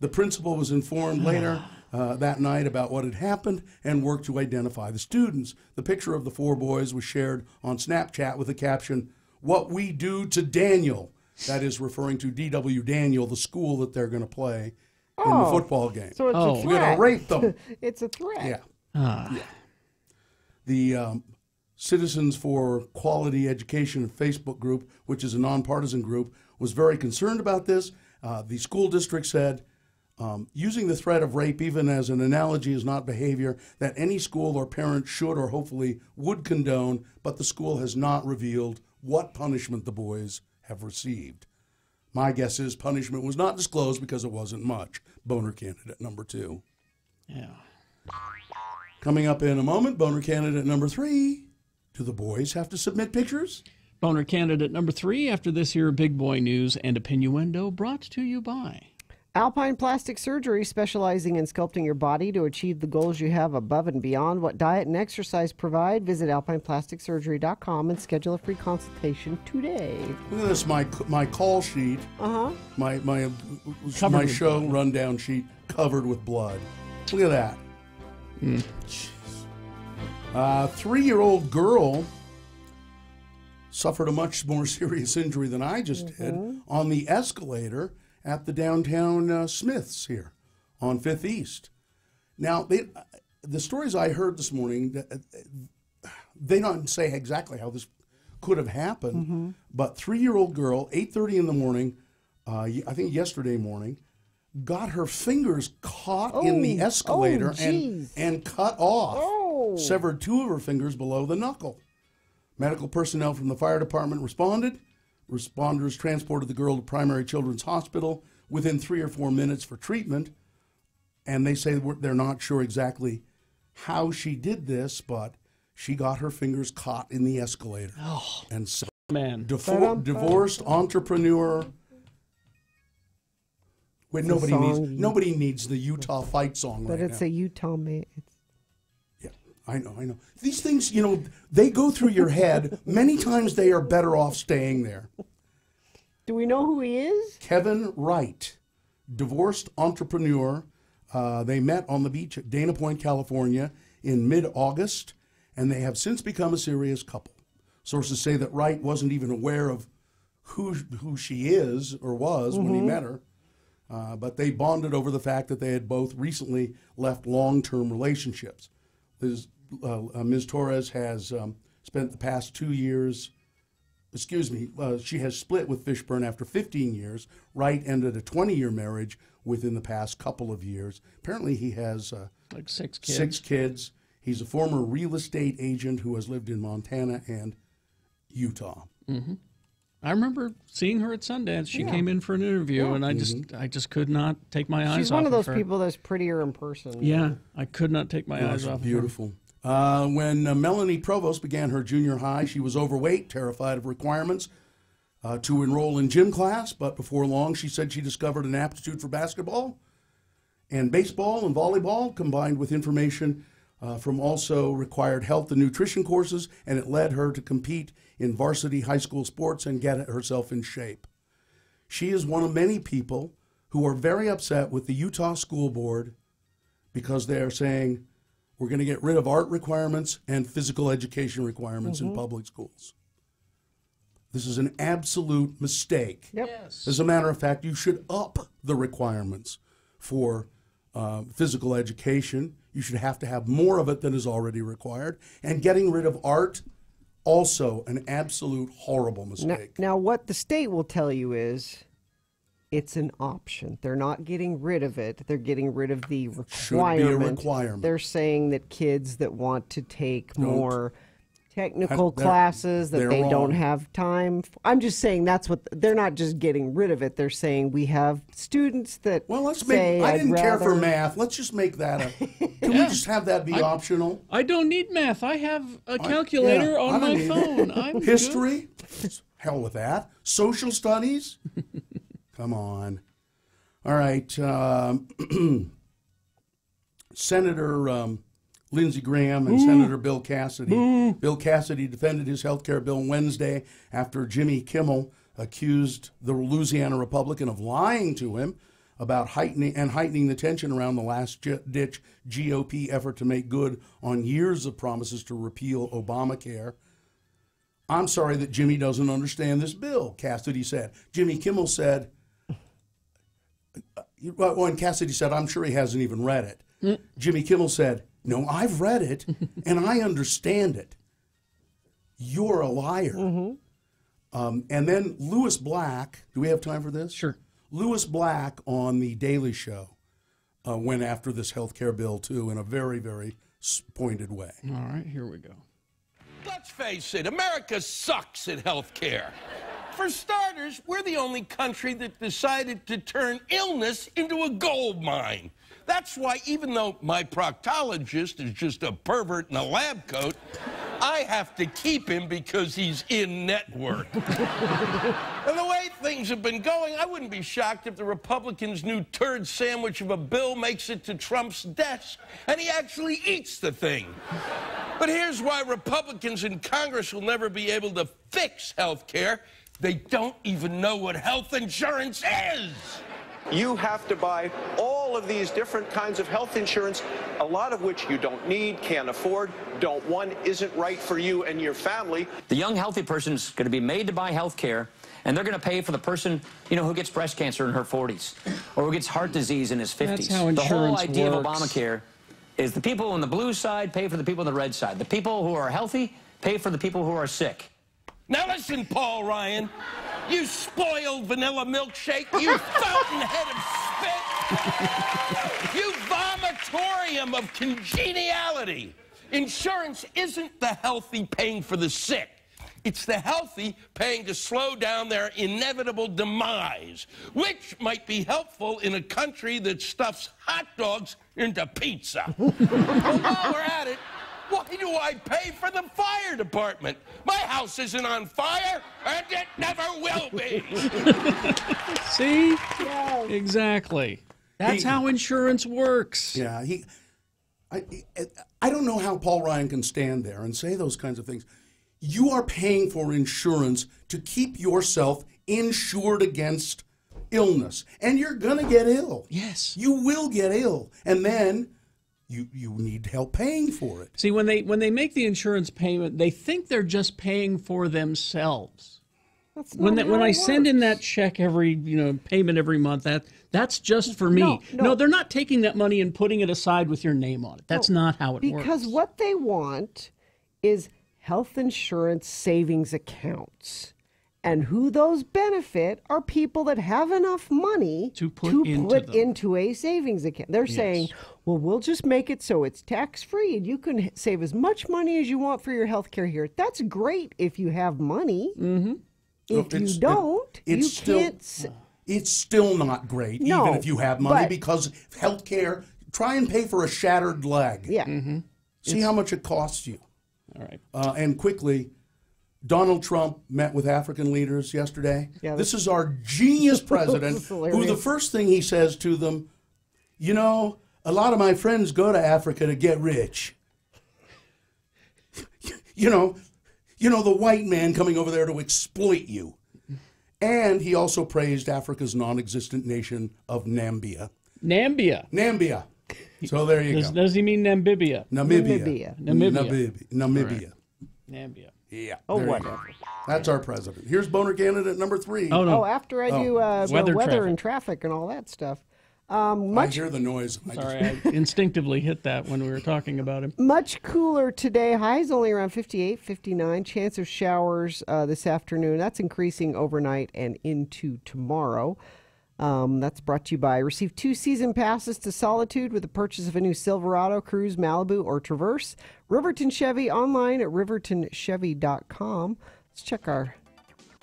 The principal was informed later that night about what had happened and worked to identify the students. The picture of the 4 boys was shared on Snapchat with the caption, "What we do to Daniel." That is referring to D.W. Daniel, the school that they're going to play in the football game. So it's a threat. We're going to rape them. It's a threat. Yeah. The Citizens for Quality Education Facebook group, which is a nonpartisan group, was very concerned about this. The school district said, using the threat of rape even as an analogy is not behavior that any school or parent should or hopefully would condone, but the school has not revealed what punishment the boys have received. My guess is punishment was not disclosed because it wasn't much. Boner candidate number 2. Yeah. Coming up in a moment, boner candidate number 3. Do the boys have to submit pictures? Boner candidate number 3 after this here big boy news and opinioendo brought to you by Alpine Plastic Surgery, specializing in sculpting your body to achieve the goals you have above and beyond what diet and exercise provide. Visit alpineplasticsurgery.com and schedule a free consultation today. Look at this, my call sheet. My show rundown sheet covered with blood. Look at that. Jeez. 3-year-old girl suffered a much more serious injury than I just did on the escalator at the downtown Smiths here on 5th East. Now, the stories I heard this morning, they don't say exactly how this could have happened, but 3-year-old girl, 8:30 in the morning, I think yesterday morning, got her fingers caught in the escalator and cut off, severed 2 of her fingers below the knuckle. Medical personnel from the fire department responded. Responders transported the girl to Primary Children's Hospital within 3 or 4 minutes for treatment, and they say they're not sure exactly how she did this, but she got her fingers caught in the escalator. Oh, and so, man. Divorced entrepreneur. Wait, nobody needs the Utah fight song right now. But it's a Utah man. Yeah, I know. These things, they go through your head. Many times they are better off staying there. Do we know who he is? Kevin Wright, divorced entrepreneur. They met on the beach at Dana Point, California in mid-August, and they have since become a serious couple. Sources say that Wright wasn't even aware of who she is or was when he met her, but they bonded over the fact that they had both recently left long-term relationships. Ms. Torres has spent the past 2 years, she has split with Fishburne after 15 years. Wright ended a 20-year marriage within the past couple of years. Apparently he has like 6 kids. 6 kids. He's a former real estate agent who has lived in Montana and Utah. I remember seeing her at Sundance. She came in for an interview, and I just could not take my eyes off of her. She's one of those people that's prettier in person. Yeah, I could not take my eyes off beautiful. When Melanie Provost began her junior high, she was overweight, terrified of requirements to enroll in gym class, but before long she said she discovered an aptitude for basketball and baseball and volleyball, combined with information from also required health and nutrition courses, and it led her to compete in varsity high school sports and get herself in shape. She is one of many people who are very upset with the Utah School Board because they are saying, we're going to get rid of art requirements and physical education requirements in public schools. This is an absolute mistake. Yes. As a matter of fact, you should up the requirements for physical education. You should have to have more of it than is already required. And getting rid of art, also an absolute horrible mistake. Now, what the state will tell you is it's an option. They're not getting rid of it. They're getting rid of the requirement. Should be a requirement. They're saying that kids that want to take more technical classes that they don't have time. I'm just saying that's what they're not just getting rid of it. They're saying we have students that I didn't care for math. Let's just make that can we just have that be optional? I don't need math. I have a calculator on my phone. I'm history? Hell with that. Social studies? Come on. All right. Senator Lindsey Graham and Senator Bill Cassidy. Bill Cassidy defended his health care bill Wednesday after Jimmy Kimmel accused the Louisiana Republican of lying to him about heightening the tension around the last-ditch GOP effort to make good on years of promises to repeal Obamacare. I'm sorry that Jimmy doesn't understand this bill, Cassidy said. Jimmy Kimmel said, and Cassidy said, I'm sure he hasn't even read it. Jimmy Kimmel said, no, I've read it, and I understand it. You're a liar. And then Louis Black, do we have time for this? Sure. Louis Black on The Daily Show went after this health care bill, too, in a very, very pointed way. All right, here we go. Let's face it, America sucks at health care. For starters, we're the only country that decided to turn illness into a gold mine. That's why, even though my proctologist is just a pervert in a lab coat, I have to keep him because he's in network. And the way things have been going, I wouldn't be shocked if the Republicans' new turd sandwich of a bill makes it to Trump's desk and he actually eats the thing. But here's why Republicans in Congress will never be able to fix health care. They don't even know what health insurance is. You have to buy all of these different kinds of health insurance, a lot of which you don't need, can't afford, don't want, isn't right for you and your family. The young, healthy person's going to be made to buy health care, and they're going to pay for the person, who gets breast cancer in her 40s or who gets heart disease in his 50s. That's how the whole insurance idea works. of Obamacare is the people on the blue side pay for the people on the red side. The people who are healthy pay for the people who are sick. Now listen, Paul Ryan, you spoiled vanilla milkshake, you fountainhead of spit, you vomitorium of congeniality. Insurance isn't the healthy paying for the sick. It's the healthy paying to slow down their inevitable demise, which might be helpful in a country that stuffs hot dogs into pizza. Well, while we're at it, why do I pay for the fire department? My house isn't on fire, and it never will be. See? Exactly. That's how insurance works. Yeah, I don't know how Paul Ryan can stand there and say those kinds of things. You are paying for insurance to keep yourself insured against illness, and you're going to get ill. Yes. You will get ill, and then you need help paying for it. See, when they make the insurance payment, they think they're just paying for themselves. That's not When I how it send in works. that check every payment every month, that's just for me. No, they're not taking that money and putting it aside with your name on it. That's not how it works. Because what they want is health insurance savings accounts. And who those benefit are people that have enough money to put into a savings account. They're saying, well, we'll just make it so it's tax-free and you can save as much money as you want for your health care here. That's great if you have money. Mm-hmm. If you don't, you can't. It's still not great, No, even if you have money, but- because health care, try and pay for a shattered leg. Yeah. Mm-hmm. See how much it costs you. All right. And quickly, Donald Trump met with African leaders yesterday. Yeah, this is our genius president, is who hilarious. the first thing he says to them, a lot of my friends go to Africa to get rich. The white man coming over there to exploit you. And he also praised Africa's non-existent nation of Namibia. Namibia. So there you go. Does he mean Namibia? Namibia. Namibia. Yeah. Oh, there you whatever. go. That's our president. Here's boner candidate number 3. Oh, no. After I do weather and traffic and all that stuff. I hear the noise. Sorry, I instinctively hit that when we were talking about him. Much cooler today. Highs only around 58, 59. Chance of showers this afternoon. That's increasing overnight and into tomorrow. That's brought to you by receive 2 season passes to Solitude with the purchase of a new Silverado, Cruise, Malibu, or Traverse. Riverton Chevy online at rivertonchevy.com. Let's check our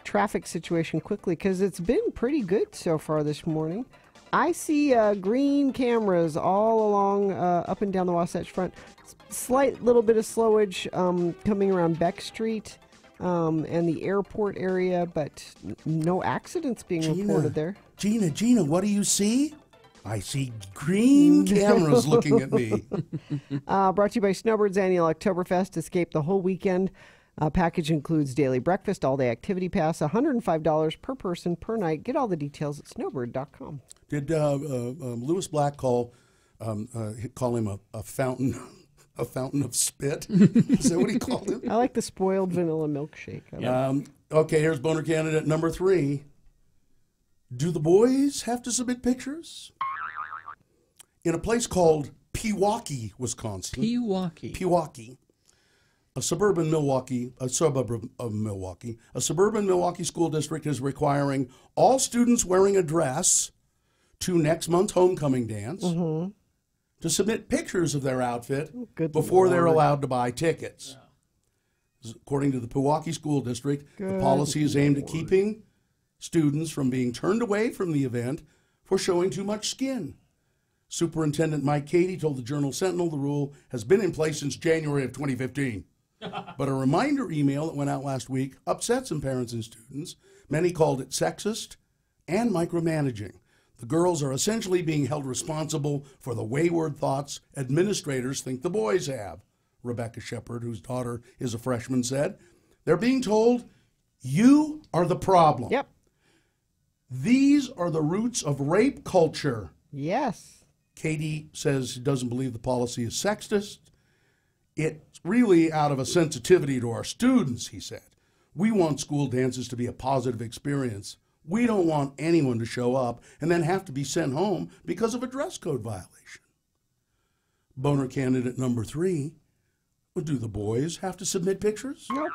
traffic situation quickly because it's been pretty good so far this morning. I see green cameras all along up and down the Wasatch Front. Slight little bit of slowage coming around Beck Street and the airport area, but no accidents being reported there. Gina, what do you see? I see green cameras looking at me. Brought to you by Snowbird's Annual Oktoberfest. Escape the whole weekend. Package includes daily breakfast, all-day activity pass, $105 per person per night. Get all the details at snowbird.com. Did Lewis Black call him a fountain, a fountain of spit? Is that what he called him? I like the spoiled vanilla milkshake. Okay, here's boner candidate number 3. Do the boys have to submit pictures? In a place called Pewaukee, Wisconsin. Pewaukee. A suburb of Milwaukee school district is requiring all students wearing a dress to next month's homecoming dance to submit pictures of their outfit before they're allowed to buy tickets. According to the Pewaukee School District, the policy is aimed at keeping students from being turned away from the event for showing too much skin. Superintendent Mike Cady told the Journal Sentinel the rule has been in place since January of 2015. But a reminder email that went out last week upset some parents and students. Many called it sexist and micromanaging. The girls are essentially being held responsible for the wayward thoughts administrators think the boys have. Rebecca Shepard, whose daughter is a freshman, said, they're being told, you are the problem. Yep. These are the roots of rape culture. Yes. Katie says she doesn't believe the policy is sexist. It's really out of a sensitivity to our students, he said. We want school dances to be a positive experience. We don't want anyone to show up and then have to be sent home because of a dress code violation. Boner candidate number 3, do the boys have to submit pictures? Nope.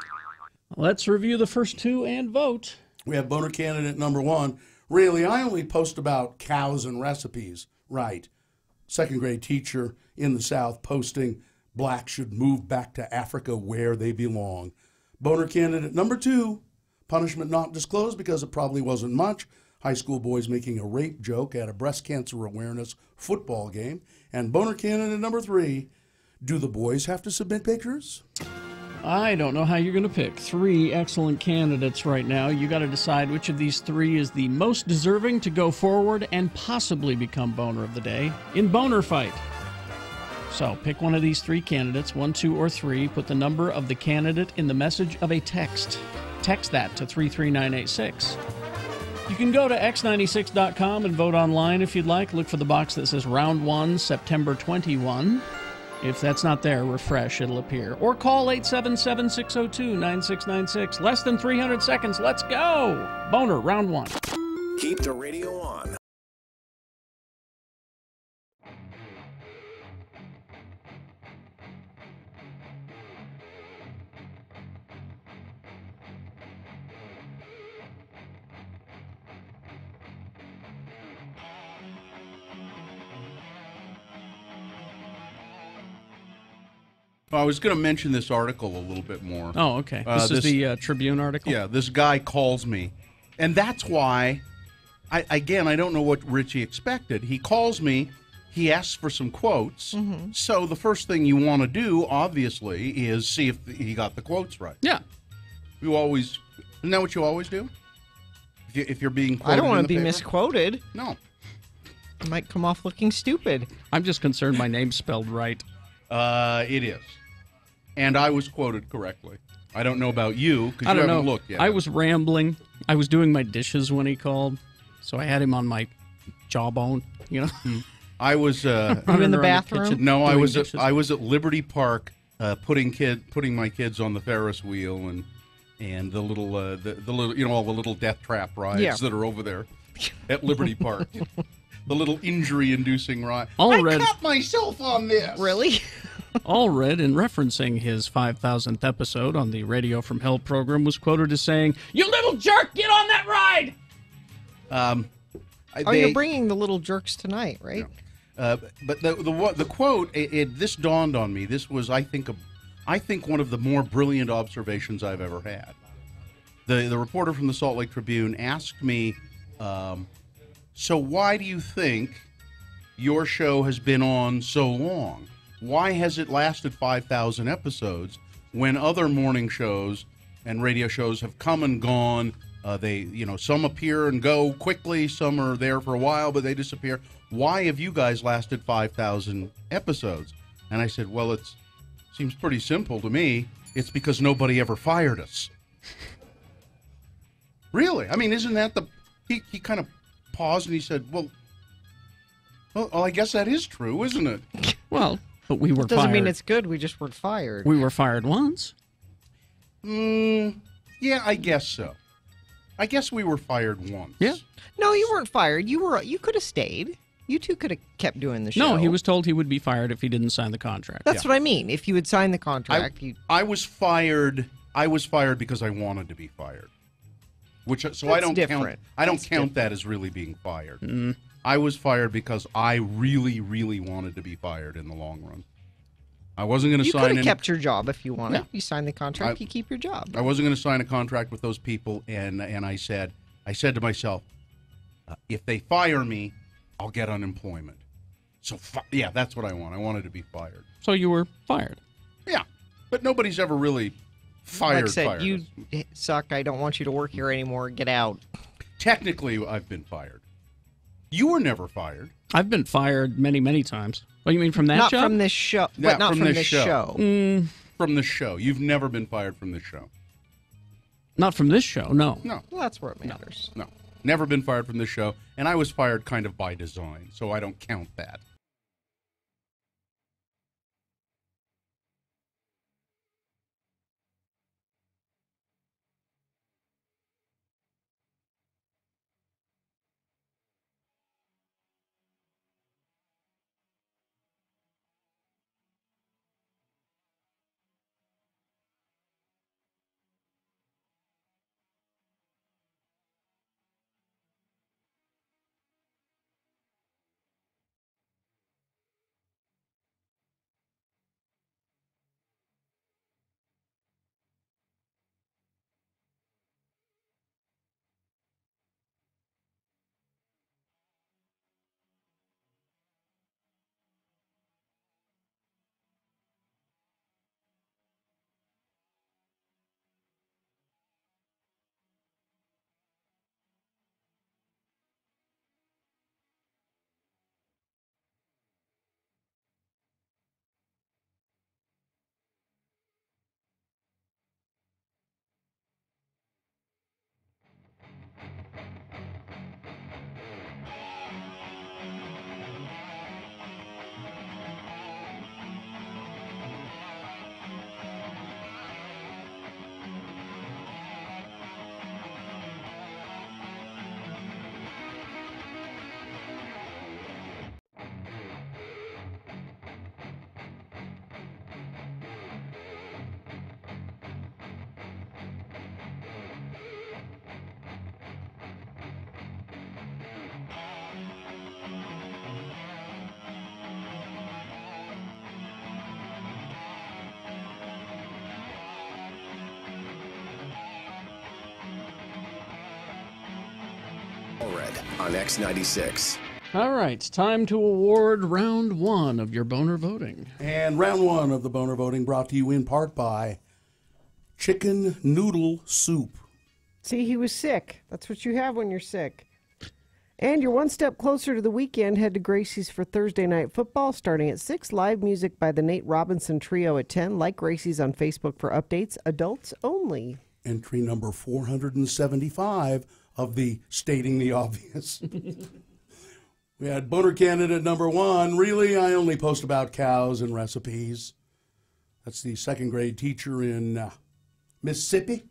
Let's review the first 2 and vote. We have boner candidate number 1. Really, I only post about cows and recipes. Right. Second grade teacher in the South posting, blacks should move back to Africa where they belong. Boner candidate number 2, punishment not disclosed because it probably wasn't much. High school boys making a rape joke at a breast cancer awareness football game. And boner candidate number 3, do the boys have to submit pictures? I don't know how you're going to pick. 3 excellent candidates right now. You got to decide which of these 3 is the most deserving to go forward and possibly become boner of the day in Boner Fight. So pick one of these 3 candidates, 1, 2, or 3. Put the number of the candidate in the message of a text. Text that to 33986. You can go to x96.com and vote online if you'd like. Look for the box that says Round 1, September 21. If that's not there, refresh, it'll appear. Or call 877-602-9696. Less than 300 seconds. Let's go! Boner, Round 1. Keep the radio on. I was going to mention this article a little bit more. Oh, okay. This is the Tribune article? Yeah, this guy calls me. And that's why, I don't know what Richie expected. He calls me, he asks for some quotes. Mm-hmm. So the first thing you want to do, obviously, is see if he got the quotes right. Yeah. Isn't that what you always do? If you're being quoted I don't want in to be the paper? misquoted. No. I might come off looking stupid. I'm just concerned my name's spelled right. It is. And I was quoted correctly. I don't know about you, because you haven't looked yet. I was rambling. I was doing my dishes when he called, so I had him on my jawbone, you know. I was you in the bathroom? No, I was at Liberty Park putting my kids on the Ferris wheel and the little all the little death trap rides that are over there at Liberty Park. The little injury-inducing ride. I cut myself on this. Really? Allred, in referencing his 5,000th episode on the Radio from Hell program, was quoted as saying, "You little jerk, get on that ride!" You're bringing the little jerks tonight, right? Yeah. But the quote, this dawned on me. This was, I think one of the more brilliant observations I've ever had. The reporter from the Salt Lake Tribune asked me, so why do you think your show has been on so long? Why has it lasted 5,000 episodes when other morning shows and radio shows have come and gone? Some appear and go quickly, some are there for a while, but they disappear. Why have you guys lasted 5,000 episodes? And I said, well, it seems pretty simple to me. It's because nobody ever fired us. Really? I mean, isn't that he kind of paused and he said, well, I guess that is true, isn't it? Well, but we were fired. Doesn't mean it's good. We just weren't fired. We were fired once. Yeah, I guess so. I guess we were fired once. Yeah. No, you weren't fired. You could have stayed. You two could have kept doing the show. No, he was told he would be fired if he didn't sign the contract. That's what I mean. If you had signed the contract, I was fired. I was fired because I wanted to be fired. I don't count that as really being fired. Mm. I was fired because I really, really wanted to be fired in the long run. I wasn't going to sign. You could have kept your job if you wanted. Yeah. You signed the contract, you keep your job. I wasn't going to sign a contract with those people, and I said to myself, if they fire me, I'll get unemployment. So that's what I want. I wanted to be fired. So you were fired. Yeah, but nobody's ever really fired. Like I said, you suck. I don't want you to work here anymore. Get out. Technically, I've been fired. You were never fired. I've been fired many, many times. What do you mean from that Not job? from this show. Yeah, But not from this show. From the show. You've never been fired from the show. Not from this show, no. No. Well, that's where it matters. No. Never been fired from this show. And I was fired kind of by design, so I don't count that. Allred on X96. All right, time to award round one of your boner voting. And round one of the boner voting brought to you in part by Chicken Noodle Soup. See, he was sick. That's what you have when you're sick. And you're one step closer to the weekend. Head to Gracie's for Thursday Night Football starting at 6. Live music by the Nate Robinson Trio at 10. Like Gracie's on Facebook for updates. Adults only. Entry number 475 of the Stating the Obvious. We had boner candidate number 1. Really, I only post about cows and recipes. That's the second grade teacher in Mississippi.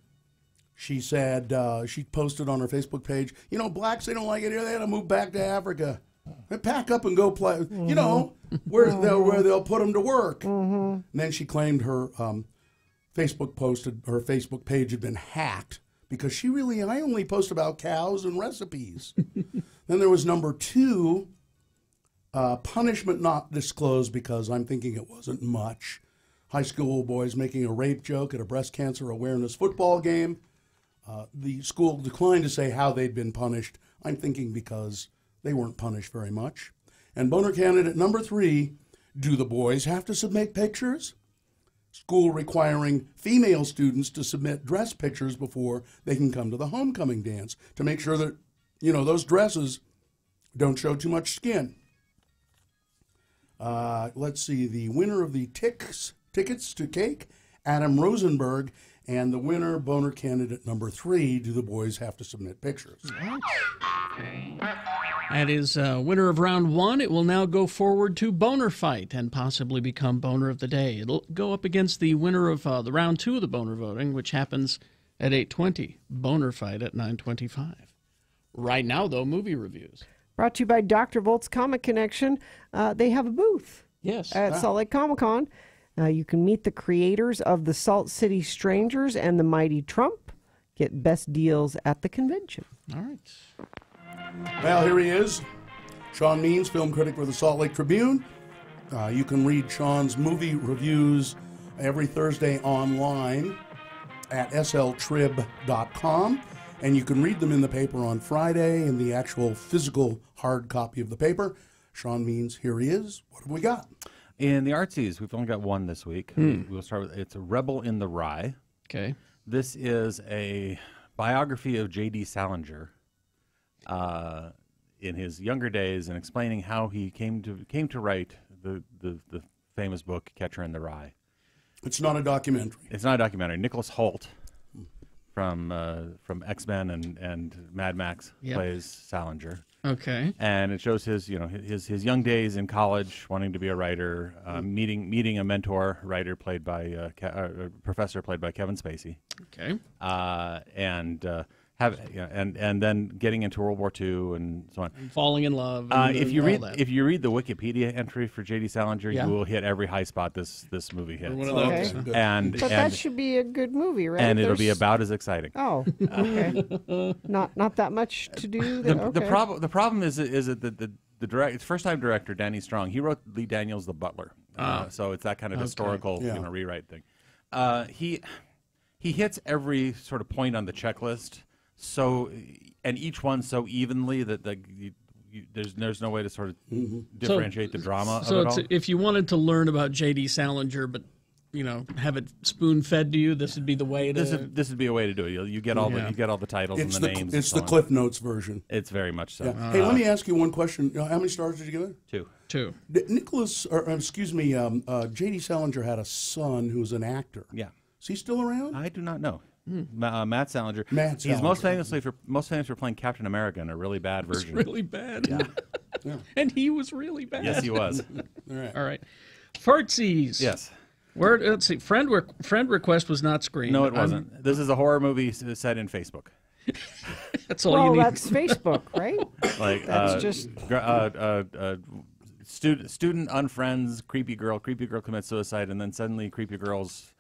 She said, she posted on her Facebook page, you know, blacks, they don't like it here. They had to move back to Africa. They pack up and go play, you know, where they'll put them to work. And then she claimed her Facebook page had been hacked because she really, I only post about cows and recipes. Then there was number 2, punishment not disclosed because I'm thinking it wasn't much. High school boys making a rape joke at a breast cancer awareness football game. The school declined to say how they'd been punished. I'm thinking because they weren't punished very much. And boner candidate number 3, do the boys have to submit pictures? School requiring female students to submit dress pictures before they can come to the homecoming dance to make sure that, you know, those dresses don't show too much skin. Let's see, the winner of the tickets to cake, Adam Rosenberg, and the winner, boner candidate number 3, do the boys have to submit pictures? That is winner of round 1. It will now go forward to Boner Fight and possibly become Boner of the Day. It'll go up against the winner of the round 2 of the boner voting, which happens at 8:20. Boner Fight at 9:25. Right now, though, movie reviews. Brought to you by Dr. Volt's Comic Connection. They have a booth. Yes. At Salt Lake Comic Con. You can meet the creators of the Salt City Strangers and the Mighty Trump. Get best deals at the convention. All right. Well, here he is. Sean Means, film critic for the Salt Lake Tribune. You can read Sean's movie reviews every Thursday online at sltrib.com. And you can read them in the paper on Friday in the actual physical hard copy of the paper. Sean Means, here he is. What have we got? In the artsies, we've only got one this week. We'll start with, it's a Rebel in the Rye. Okay. This is a biography of J.D. Salinger. in his younger days and explaining how he came to write the famous book Catcher in the Rye. It's not a documentary. It's not a documentary. Nicholas Hoult from X-Men and Mad Max plays Salinger. Okay. And it shows his young days in college, wanting to be a writer, meeting a mentor writer played by professor played by Kevin Spacey. Okay. And then getting into World War II and so on. And falling in love. If you read the Wikipedia entry for J.D. Salinger, you will hit every high spot this movie hits. One of those. Okay. But that should be a good movie, right? And it'll be about as exciting. Oh, okay. Not that much to do. The problem is that the first time director Danny Strong, he wrote Lee Daniels' The Butler, so it's that kind of historical rewrite thing. He hits every sort of point on the checklist. So, and each one so evenly that there's no way to sort of differentiate the drama of it all. If you wanted to learn about J.D. Salinger, but have it spoon fed to you, this would be the way to. This would be a way to do it. You get all the titles and the names. It's the Cliff Notes version. It's very much so. Yeah. Hey, let me ask you one question. How many stars did you give it? 2. J.D. Salinger had a son who was an actor. Yeah. Is he still around? I do not know. Matt Salinger. He's most famous for playing Captain America in a really bad version. It's really bad. Yeah. And he was really bad. Yes, he was. All right. Fartsies. Yes. Let's see. Friend request was not screened. No, it wasn't. This is a horror movie set in Facebook. That's all you need. Well, that's Facebook, right? Like that's just student unfriends, creepy girl commits suicide, and then suddenly creepy girl's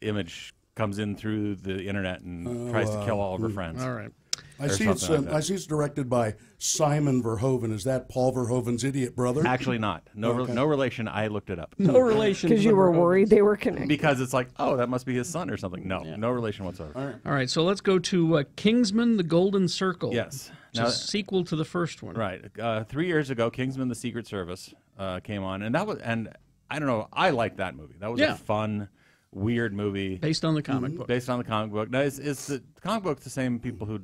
image comes in through the internet and tries to kill all of her friends. All right. I see it's directed by Simon Verhoeven. Is that Paul Verhoeven's idiot brother? Actually not. No relation. I looked it up. No relation. Because you were worried they were connected. Because it's like, oh, that must be his son or something. No, no relation whatsoever. All right. So let's go to Kingsman: The Golden Circle. Yes. Now, a sequel to the first one. Right. 3 years ago, Kingsman: The Secret Service came on, and I don't know. I liked that movie. That was a fun, weird movie based on the comic book. Based on the comic book. Now, is the comic book the same people who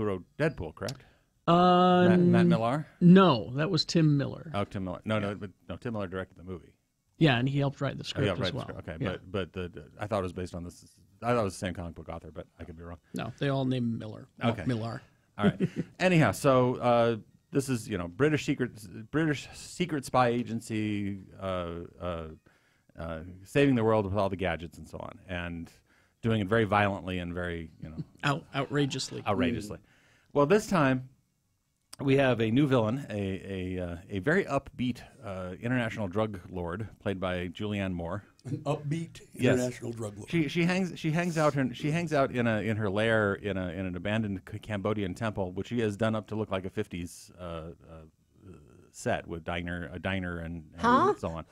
wrote Deadpool, correct? Matt Millar? No, that was Tim Miller. Oh, Tim Miller. No, Tim Miller directed the movie. Yeah, and he helped write the script as well. Okay, yeah. but I thought it was based on this. I thought it was the same comic book author, but I could be wrong. No, they all named Miller. Okay, Millar. All right. Anyhow, so this is British secret spy agency saving the world with all the gadgets and so on, and doing it very violently and very outrageously. Well, this time we have a new villain, a very upbeat international drug lord played by Julianne Moore. An upbeat international drug lord. She hangs out in her lair in an abandoned Cambodian temple, which she has done up to look like a 50s set with a diner and so on.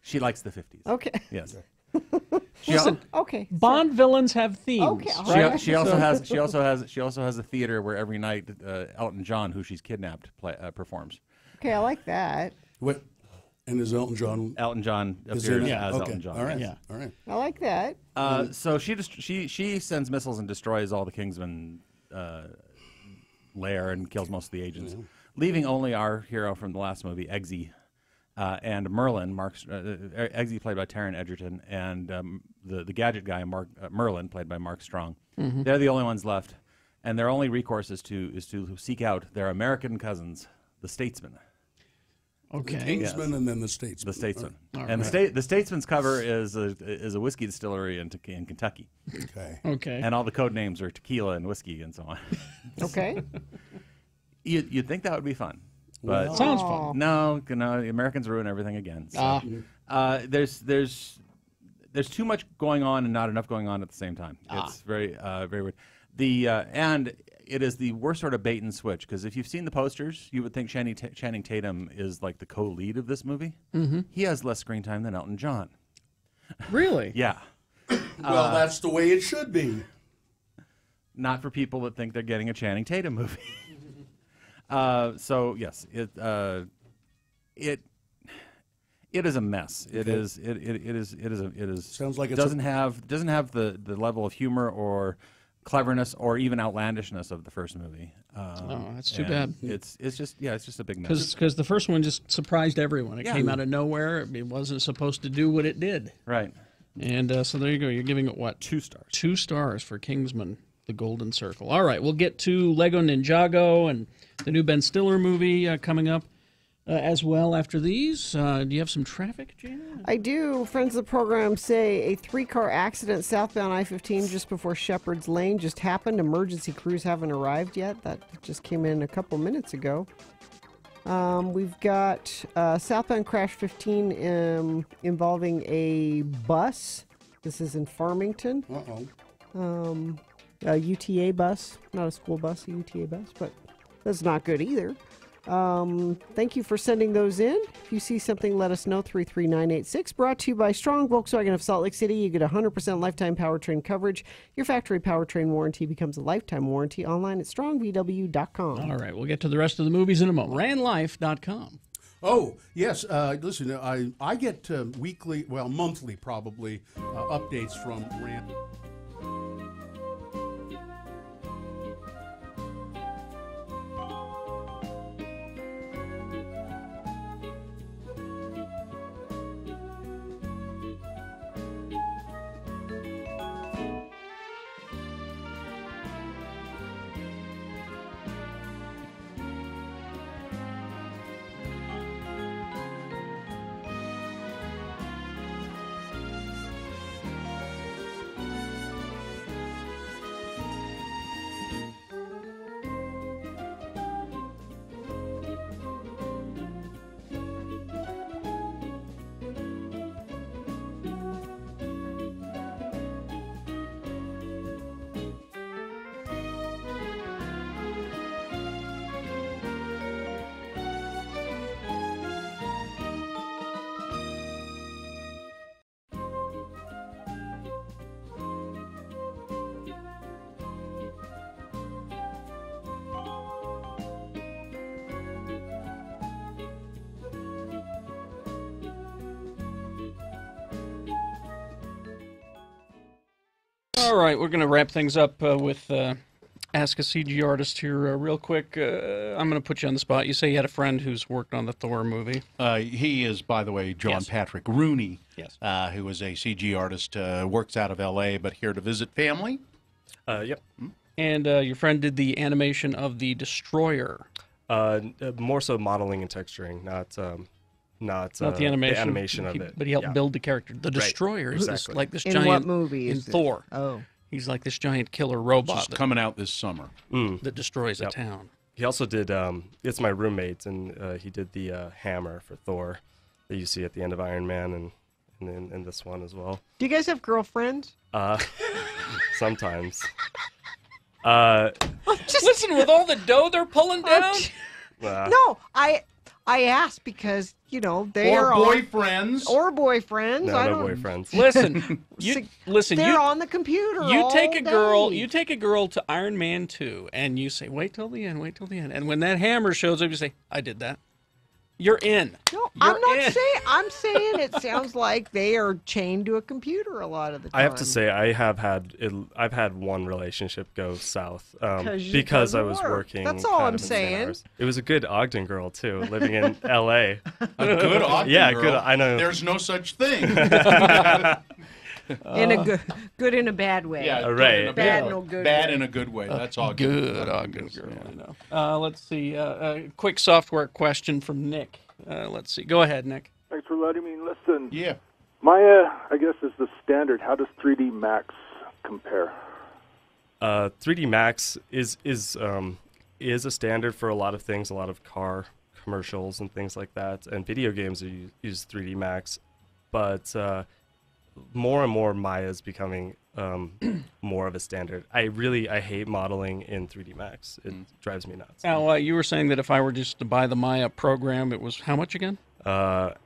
She likes the 50s. Okay. Yes. Listen, okay. Bond villains have themes. Okay. She also has a theater where every night Elton John, who she's kidnapped, performs. Okay, I like that. What? And is Elton John? Elton John appears as Elton John. All right. Yes. All right. I like that. So she sends missiles and destroys all the Kingsman lair and kills most of the agents, leaving only our hero from the last movie, Eggsy. And Merlin, Eggsy played by Taron Egerton, and the gadget guy, Merlin, played by Mark Strong. Mm-hmm. They're the only ones left, and their only recourse is to seek out their American cousins, the Statesmen. Okay, the Kingsman and then the Statesman. The Statesman, and the Statesman's cover is a whiskey distillery in Kentucky. Okay. And all the code names are tequila and whiskey and so on. Okay. You'd think that would be fun. But sounds fun. No, the Americans ruin everything again. So, there's too much going on and not enough going on at the same time. It's very very weird. And it is the worst sort of bait and switch, because if you've seen the posters, you would think Channing Tatum is like the co-lead of this movie. Mm-hmm. He has less screen time than Elton John. Really? Yeah. Well, that's the way it should be. Not for people that think they're getting a Channing Tatum movie. So yes, it is a mess. It is. Sounds like it doesn't have the level of humor or cleverness or even outlandishness of the first movie. That's too bad. It's just a big mess. Because the first one just surprised everyone. It came out of nowhere. It wasn't supposed to do what it did. Right. And so there you go. You're giving it what? 2 stars. 2 stars for Kingsman: The Golden Circle. All right, we'll get to Lego Ninjago and the new Ben Stiller movie coming up as well after these. Do you have some traffic, Gina? I do. Friends of the program say a 3-car accident southbound I-15 just before Shepherd's Lane just happened. Emergency crews haven't arrived yet. That just came in a couple minutes ago. We've got southbound crash 15 involving a bus. This is in Farmington. A UTA bus, not a school bus, a UTA bus, but that's not good either. Thank you for sending those in. If you see something, let us know. 33986. Brought to you by Strong Volkswagen of Salt Lake City. You get 100% lifetime powertrain coverage. Your factory powertrain warranty becomes a lifetime warranty online at strongvw.com. All right, we'll get to the rest of the movies in a moment. Ranlife.com. Oh, yes. Listen, I get monthly probably, updates from Rand. All right, we're going to wrap things up with Ask a CG Artist here real quick. I'm going to put you on the spot. You say you had a friend who's worked on the Thor movie. He is, by the way, John Patrick Rooney, yes. Who is a CG artist, works out of L.A., but here to visit family. Yep. And your friend did the animation of the Destroyer. More so modeling and texturing, not the animation. of it. But he helped build the character. The Destroyer is exactly. like this in giant... what movie is in Thor. Oh. He's like this giant killer robot. Just coming out this summer. That destroys a town. He also did, it's my roommate, and he did the hammer for Thor that you see at the end of Iron Man and this one as well. Do you guys have girlfriends? Sometimes. Listen, with all the dough they're pulling down? No, I asked because, they or are boyfriends. Or boyfriends. No, no boyfriends. Listen, they're on the computer. You take a girl. day. You take a girl to Iron Man 2, and you say, "Wait till the end. Wait till the end." And when that hammer shows up, you say, "I did that." You're in. No, I'm not saying. I'm saying it sounds like they are chained to a computer a lot of the time. I have to say, I've had one relationship go south because I was working. That's all I'm insane saying. hours. It was a good Ogden girl too, living in L.A. A good Ogden girl? Good. I know. There's no such thing. In a good in a bad way. Yeah, right. Bad in a good bad way. in a good way. That's Ogden. Good Ogden girl. I know. Let's see. A quick software question from Nick. Let's see. Go ahead, Nick. Thanks for letting me listen. Yeah. Maya, I guess, is the standard. How does 3D Max compare? 3D Max is a standard for a lot of things, a lot of car commercials and things like that, and video games use 3D Max, but more and more Maya is becoming more of a standard. I hate modeling in 3D Max. It drives me nuts. Now, you were saying that if I were just to buy the Maya program, it was how much again? I'm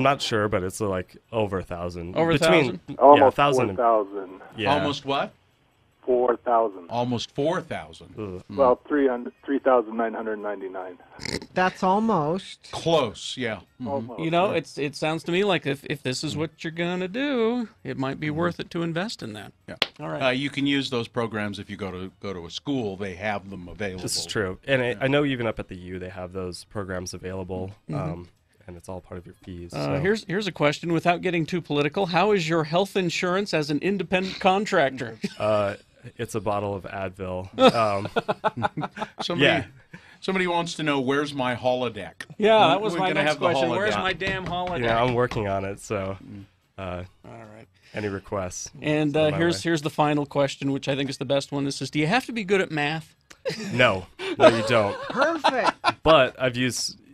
not sure, but it's like over 1,000. Over 1,000? Almost 1,000. 4,000. Yeah. Almost what? 4,000. Almost 4,000. Well, 3,999. That's almost close. Yeah. Almost. You know, it sounds to me like if this is what you're gonna do, it might be worth it to invest in that. Yeah. All right. You can use those programs if you go to a school. They have them available. This is true, and I know even up at the U they have those programs available. And it's all part of your fees. So. Here's a question. Without getting too political, how is your health insurance as an independent contractor? It's a bottle of Advil. Somebody wants to know, where's my holodeck? Yeah, that was my next question. Where's my damn holodeck? Yeah, I'm working on it. So, all right. Any requests? And here's the final question, which I think is the best one. This is: do you have to be good at math? No, you don't. Perfect. But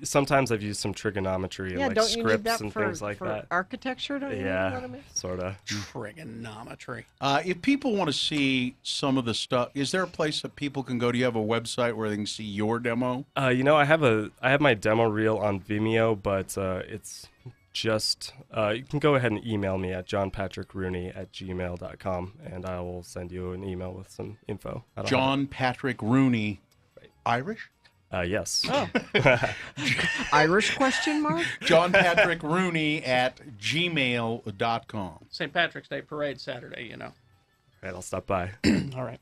sometimes I've used some trigonometry and like don't you need scripts that and for, things like for that. Architecture, don't you? Yeah, sort of. Trigonometry. If people want to see some of the stuff, is there a place that people can go? Do you have a website where they can see your demo? I have my demo reel on Vimeo, but it's just you can go ahead and email me at johnpatrickrooney@gmail.com, and I will send you an email with some info. John Patrick Rooney, Irish? Yes. Oh. Irish question mark? John Patrick Rooney @gmail.com. St. Patrick's Day Parade Saturday, you know. All right, I'll stop by. All right.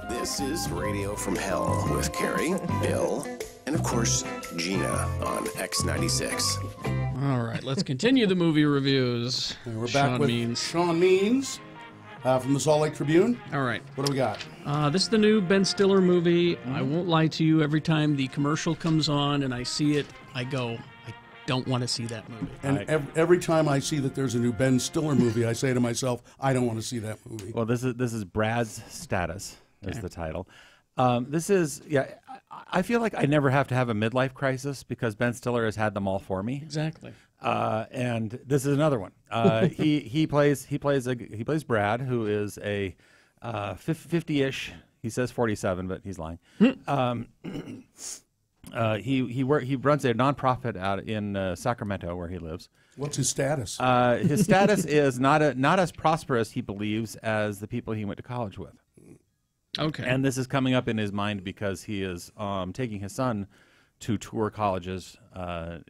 This is Radio from Hell with Carrie, Bill, and of course, Gina on X96. All right, let's continue the movie reviews. We're back with Sean Means from the Salt Lake Tribune. All right. What do we got? This is the new Ben Stiller movie. I won't lie to you. Every time the commercial comes on and I see it, I go, I don't want to see that movie. And every time I see that there's a new Ben Stiller movie, I say to myself, I don't want to see that movie. Well, this is Brad's Status. Is the title. This is, I feel like I never have to have a midlife crisis because Ben Stiller has had them all for me. Exactly. And this is another one. He plays Brad, who is a 50-ish. He says 47, but he's lying. He runs a nonprofit out in Sacramento, where he lives. What's his status? His status is not as prosperous, he believes, as the people he went to college with. Okay. And this is coming up in his mind because he is taking his son to tour colleges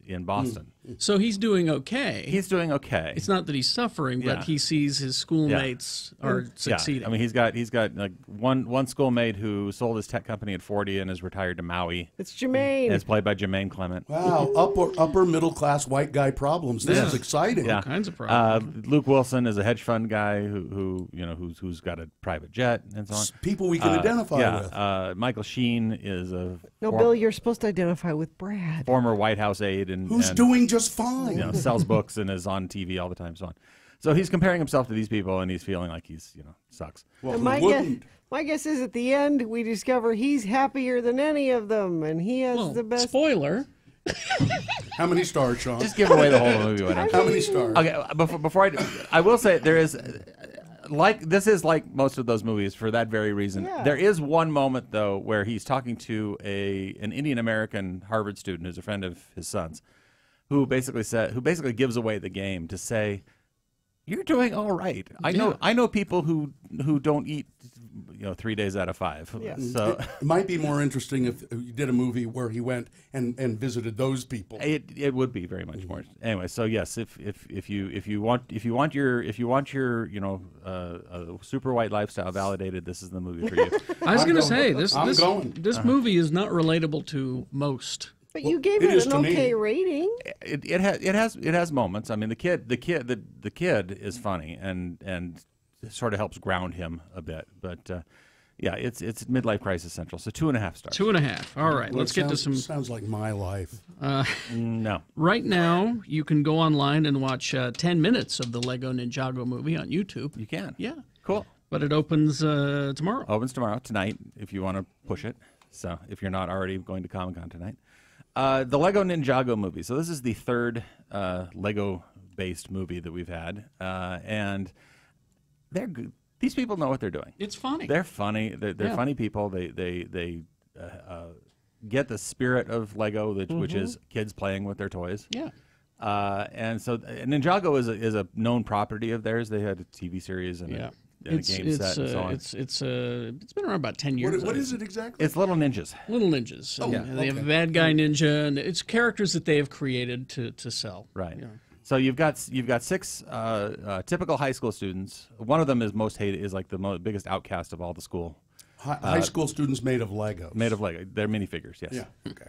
in Boston. So he's doing okay. He's doing okay. It's not that he's suffering, but he sees his schoolmates are succeeding. I mean, he's got like one schoolmate who sold his tech company at 40 and is retired to Maui. It's Jermaine. And it's played by Jermaine Clement. Wow, upper middle class white guy problems. This is exciting. All kinds of problems. Luke Wilson is a hedge fund guy who's got a private jet and so on. People we can identify with. Michael Sheen is a Bill, you're supposed to identify with Brad. Former White House aide and who's doing just fine. Sells books and is on TV all the time, so on. So he's comparing himself to these people, and he's feeling like he's sucks. Well, my guess is at the end we discover he's happier than any of them, and he has the best. Spoiler. How many stars, Sean? Just give away the whole movie. How many stars? Okay, before I will say there is. This is like most of those movies for that very reason. Yeah. There is one moment though where he's talking to an Indian American Harvard student who's a friend of his son's, who basically gives away the game to say, "You're doing all right. I know people who don't eat 3 days out of 5." Yeah. So it might be more interesting if you did a movie where he went and visited those people. It would be very much more. Anyway, so yes, if you want your super white lifestyle validated, this is the movie for you. I was going to say this movie is not relatable to most. But you gave it an okay rating. It has moments. I mean, the kid is funny and sort of helps ground him a bit. But it's midlife crisis central. So 2.5 stars. 2.5. All right, let's get to some. Sounds like my life. No. Right now, you can go online and watch 10 minutes of the Lego Ninjago movie on YouTube. You can. Yeah. Cool. But it opens tomorrow. Opens tomorrow, tonight, if you want to push it. So if you're not already going to Comic-Con tonight. The Lego Ninjago movie. So this is the third Lego-based movie that we've had, and they're good. These people know what they're doing. It's funny. They're funny. They're funny people. They get the spirit of Lego, which is kids playing with their toys. Yeah. And so Ninjago is a known property of theirs. They had a TV series and a game set and so on. It's been around about 10 years. What is it exactly? It's Little Ninjas. Little Ninjas. They have a bad guy ninja, and it's characters that they have created to sell. Right. Yeah. So you've got 6 typical high school students. One of them is most hated, is like the biggest outcast of all the school. High school students made of Legos. Made of Lego. They're minifigures. Yes. Yeah. Okay.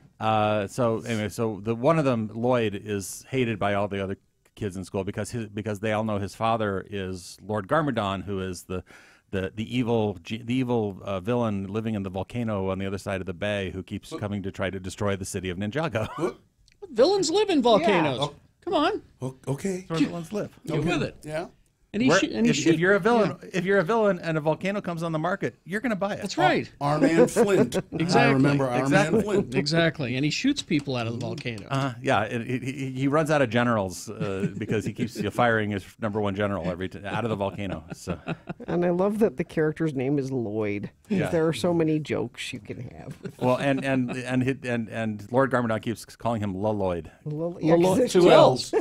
So anyway, the one of them, Lloyd, is hated by all the other kids in school because they all know his father is Lord Garmadon, who is the evil villain living in the volcano on the other side of the bay, who keeps coming to try to destroy the city of Ninjago. Villains live in volcanoes. Yeah. Come on. Okay. That's where villains live. Get with it. Yeah. And if you're a villain and a volcano comes on the market, you're going to buy it. That's right. Our man Flint. Exactly. I remember our man Flint. Exactly. And he shoots people out of the volcano. He runs out of generals because he keeps firing his #1 general out of the volcano. So. And I love that the character's name is Lloyd. Yeah. There are so many jokes you can have. Well, and Lord Garmadon keeps calling him Lloyd. Two L's.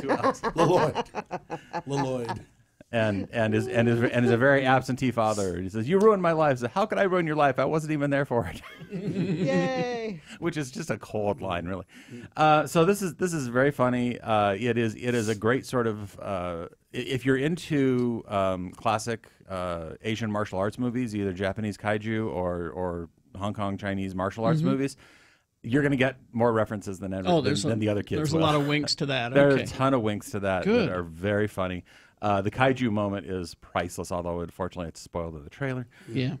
Lloyd. And is a very absentee father. He says, "You ruined my life." How could I ruin your life? I wasn't even there for it. Yay! Which is just a cold line, really. So this is very funny. It is a great sort of if you're into classic Asian martial arts movies, either Japanese kaiju or Hong Kong Chinese martial arts movies. You're going to get more references than the other kids. There's will. a lot of winks to that. There are Okay. a ton of winks to that Good. that are very funny. The kaiju moment is priceless, although unfortunately it's spoiled in the trailer. Yeah.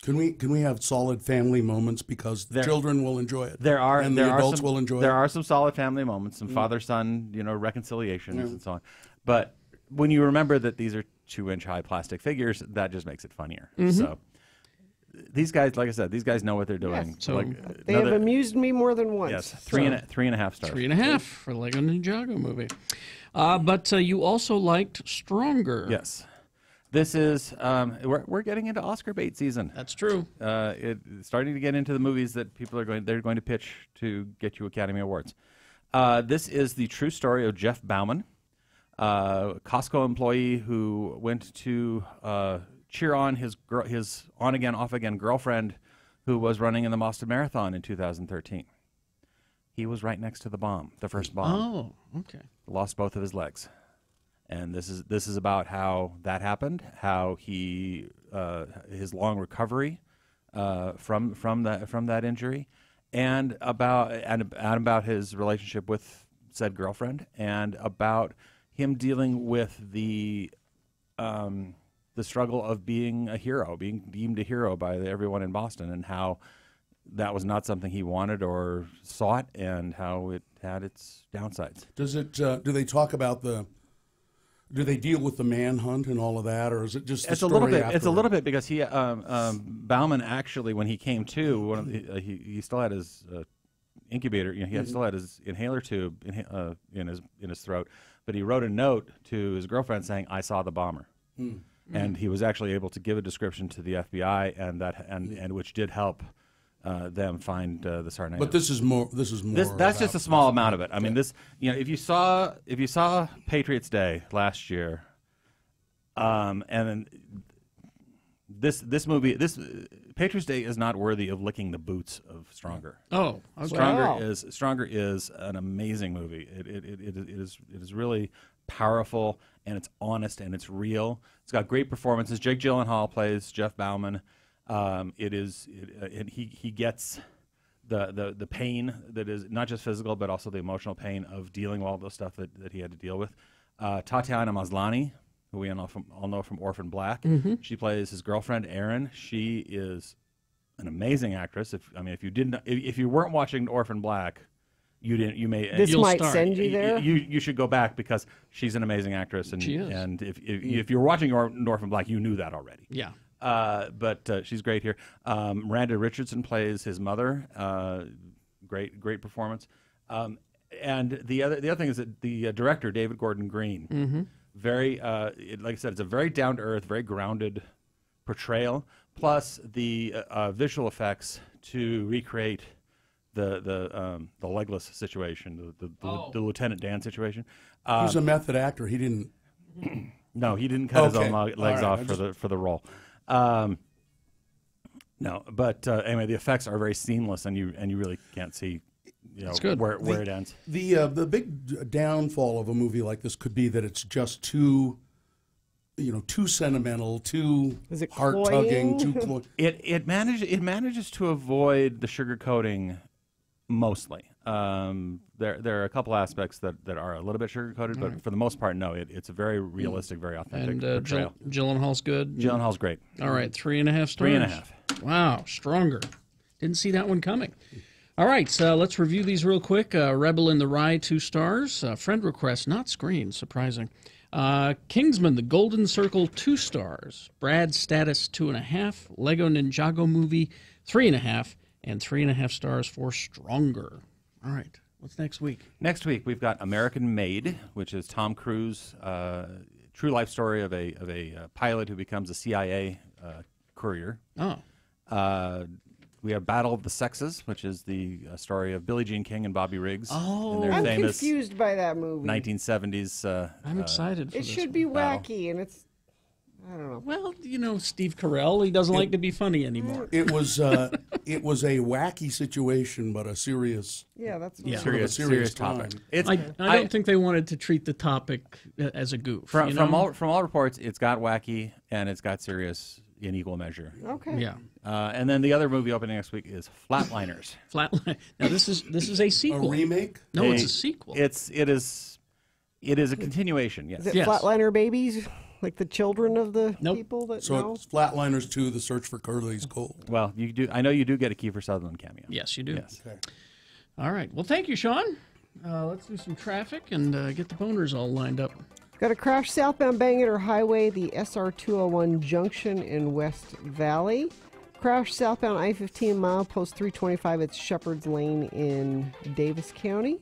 Can we have solid family moments because children will enjoy it? There are, and there the are adults some, will enjoy it. There are some solid family moments, some father-son, reconciliations and so on. But when you remember that these are 2-inch high plastic figures, that just makes it funnier. So these guys, like I said, these guys know what they're doing. Yes. So they have amused me more than once. Yes, three and a half stars. 3.5 for Lego Ninjago movie. But you also liked Stronger. Yes. This is we're getting into Oscar bait season. That's true. It's starting to get into the movies that people are going to pitch to get you Academy Awards. This is the true story of Jeff Bauman, a Costco employee who went to cheer on his on again off again girlfriend who was running in the Boston Marathon in 2013. He was right next to the bomb, the first bomb. Oh, okay. Lost both of his legs. And this is about how that happened, how he his long recovery from that injury, and about his relationship with said girlfriend, and about him dealing with the struggle of being a hero, being deemed a hero by everyone in Boston, and how that was not something he wanted or sought, and how it had its downsides. Does it? Do they talk about do they deal with the manhunt and all of that, or is it just the story afterward? It's a little bit because he Bauman actually, when he came to, he still had his incubator. He still had his inhaler tube in his throat, but he wrote a note to his girlfriend saying, "I saw the bomber," and he was actually able to give a description to the FBI, and which did help them find the Sarnato. But this is more. That's just a small amount of it. I mean, this. If you saw Patriots Day last year, and then this movie, Patriots Day is not worthy of licking the boots of Stronger. Oh, okay. Stronger is an amazing movie. It is really powerful, and it's honest, and it's real. It's got great performances. Jake Gyllenhaal plays Jeff Bauman. He gets the pain that is not just physical but also the emotional pain of dealing with all the stuff that he had to deal with. Tatiana Maslany, who we all know from Orphan Black, she plays his girlfriend Erin. She is an amazing actress. If you weren't watching Orphan Black, you may this might send you there. You should go back because she's an amazing actress, and she is. And if you're watching Orphan Black, you knew that already. Yeah. But she's great here. Miranda Richardson plays his mother. Great performance. And the other thing is that the director David Gordon Green, very like I said, it's a very down to earth, very grounded portrayal. Plus the visual effects to recreate the legless situation, the Lieutenant Dan situation. He's a method actor. He didn't. No, he didn't cut his own legs off for the role. No, but anyway, the effects are very seamless, and you really can't see where it ends. The big downfall of a movie like this could be that it's just too sentimental, too heart tugging, too cloying. It manages to avoid the sugarcoating mostly. There are a couple aspects that are a little bit sugar-coated, but for the most part, no. It's a very realistic, very authentic portrayal. Gyllenhaal's good? Gyllenhaal's great. All right, 3.5 stars? 3.5. Wow, Stronger. Didn't see that one coming. All right, so let's review these real quick. Rebel in the Rye, 2 stars. Friend request, not screened, surprising. Kingsman, The Golden Circle, 2 stars. Brad Status, 2.5. Lego Ninjago Movie, 3.5. And 3.5 stars for Stronger. All right. What's next week? Next week we've got American Made, which is Tom Cruise, true life story of a pilot who becomes a CIA courier. Oh. We have Battle of the Sexes, which is the story of Billie Jean King and Bobby Riggs. Oh, in their I'm famous confused by that movie. 1970s. I'm excited for it this should one. be wacky, and it's. I don't know. Well, Steve Carell, he doesn't like to be funny anymore. It was a wacky situation, but a serious. Yeah, that's serious topic. time. I don't think they wanted to treat the topic as a goof. From all reports, it's got wacky and it's got serious in equal measure. Okay. Yeah. And then the other movie opening next week is Flatliners. Flatline. Now this is a sequel. A remake? No, it's a sequel. It is a continuation. Yes. Is it Flatliner Babies? Like the children of the people that know? It's Flatliners 2, The Search for Curly's Gold. Well, you do. I know you do get a Kiefer Sutherland cameo. Yes, you do. Yes. Okay. All right. Well, thank you, Sean. Let's do some traffic and get the boners all lined up. Got a crash southbound Bangor Highway, the SR 201 junction in West Valley. Crash southbound I-15 milepost 325 at Shepherd's Lane in Davis County.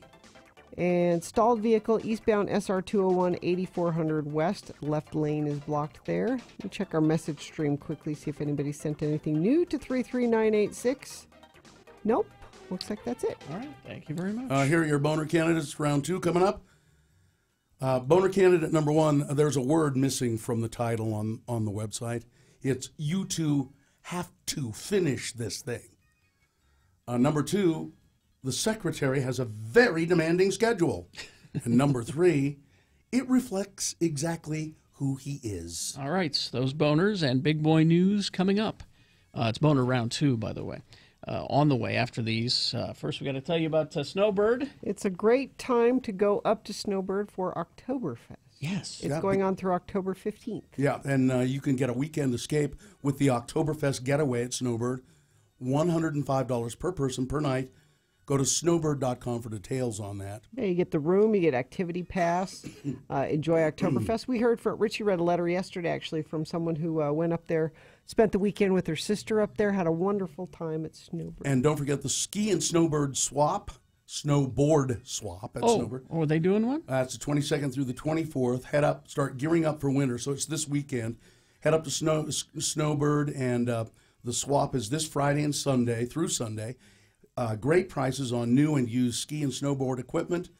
And stalled vehicle eastbound SR 201 8400 west. Left lane is blocked there. Let me check our message stream quickly, see if anybody sent anything new to 33986. Nope. Looks like that's it. All right. Thank you very much. Here are your boner candidates. Round 2 coming up. Boner candidate number 1, there's a word missing from the title on the website. It's "You two have to finish this thing." Number 2, the secretary has a very demanding schedule. And number 3, it reflects exactly who he is. All right, so those boners and big boy news coming up. It's boner round 2, by the way. On the way after these. First, we got to tell you about Snowbird. It's a great time to go up to Snowbird for Oktoberfest. Yes. It's going on through October 15th. Yeah, and you can get a weekend escape with the Oktoberfest getaway at Snowbird. $105 per person per night. Go to snowbird.com for details on that. Yeah, you get the room, you get activity pass, enjoy Oktoberfest. We heard Richie read a letter yesterday, actually, from someone who went up there, spent the weekend with her sister up there, had a wonderful time at Snowbird. And don't forget the ski and snowboard swap at Snowbird. Oh, are they doing one? It's the 22nd through the 24th. Head up, start gearing up for winter, so it's this weekend. Head up to Snowbird, and the swap is this Friday and Sunday through Sunday. Great prices on new and used ski and snowboard equipment.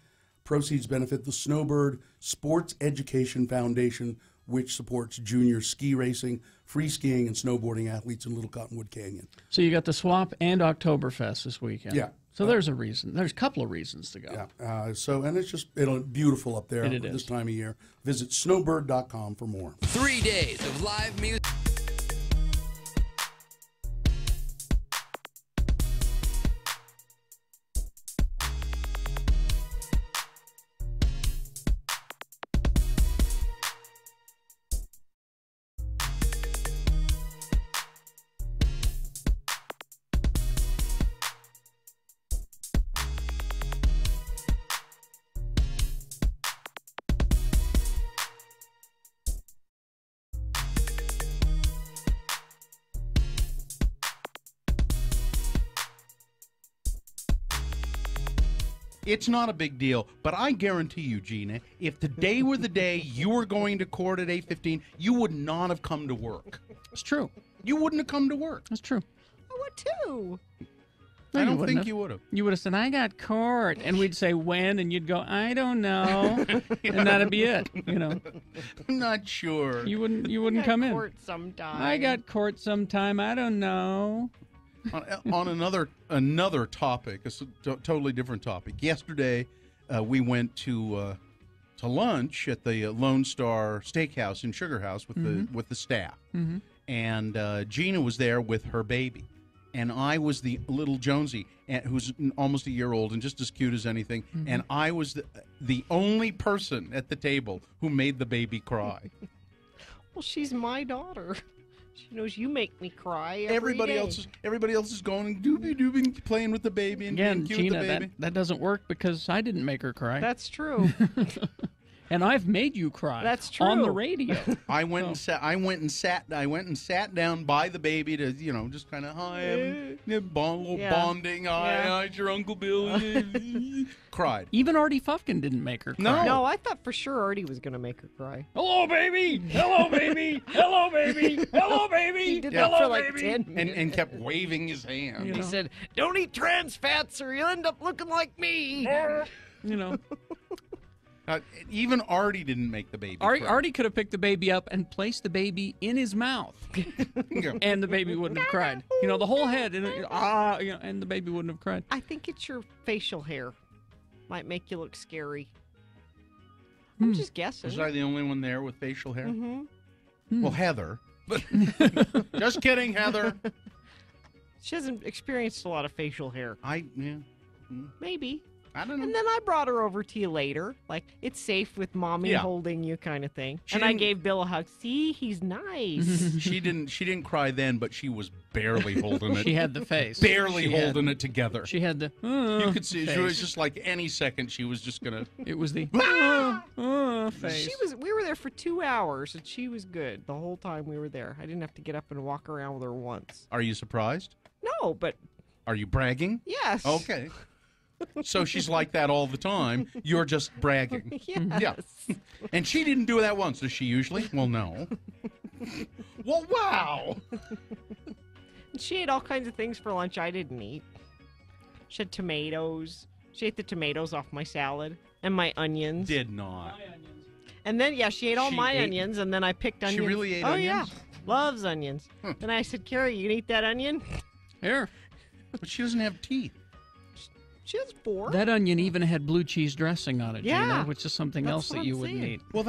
Proceeds benefit the Snowbird Sports Education Foundation, which supports junior ski racing, free skiing, and snowboarding athletes in Little Cottonwood Canyon. So you got the swap and Oktoberfest this weekend. Yeah. So there's a reason. There's a couple of reasons to go. Yeah. And it's just beautiful up there this time of year. Visit snowbird.com for more. 3 days of live music. It's not a big deal, but I guarantee you, Gina, if today were the day you were going to court at 8:15, you would not have come to work. It's true. You wouldn't have come to work. That's true. I would too. I don't think you would have. You would have said, "I got court," and we'd say, "When?" And you'd go, "I don't know," and that'd be it. You know. I'm not sure. You wouldn't come in. Court sometime. I got court sometime. I don't know. On another topic, a totally different topic. Yesterday, we went to lunch at the Lone Star Steakhouse in Sugar House with the staff, and Gina was there with her baby, and I was the little Jonesy, who's almost a year old and just as cute as anything, and I was the only person at the table who made the baby cry. Well, she's my daughter. She knows you make me cry everybody else is going and doobie playing with the baby and being cute Gina, with the baby. That doesn't work because I didn't make her cry. That's true. And I've made you cry. That's true. On the radio. I went and sat down by the baby to just kind of bonding. Hi, it's your Uncle Bill. Cried. Even Artie Fufkin didn't make her cry. No, I thought for sure Artie was going to make her cry. Hello, baby. Hello, baby. Hello, baby. Hello, baby. He did that for like 10 minutes. And kept waving his hand. He said, "Don't eat trans fats or you'll end up looking like me." Even Artie didn't make the baby cry. Artie could have picked the baby up and placed the baby in his mouth, and the baby wouldn't have cried. The whole head, and the baby wouldn't have cried. I think it's your facial hair. Might make you look scary. I'm just guessing. Was I the only one there with facial hair? Mm-hmm. Well, Heather. Just kidding, Heather. She hasn't experienced a lot of facial hair. Yeah. Maybe. I don't know. And then I brought her over to you later. Like, it's safe with mommy holding you kind of thing. And I gave Bill a hug. See, he's nice. She didn't cry then, but she was barely holding it. She had the face. Barely holding it together. She had the you could see, she was just like any second she was just going to. It was the face. We were there for 2 hours, and she was good the whole time we were there. I didn't have to get up and walk around with her once. Are you surprised? No, but... Are you bragging? Yes. Okay. So she's like that all the time. You're just bragging. Yes. Yeah. And she didn't do that once, does she usually? Well, no. Well, wow. She ate all kinds of things for lunch I didn't eat. She had tomatoes. She ate the tomatoes off my salad and my onions. Did not. And then, she ate all my onions, and then I picked onions. She really ate onions? onions? Oh, yeah. Loves onions. Then I said, Carrie, you can eat that onion? Here. But she doesn't have teeth. She has 4. That onion even had blue cheese dressing on it, Yeah. Gina, which is something else that you wouldn't eat. Well,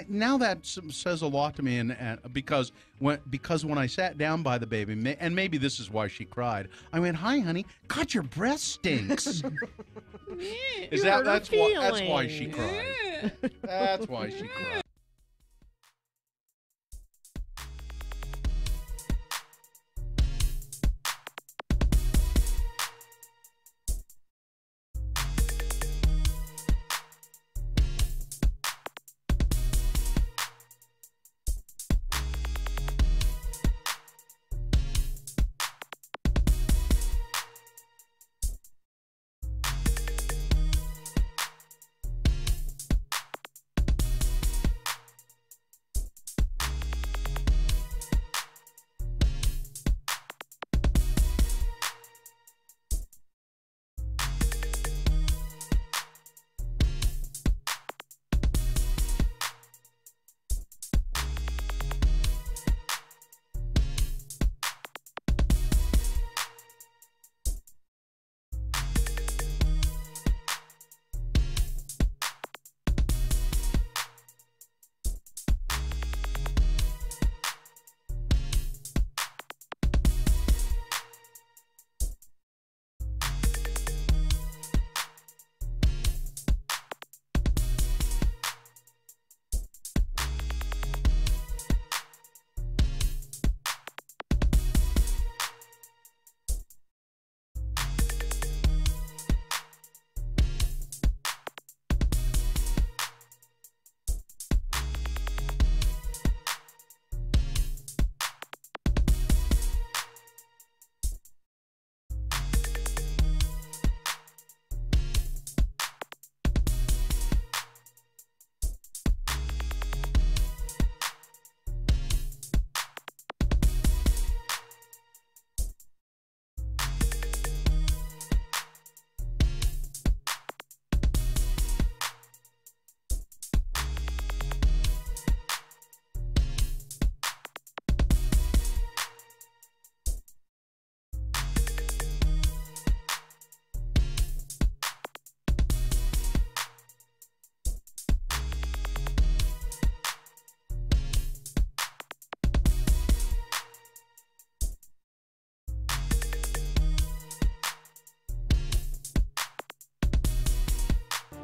now that says a lot to me, and because when I sat down by the baby, and maybe this is why she cried, I went, "Hi, honey. God, your breath stinks." That's why she cried. That's why she cried.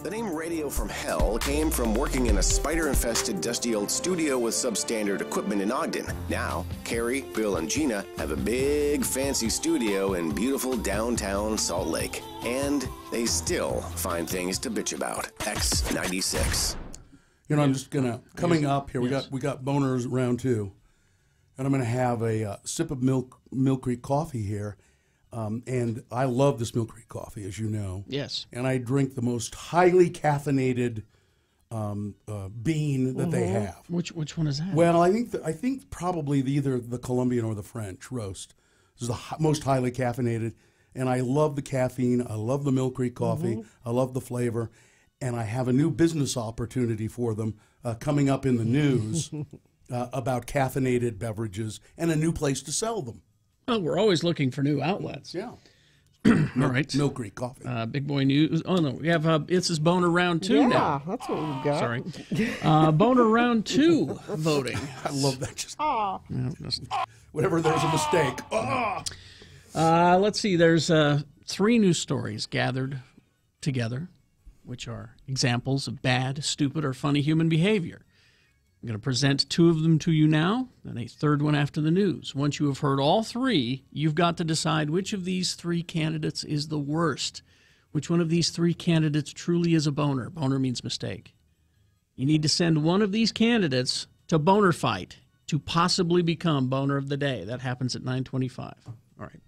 The name Radio from Hell came from working in a spider-infested, dusty old studio with substandard equipment in Ogden. Now, Carrie, Bill, and Gina have a big, fancy studio in beautiful downtown Salt Lake. And they still find things to bitch about. X96. You know, I'm just gonna coming up here. We got boners round 2, and I'm gonna have a sip of Mill Creek coffee here. And I love this Mill Creek coffee, as you know. Yes. And I drink the most highly caffeinated bean that they have. Which one is that? Well, I think probably either the Colombian or the French roast. This is the most highly caffeinated, and I love the caffeine. I love the Mill Creek coffee. I love the flavor, and I have a new business opportunity for them coming up in the news about caffeinated beverages and a new place to sell them. Well, we're always looking for new outlets. Yeah. All right. Mill Creek coffee. Big boy news. Oh, no. We have it's his boner round 2 now. Yeah, that's what we've got. Sorry. Boner round 2 voting. I love that. Just whenever there's a mistake. Let's see. There's 3 news stories gathered together, which are examples of bad, stupid, or funny human behavior. I'm going to present 2 of them to you now, and a third one after the news. Once you have heard all 3, you've got to decide which of these 3 candidates is the worst. Which one of these 3 candidates truly is a boner? Boner means mistake. You need to send one of these candidates to Boner Fight to possibly become Boner of the Day. That happens at 9:25. All right.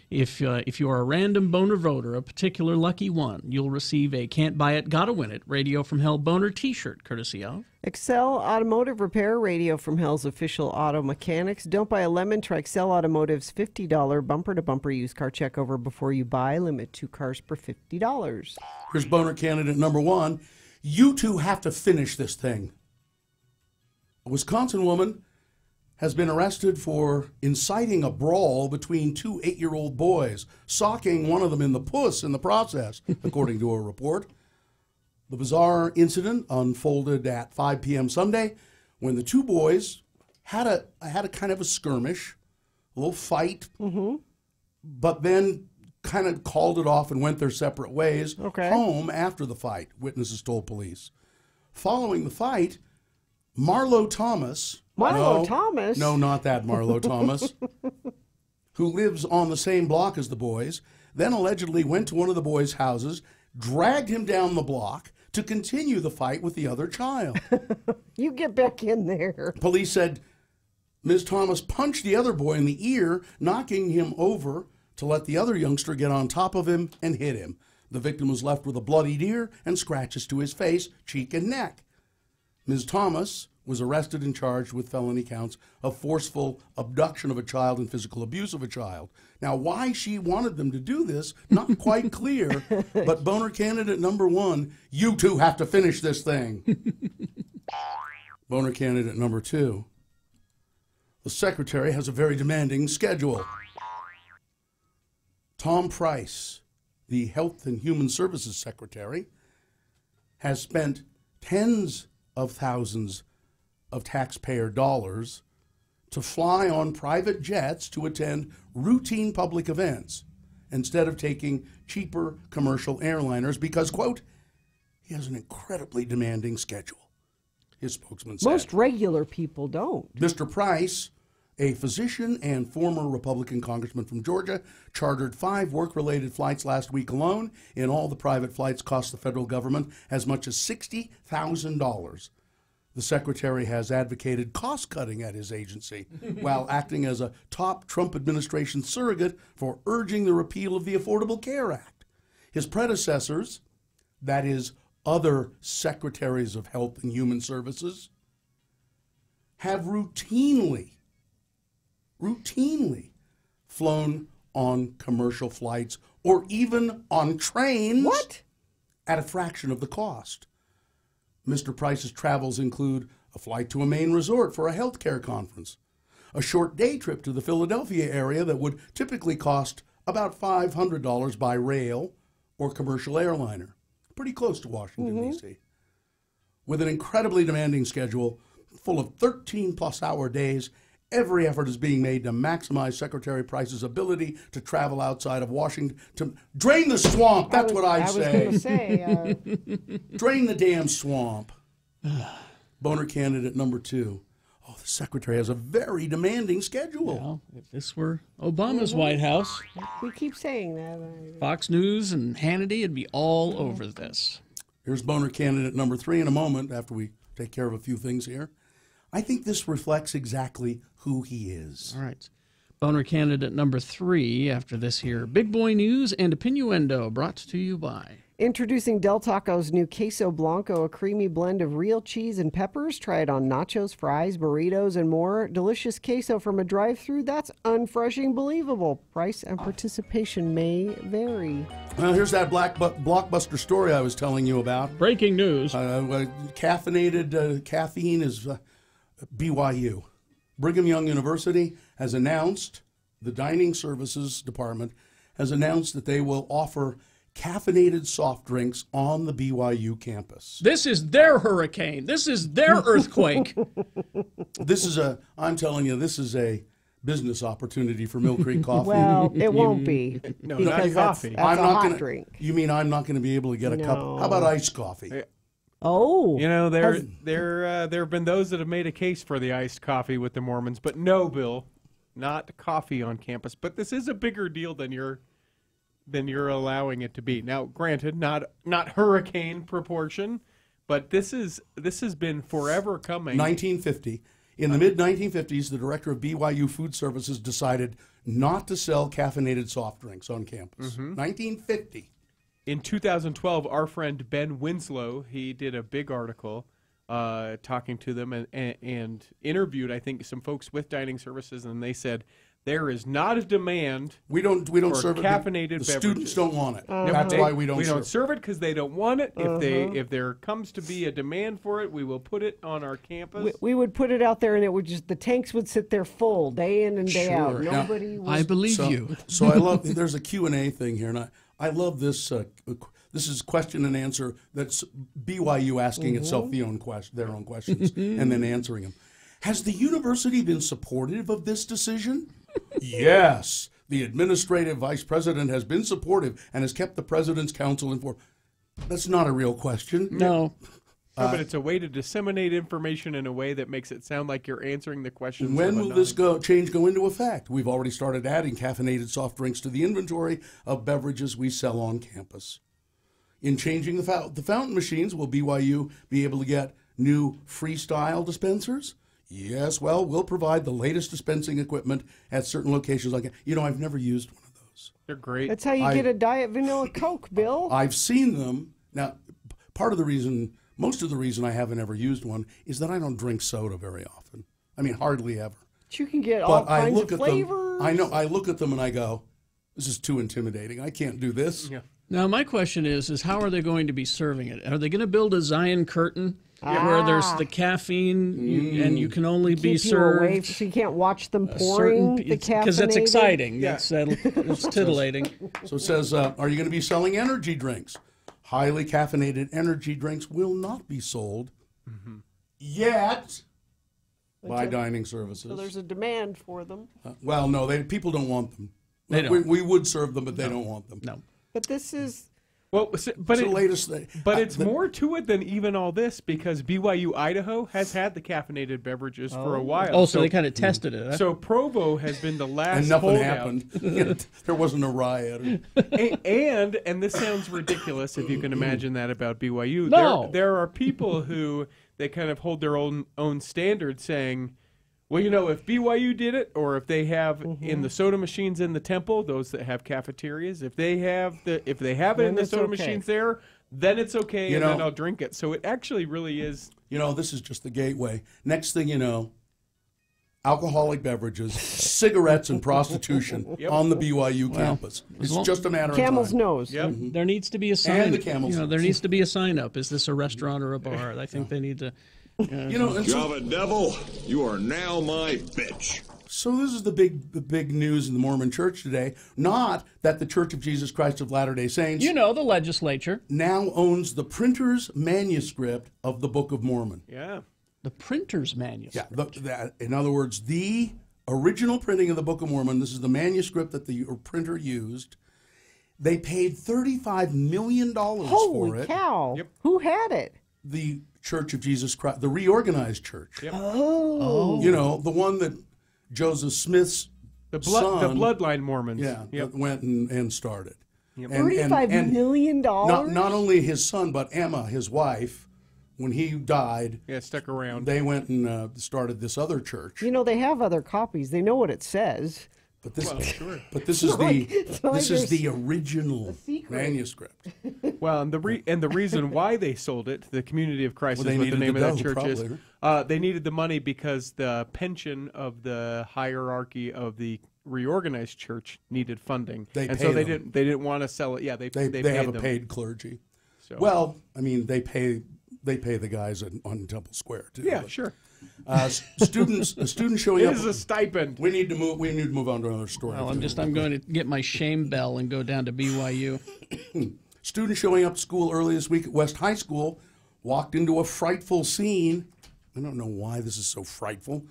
If you are a random boner voter, a particular lucky one, you'll receive a Can't Buy It, Gotta Win It Radio from Hell boner T-shirt, courtesy of Excel Automotive Repair, Radio from Hell's official auto mechanics. Don't buy a lemon. Try Excel Automotive's $50 bumper-to-bumper used car checkover before you buy. Limit 2 cars per $50. Here's boner candidate number 1. You 2 have to finish this thing. A Wisconsin woman has been arrested for inciting a brawl between 2 8-year-old boys, socking one of them in the puss in the process, according to a report. The bizarre incident unfolded at 5 p.m. Sunday when the 2 boys had a kind of a skirmish, a little fight, but then kind of called it off and went their separate ways home after the fight, witnesses told police. Following the fight, Marlo Thomas... Thomas? No, not that Marlo Thomas, who lives on the same block as the boys, then allegedly went to one of the boys' houses, dragged him down the block to continue the fight with the other child. You get back in there. Police said Ms. Thomas punched the other boy in the ear, knocking him over to let the other youngster get on top of him and hit him. The victim was left with a bloodied ear and scratches to his face, cheek, and neck. Ms. Thomas was arrested and charged with felony counts of forceful abduction of a child and physical abuse of a child. Now, why she wanted them to do this, not quite clear, but boner candidate number 1, you 2 have to finish this thing. Boner candidate number 2, the secretary has a very demanding schedule. Tom Price, the Health and Human Services Secretary, has spent tens of thousands of taxpayer dollars to fly on private jets to attend routine public events instead of taking cheaper commercial airliners because, quote, he has an incredibly demanding schedule, his spokesman said. Most regular people don't. Mr. Price, a physician and former Republican congressman from Georgia, chartered 5 work-related flights last week alone. In all, the private flights cost the federal government as much as $60,000. The secretary has advocated cost-cutting at his agency while acting as a top Trump administration surrogate for urging the repeal of the Affordable Care Act. His predecessors, that is, other secretaries of Health and Human Services, have routinely flown on commercial flights or even on trains at a fraction of the cost. Mr. Price's travels include a flight to a Maine resort for a health care conference, a short day trip to the Philadelphia area that would typically cost about $500 by rail or commercial airliner, pretty close to Washington, D.C. With an incredibly demanding schedule full of 13-plus hour days, every effort is being made to maximize Secretary Price's ability to travel outside of Washington to drain the swamp. That's what I'd say. I was going to say. Drain the damn swamp. Boner candidate number 2. Oh, the secretary has a very demanding schedule. Well, if this were Obama's White House, we keep saying that. Fox News and Hannity would be all over this. Here's boner candidate number 3 in a moment after we take care of a few things here. I think this reflects exactly who he is. All right. Boner candidate number 3 after this here. Big Boy News and Opinioendo brought to you by... Introducing Del Taco's new Queso Blanco, a creamy blend of real cheese and peppers. Try it on nachos, fries, burritos, and more. Delicious queso from a drive-thru that's unfreshing believable. Price and participation may vary. Well, here's that blockbuster story I was telling you about. Breaking news. Caffeinated caffeine is BYU. Brigham Young University has announced, the Dining Services Department has announced that they will offer caffeinated soft drinks on the BYU campus. This is their hurricane. This is their earthquake. I'm telling you, this is a business opportunity for Mill Creek Coffee. Well, it won't be No, because not that's coffee. a I'm not hot gonna, drink. You mean I'm not going to be able to get a cup? No. How about iced coffee? Oh, You know, there have been those that have made a case for the iced coffee with the Mormons, but no, Bill, not coffee on campus. But this is a bigger deal than you're allowing it to be. Now, granted, not hurricane proportion, but this has been forever coming. 1950. In the mid-1950s, the director of BYU Food Services decided not to sell caffeinated soft drinks on campus. 1950. In 2012, our friend Ben Winslow, he did a big article talking to them and interviewed, I think, some folks with dining services, and they said there is not a demand. We don't for serve it. caffeinated The beverages. students don't want it. No, That's why we don't. We serve don't it. serve it because they don't want it. If there comes to be a demand for it, we will put it on our campus. we would put it out there, and it would just the tanks would sit there full day in and day out. Sure. Nobody. I believe so, you. So I love. There's a Q&A thing here, and I love this. This is question and answer. That's BYU asking itself their own questions and then answering them. Has the university been supportive of this decision? Yes. The administrative vice president has been supportive and has kept the president's council informed. That's not a real question. No. No, but it's a way to disseminate information in a way that makes it sound like you're answering the questions. When will this change go into effect? We've already started adding caffeinated soft drinks to the inventory of beverages we sell on campus. In changing the fountain machines, will BYU be able to get new freestyle dispensers? Yes, well, we'll provide the latest dispensing equipment at certain locations. I've never used one of those. They're great. That's how you get a Diet Vanilla Coke, Bill. I've seen them. Now, most of the reason I haven't ever used one is that I don't drink soda very often. I mean, hardly ever. But you can get all kinds of flavors. I know. I look at them and I go, this is too intimidating. I can't do this. Yeah. Now, my question is how are they going to be serving it? Are they going to build a Zion curtain where there's the caffeine and you can only be served? Away, so you can't watch them pouring the caffeinated? Because that's exciting. Yeah. It's titillating. So it says, are you going to be selling energy drinks? Highly caffeinated energy drinks will not be sold yet by dining services. So there's a demand for them. Well, no, people don't want them. They don't. We would serve them, but they don't want them. No. But this is... Well, but the latest thing. But it's more to it than even all this because BYU Idaho has had the caffeinated beverages for a while. Oh, so they kind of tested it. Huh? So Provo has been the last and nothing holdout. happened. There wasn't a riot. and this sounds ridiculous if you can imagine that about BYU. No. There are people who they kind of hold their own standard saying, well, if BYU did it, or if they have in the soda machines in the temple, those that have cafeterias, if they have it in the soda machines there, then it's okay, and then I'll drink it. So it actually really is. This is just the gateway. Next thing you know, alcoholic beverages, cigarettes, and prostitution on the BYU campus. It's just a matter of time. Camel's nose. Yep. There needs to be a sign. And the camel's nose. There needs to be a sign up. Is this a restaurant or a bar? I think they need to. Java Devil, you are now my bitch. So this is the big news in the Mormon Church today. Not that the Church of Jesus Christ of Latter-day Saints, the legislature now owns the printer's manuscript of the Book of Mormon. Yeah, the printer's manuscript. Yeah, in other words, the original printing of the Book of Mormon. This is the manuscript that the printer used. They paid $35 million for it. Holy cow! Yep. Who had it? The Church of Jesus Christ, the reorganized church. Yep. Oh. The one that Joseph Smith's son, the bloodline Mormons. Yep. Went and started. Yep. $35 million? Not only his son, but Emma, his wife, when he died. Yeah, stuck around. They went and started this other church. They have other copies. They know what it says. But this, sure. But this is the original manuscript. Well, and the reason why they sold it, the Community of Christ is what the name of that church is. They needed the money because the pension of the hierarchy of the reorganized church needed funding, They didn't want to sell it. Yeah, they have them. a paid clergy. So. Well, I mean, they pay the guys on Temple Square too. Yeah, sure. Students showing up. It is a stipend. We need to move on to another story. Well, I'm going to get my shame bell and go down to BYU. Students showing up to school early this week at West High School walked into a frightful scene. I don't know why this is so frightful.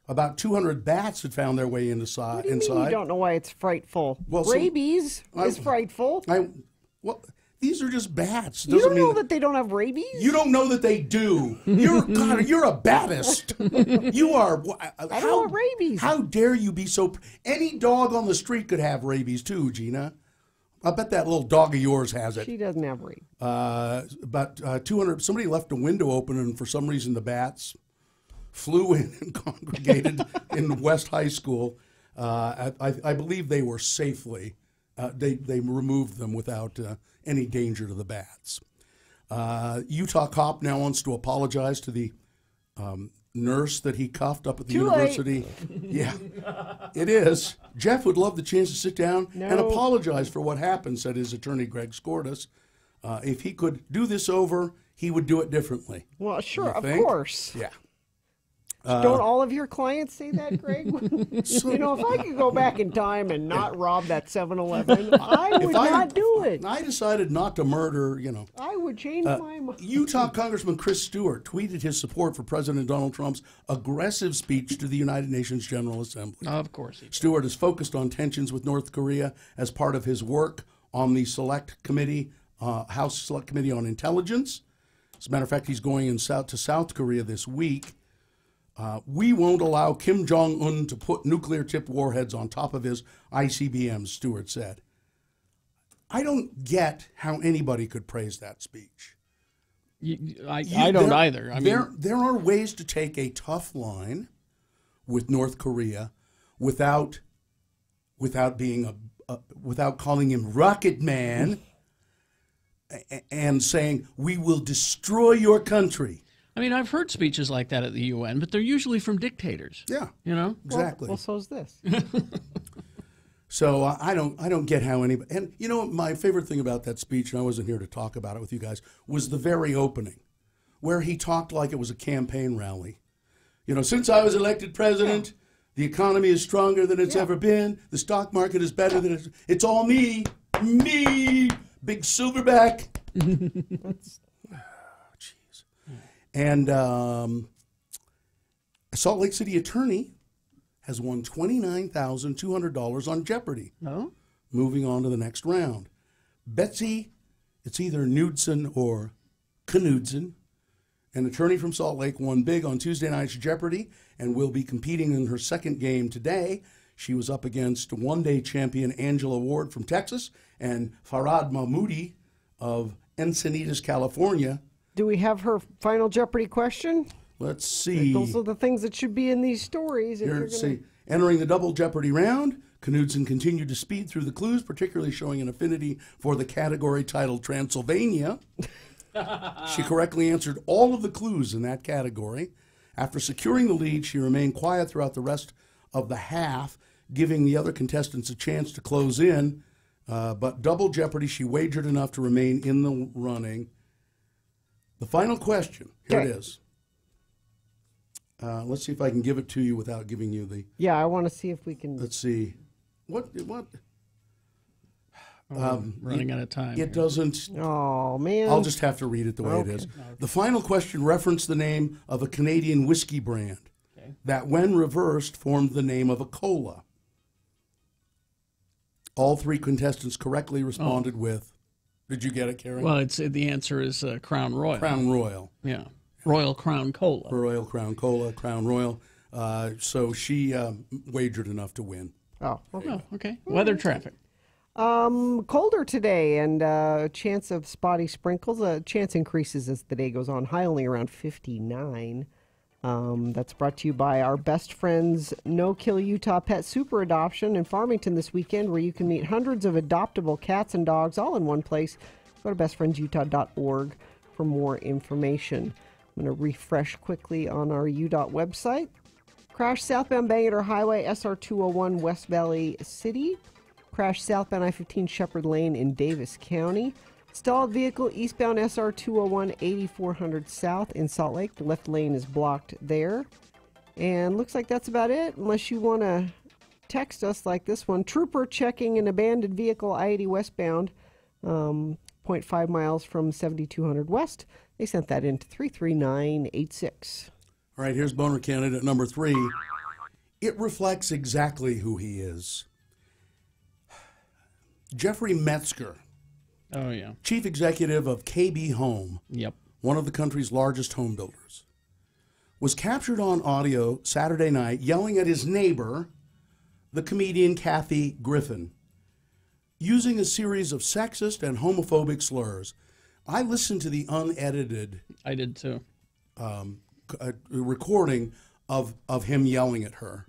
About 200 bats had found their way What do you inside. mean you don't know why it's frightful? Well, rabies is frightful. These are just bats. You don't know that they don't have rabies? You don't know that they do. You're a baddist. You are. I don't have rabies. How dare you be so? Any dog on the street could have rabies too, Gina. I bet that little dog of yours has it. She doesn't have rabies. About 200. Somebody left a window open, and for some reason the bats flew in and congregated in West High School. I believe they were safely. They removed them without any danger to the bats. Utah cop now wants to apologize to the nurse that he cuffed up at the university. Yeah, it is. Jeff would love the chance to sit down and apologize for what happened, said his attorney, Greg Skordas. If he could do this over, he would do it differently. Well, sure, of course. Yeah. Don't all of your clients say that, Greg? You know, if I could go back in time and not rob that 7-Eleven, I would not do it. I decided not to murder, I would change my mind. Utah Congressman Chris Stewart tweeted his support for President Donald Trump's aggressive speech to the United Nations General Assembly. Of course. Stewart is focused on tensions with North Korea as part of his work on the House Select Committee on Intelligence. As a matter of fact, he's going to South Korea this week. We won't allow Kim Jong-un to put nuclear-tipped warheads on top of his ICBMs, Stewart said. I don't get how anybody could praise that speech. I don't either. I mean, there are ways to take a tough line with North Korea without being without calling him Rocket Man and saying we will destroy your country. I mean, I've heard speeches like that at the UN, but they're usually from dictators. Yeah, exactly. Well, so's this. So I don't get how anybody. And my favorite thing about that speech, and I wasn't here to talk about it with you guys, was the very opening, where he talked like it was a campaign rally. Since I was elected president, the economy is stronger than it's ever been. The stock market is better than it's all me, big silverback. And a Salt Lake City attorney has won $29,200 on Jeopardy. No? Moving on to the next round. Betsy, it's either Knudsen or Knudsen, an attorney from Salt Lake, won big on Tuesday night's Jeopardy and will be competing in her second game today. She was up against one-day champion Angela Ward from Texas and Farhad Mahmoudi of Encinitas, California. Do we have her final Jeopardy question? Let's see. Those are the things that should be in these stories. Let's see. Entering the double Jeopardy round, Knudsen continued to speed through the clues, particularly showing an affinity for the category titled Transylvania. She correctly answered all of the clues in that category. After securing the lead, she remained quiet throughout the rest of the half, giving the other contestants a chance to close in. But double Jeopardy, she wagered enough to remain in the running. The final question, here it is. Let's see if I can give it to you without giving you the... Yeah, I want to see if we can... Let's see. What? Running out of time. It doesn't... Oh, man. I'll just have to read it the way it is. The final question referenced the name of a Canadian whiskey brand that, when reversed, formed the name of a cola. All three contestants correctly responded with... Did you get it, Karen? Well, the answer is Crown Royal. Crown Royal. Yeah. Royal Crown Cola. Royal Crown Cola, Crown Royal. So she wagered enough to win. Oh, okay. Oh, okay. Weather traffic. Colder today and chance of spotty sprinkles. Chance increases as the day goes on. High only around 59. That's brought to you by our best friends, No Kill Utah Pet Super Adoption in Farmington this weekend, where you can meet hundreds of adoptable cats and dogs all in one place. Go to bestfriendsutah.org for more information. I'm going to refresh quickly on our UDOT website. Crash southbound Bangerter Highway, SR 201 West Valley City. Crash southbound I-15 Shepherd Lane in Davis County. Stalled vehicle eastbound SR 201 8400 South in Salt Lake. The left lane is blocked there. And looks like that's about it, unless you want to text us like this one. Trooper checking an abandoned vehicle I-80 westbound, 0.5 miles from 7200 West. They sent that in to 33986. All right, here's boner candidate number 3. It reflects exactly who he is. Jeffrey Metzger. Oh, yeah. Chief executive of KB Home. Yep. One of the country's largest home builders. Was captured on audio Saturday night yelling at his neighbor, the comedian Kathy Griffin, using a series of sexist and homophobic slurs. I listened to the unedited. I did too. Recording of him yelling at her.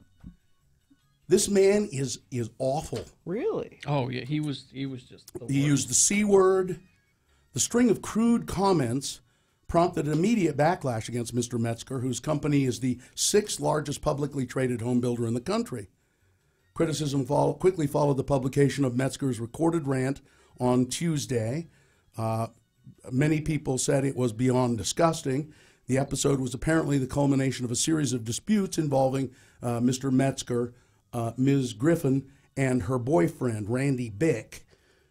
This man is awful. Really? Oh yeah, he was just. He used the C word. The string of crude comments prompted an immediate backlash against Mr. Metzger, whose company is the 6th largest publicly traded home builder in the country. Criticism quickly followed the publication of Metzger's recorded rant on Tuesday. Many people said it was beyond disgusting. The episode was apparently the culmination of a series of disputes involving Mr. Metzger, Ms. Griffin, and her boyfriend, Randy Bick,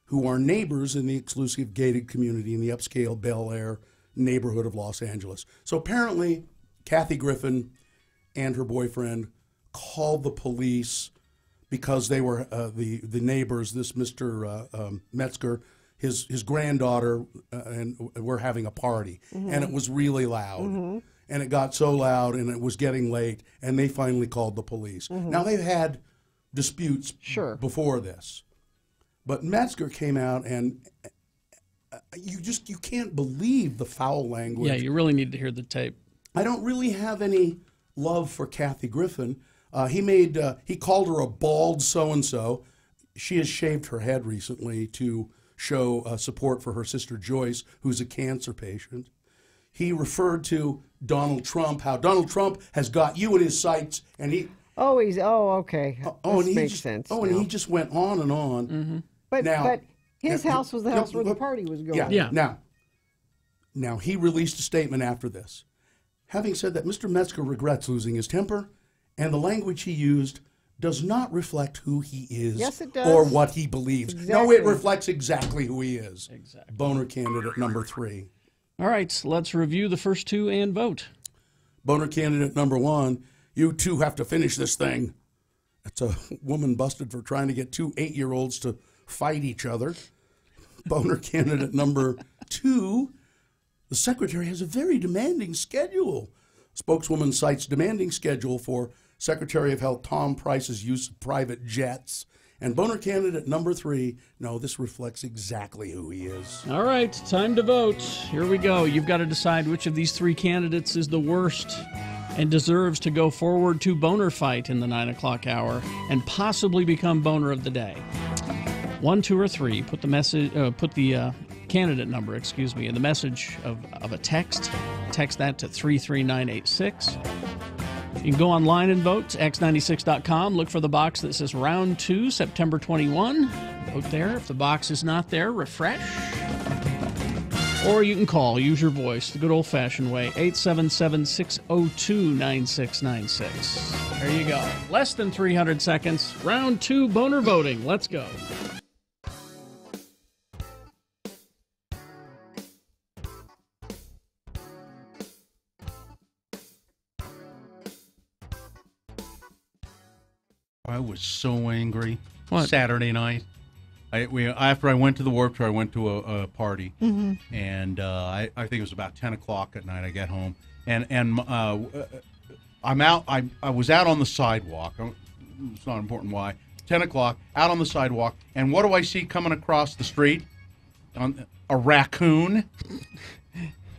who are neighbors in the exclusive gated community in the upscale Bel Air neighborhood of Los Angeles. So apparently, Kathy Griffin and her boyfriend called the police because they were the neighbors, this Mr. Metzger, his granddaughter, and were having a party. Mm-hmm. And it was really loud. Mm-hmm. And it got so loud and it was getting late, and they finally called the police. Mm-hmm. Now, they've had disputes before this. But Metzger came out, and you can't believe the foul language. Yeah, you really need to hear the tape. I don't really have any love for Kathy Griffin. He called her a bald so-and-so. She has shaved her head recently to show support for her sister Joyce, who's a cancer patient. He referred to Donald Trump, how Donald Trump has got you in his sights, and he... okay. This makes sense. And he just went on and on. Mm-hmm. But his house was the house where the party was going. Yeah. Now, he released a statement after this, having said that Mr. Metzger regrets losing his temper, and the language he used does not reflect who he is. Yes, it does. Or what he believes. Exactly. No, it reflects exactly who he is. Exactly. Boner candidate number 3. All right, let's review the first two and vote. Boner candidate number 1, you two have to finish this thing. It's a woman busted for trying to get 2 8-year-olds to fight each other. Boner candidate number 2, the secretary has a very demanding schedule. Spokeswoman cites demanding schedule for Secretary of Health Tom Price's use of private jets. And boner candidate number 3, no, this reflects exactly who he is. All right, time to vote. Here we go. You've got to decide which of these 3 candidates is the worst and deserves to go forward to boner fight in the 9 o'clock hour and possibly become boner of the day. 1, 2, or 3. Put the candidate number, in the message of a text. Text that to 33986. You can go online and vote, x96.com. Look for the box that says Round 2, September 21. Vote there. If the box is not there, refresh. Or you can call, use your voice, the good old-fashioned way, 877-602-9696. There you go. Less than 300 seconds. Round 2, boner voting. Let's go. I was so angry. What? Saturday night. After I went to the Warped Tour, I went to a party, and I think it was about 10 o'clock at night. I get home, and I'm out. I was out on the sidewalk. It's not important why. 10 o'clock, out on the sidewalk, and what do I see coming across the street? A raccoon,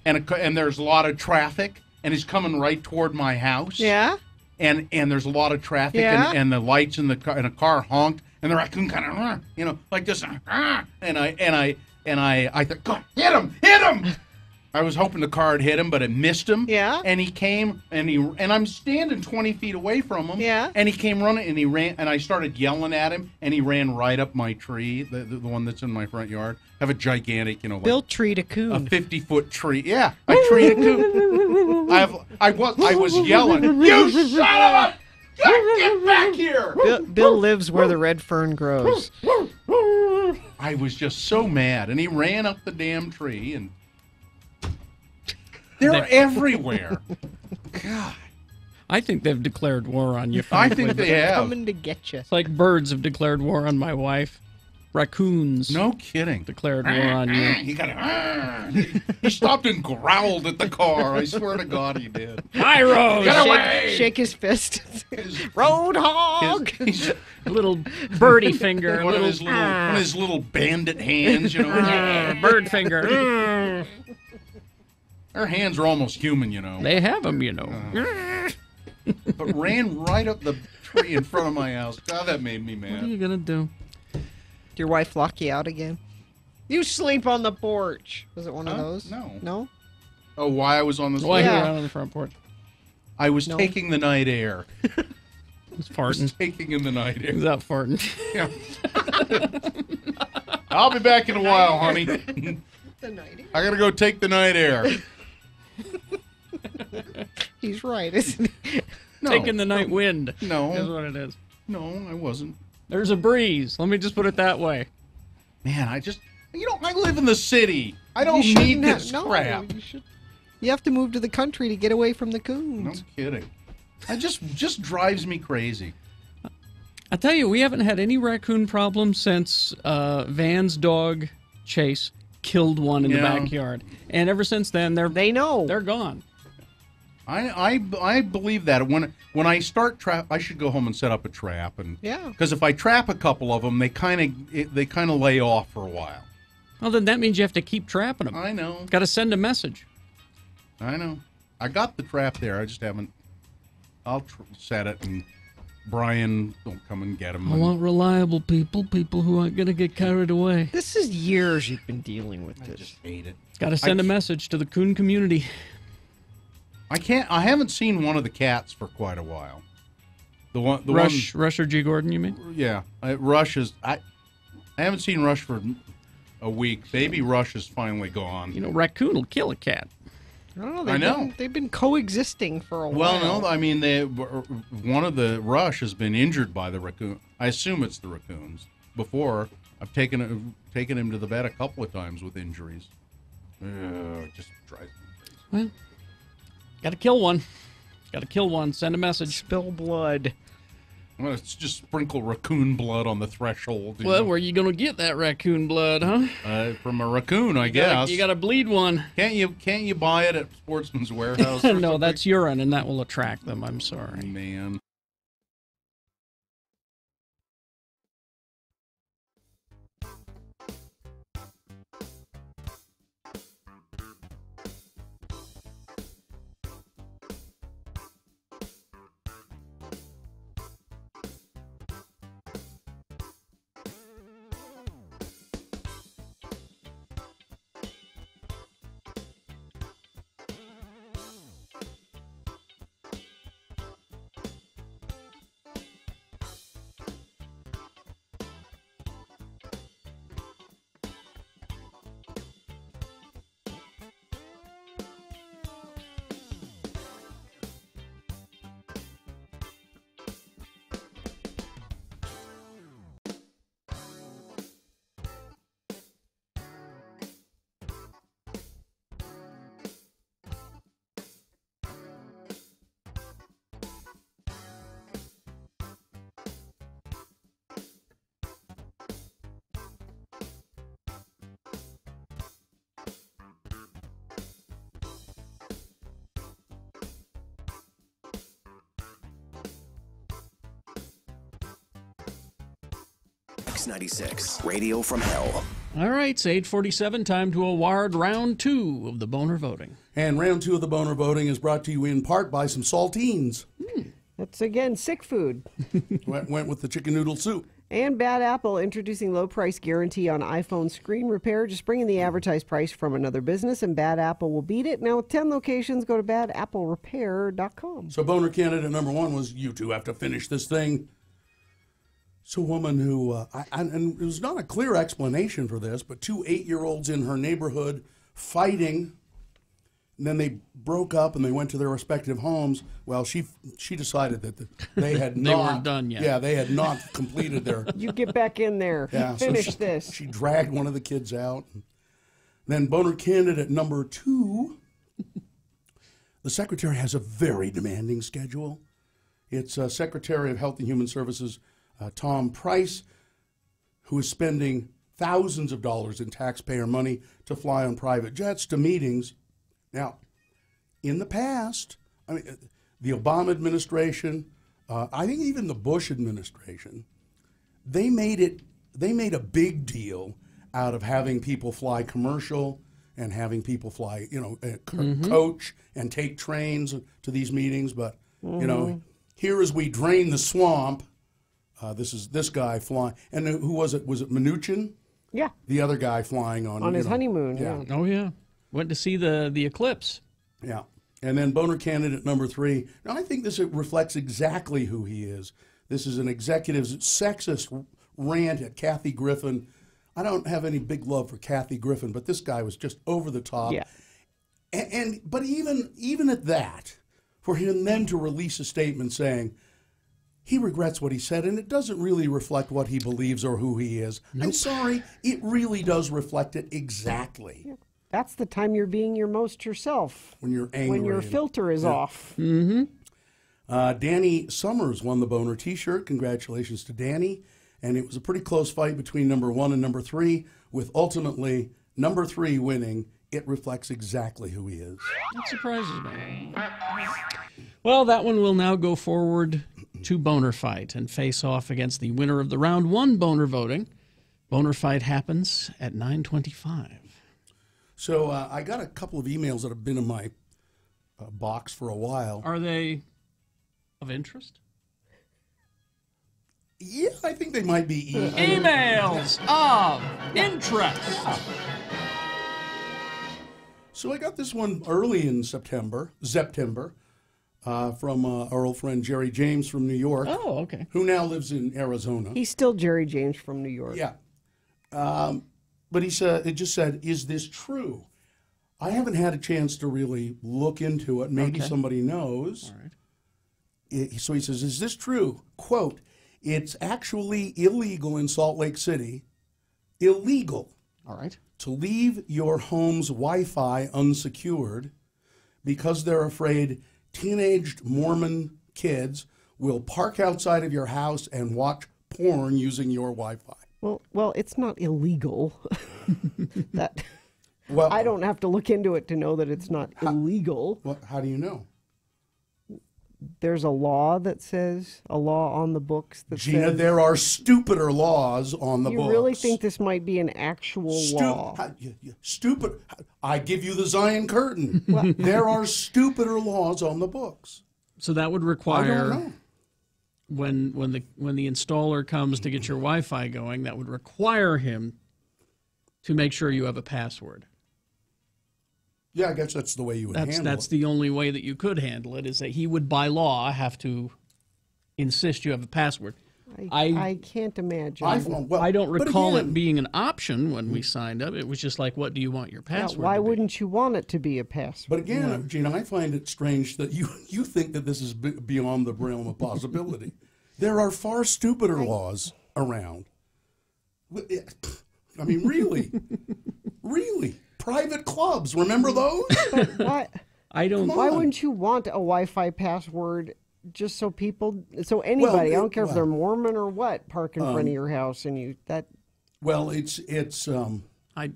and there's a lot of traffic, and he's coming right toward my house. Yeah. And there's a lot of traffic, and the lights in the car honked, and the raccoon kind of, like this, and I thought, God, hit him! I was hoping the car had hit him, but it missed him. Yeah. And he came, and I'm standing 20 feet away from him. Yeah. And he came running, and he ran, and I started yelling at him, and he ran right up my tree, the one that's in my front yard. I have a gigantic, Bill treed a coon. A 50-foot tree. Yeah, I treed a coon. I was yelling, you son of a... Get back here! Bill lives where the red fern grows. I was just so mad, and he ran up the damn tree, and they're everywhere. God. I think they've declared war on you. I think they have. Coming to get you. It's like birds have declared war on my wife. Raccoons. No kidding. Declared war on you. He got he stopped and growled at the car. I swear to God he did. Pyro! Get away! Shake his fist. Roadhog! Little birdie finger. One of his little bandit hands, you know. Bird finger. Their hands are almost human, you know. They have them, you know. But ran right up the tree in front of my house. God, that made me mad. What are you going to do? Did your wife lock you out again? You sleep on the porch. Was it one of those? No. No? Oh, why I was on this? Why you were out on the front porch? I was taking the night air. Was farting. Taking in the night air. Is that farting? Yeah. I'll be back in a while, honey. The night air. I gotta go take the night air. He's right, isn't he? No, Taking the night wind. No. Is what it is. No, I wasn't. There's a breeze. Let me just put it that way. Man, I live in the city. I don't need this crap. You have to move to the country to get away from the coons. No kidding. It just drives me crazy. I tell you, we haven't had any raccoon problems since Van's dog Chase killed one in the backyard, and ever since then they're gone. I believe that when I start trap, I should go home and set up a trap, and because if I trap a couple of them, they kind of lay off for a while. Well, then that means you have to keep trapping them. I know. Got to send a message. I know. I got the trap there. I just haven't. I'll set it, and Brian will come and get them. I want reliable people who aren't going to get carried away. This is years you've been dealing with this. I just hate it. Got to send a message to the coon community. I haven't seen one of the cats for quite a while. Rush or G. Gordon, you mean? Yeah, Rush is. I haven't seen Rush for a week. Baby Rush is finally gone. You know, raccoon will kill a cat. I don't know. They've been coexisting for a while. Well, no, I mean, one of the Rush has been injured by the raccoon. I assume it's the raccoons. Before, I've taken him to the vet a couple of times with injuries. It just drives me crazy. Well, got to kill one. Got to kill one. Send a message. Spill blood. Well, it's just sprinkle raccoon blood on the threshold. Well, where are you going to get that raccoon blood, huh? From a raccoon, I guess. You got to bleed one. Can't you buy it at Sportsman's Warehouse? No, that's urine, and that will attract them. I'm sorry. Man. X96, Radio from Hell. All right, it's 8:47, time to award round 2 of the boner voting. And round 2 of the boner voting is brought to you in part by some saltines. That's, again, sick food. Went with the chicken noodle soup. And Bad Apple introducing low price guarantee on iPhone screen repair. Just bring in the advertised price from another business, and Bad Apple will beat it. Now with 10 locations, go to badapplerepair.com. So boner candidate number 1 was, you two have to finish this thing. It's a woman who, and there was not a clear explanation for this, but 2 8-year-olds in her neighborhood fighting. And then they broke up and they went to their respective homes. Well, she decided that they had They not. weren't done yet. Yeah, they had not completed their. You get back in there. Yeah, Finish so this. She dragged one of the kids out. Then boner candidate number 2. the secretary has a very demanding schedule. It's Secretary of Health and Human Services Tom Price, who is spending thousands of dollars in taxpayer money to fly on private jets to meetings. Now, in the past, I mean, the Obama administration, I think even the Bush administration, they made a big deal out of having people fly commercial and having people fly, coach and take trains to these meetings. But, here as we drain the swamp, this is this guy flying. And who was it? Was it Mnuchin? Yeah. The other guy flying on his honeymoon. Yeah. Oh, yeah. Went to see the eclipse. Yeah. And then boner candidate number 3. Now, I think this reflects exactly who he is. This is an executive's sexist rant at Kathy Griffin. I don't have any big love for Kathy Griffin, but this guy was just over the top. Yeah. But even at that, for him then to release a statement saying he regrets what he said, and it doesn't really reflect what he believes or who he is. Nope. I'm sorry, it really does reflect it exactly. Yeah. That's the time you're being your most yourself. When you're angry. When your filter is off. Mm-hmm. Danny Summers won the Boner T-shirt. Congratulations to Danny. And it was a pretty close fight between number 1 and number 3, with ultimately number 3 winning. It reflects exactly who he is. That surprises me. Well, that one will now go forward to Boner Fight and face off against the winner of the round 1 Boner voting. Boner Fight happens at 9:25. So I got a couple of emails that have been in my box for a while. Are they of interest? Yeah, I think they might be. Emails of interest. So I got this one early in September, from our old friend Jerry James from New York. Oh, okay. Who now lives in Arizona. He's still Jerry James from New York. Yeah. But he said, it just said, is this true? I haven't had a chance to really look into it. Maybe somebody knows. All right. So he says, is this true? Quote, it's actually illegal in Salt Lake City. Illegal. All right. To leave your home's Wi-Fi unsecured because they're afraid teenaged Mormon kids will park outside of your house and watch porn using your Wi-Fi. Well, it's not illegal. I don't have to look into it to know that it's not illegal. How do you know? There's a law that says, a law on the books that Gina, says... there are stupider laws on the books. You really think this might be an actual law? Stupid. I give you the Zion Curtain. There are stupider laws on the books. So that would require... I don't know. When the installer comes to get your Wi-Fi going, that would require him to make sure you have a password. Yeah, I guess that's the way you would handle it. That's the only way that you could handle it, is that he would, by law, have to insist you have a password. I can't imagine. I don't recall it being an option when we signed up. It was just like, what do you want your password why to be? wouldn't you want it to be a password? But again, Gina, I find it strange that you think that this is beyond the realm of possibility. There are far stupider laws around. I mean, really? Really? Private clubs, remember those? Why wouldn't you want a Wi-Fi password just so anybody, I don't care if they're Mormon or what, park in front of your house and you that? Well, it's I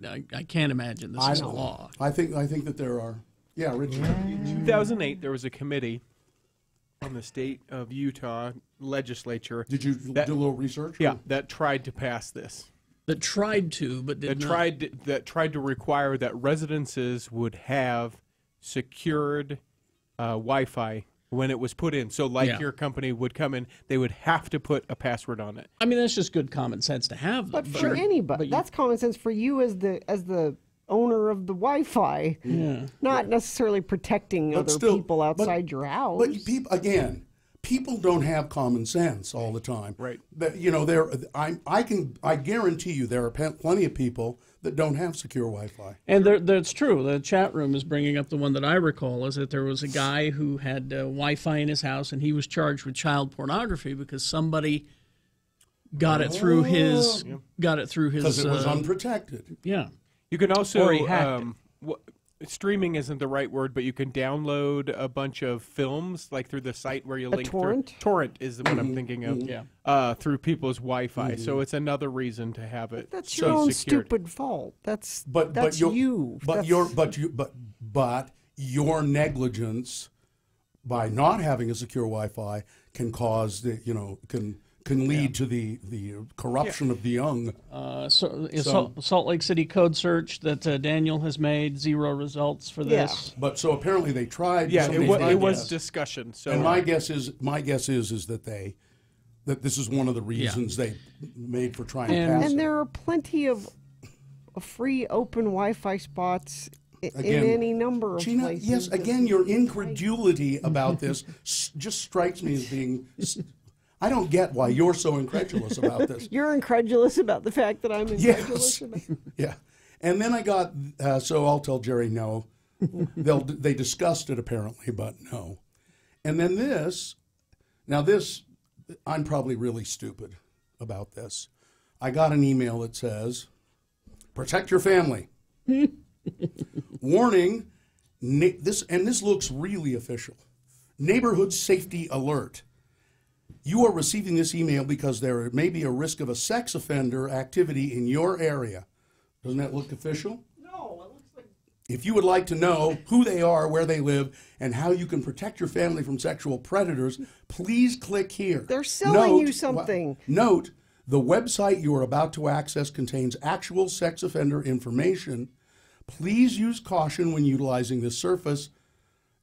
can't imagine this is a law. I think that there are. Yeah, Richard. In 2008, there was a committee on the state of Utah legislature. Did you do a little research? Yeah, that tried to pass this. That tried to, but did not. That tried to require that residences would have secured Wi-Fi when it was put in. So your company would come in, they would have to put a password on it. I mean, that's just good common sense to have. But for anybody, that's common sense for you as the owner of the Wi-Fi. Yeah. Not necessarily protecting other people outside your house. But people don't have common sense all the time. Right. I guarantee you there are plenty of people that don't have secure Wi-Fi. And that's true. The chat room is bringing up the one that I recall, is that there was a guy who had Wi-Fi in his house, and he was charged with child pornography because somebody got it through his because it was unprotected. Yeah. You can also or he hacked streaming isn't the right word, but you can download a bunch of films like through the site where you link torrent? Torrent is what I'm thinking of. Yeah. Through people's Wi-Fi. So it's another reason to have it. That's your own stupid fault. That's you. But your negligence by not having a secure Wi-Fi can cause can lead to the corruption of the young. Salt Lake City code search that Daniel has made, 0 results for this. But so apparently they tried. Yeah, it was discussion. So and my guess is that this is one of the reasons they made for trying to pass it. And there are plenty of free open Wi-Fi spots in any number of Gina, places. yes, again, your incredulity about this just strikes me as being... I don't get why you're so incredulous about this. You're incredulous about the fact that I'm incredulous about it. Yeah. And then I got, so I'll tell Jerry no. They discussed it apparently, but no. And then this, I'm probably really stupid about this. I got an email that says, protect your family. Warning, this looks really official. Neighborhood safety alert. You are receiving this email because there may be a risk of a sex offender activity in your area. Doesn't that look official? No, it looks like... If you would like to know who they are, where they live, and how you can protect your family from sexual predators, please click here. They're selling you something. Note, the website you are about to access contains actual sex offender information. Please use caution when utilizing this service.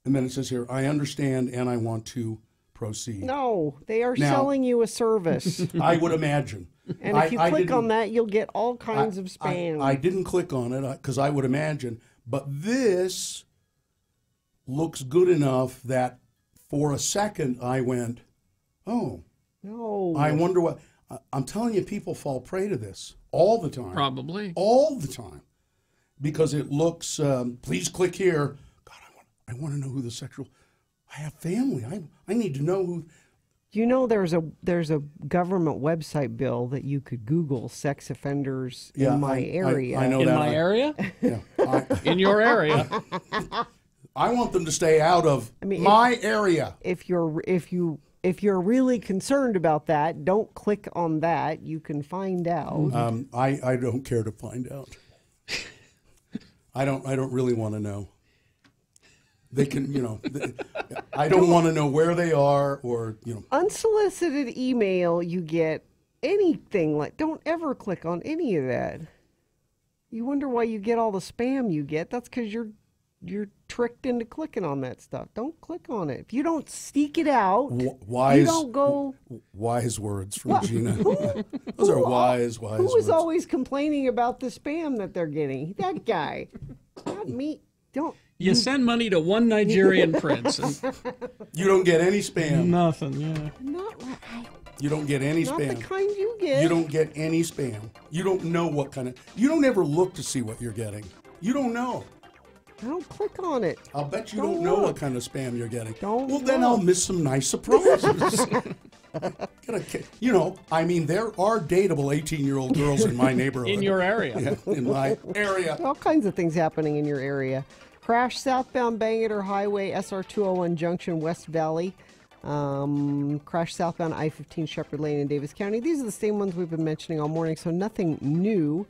And then it says here, I understand and I want to proceed. No, they are selling you a service. I would imagine. And if you click on that, you'll get all kinds of spam. I didn't click on it because I would imagine. But this looks good enough that for a second I went, oh. No. I wonder what. I'm telling you, people fall prey to this all the time. Probably. All the time. Because it looks, please click here. God, I want to know who the sexual... I have family. I need to know who. You know, there's a government website, Bill, that you could Google sex offenders in my area. I know in that. My area? Yeah. In your area. I want them to stay out of my area. If you're really concerned about that, don't click on that. You can find out. I don't care to find out. I don't really want to know. They can, I don't want to know where they are or, Unsolicited email, you get anything don't ever click on any of that. You wonder why you get all the spam you get. That's because you're tricked into clicking on that stuff. Don't click on it. If you don't seek it out, you don't go... Wise words from Gina. Those are wise words. Who is always complaining about the spam that they're getting? That guy. Not me. Don't... You send money to one Nigerian prince. And you don't get any spam. Nothing, yeah. You don't get any spam. Not the kind you get. You don't get any spam. You don't know what kind of... You don't ever look to see what you're getting. You don't know. Don't click on it. I'll bet you don't know what kind of spam you're getting. Don't then I'll miss some nice surprises. There are dateable 18-year-old girls in my neighborhood. In your area. Yeah, in my area. All kinds of things happening in your area. Crash southbound Bangor Highway, SR 201 Junction, West Valley. Crash southbound I-15 Shepherd Lane in Davis County. These are the same ones we've been mentioning all morning, so nothing new.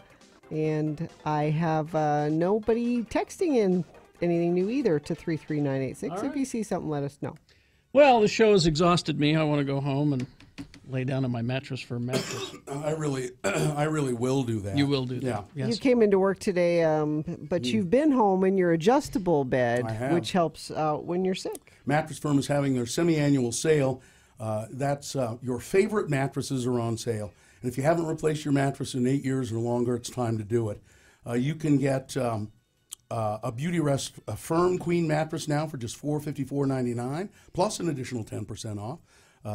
And I have nobody texting in anything new either to 33986. All right. If you see something, let us know. Well, the show has exhausted me. I want to go home and lay down on my mattress for a mattress. I really will do that. You will do that. Yeah. Yes. You came into work today, but you've been home in your adjustable bed, which helps out when you're sick. Mattress Firm is having their semi-annual sale. That's your favorite mattresses are on sale. And if you haven't replaced your mattress in 8 years or longer, it's time to do it. You can get a Beautyrest Firm Queen mattress now for just $454.99, plus an additional 10% off.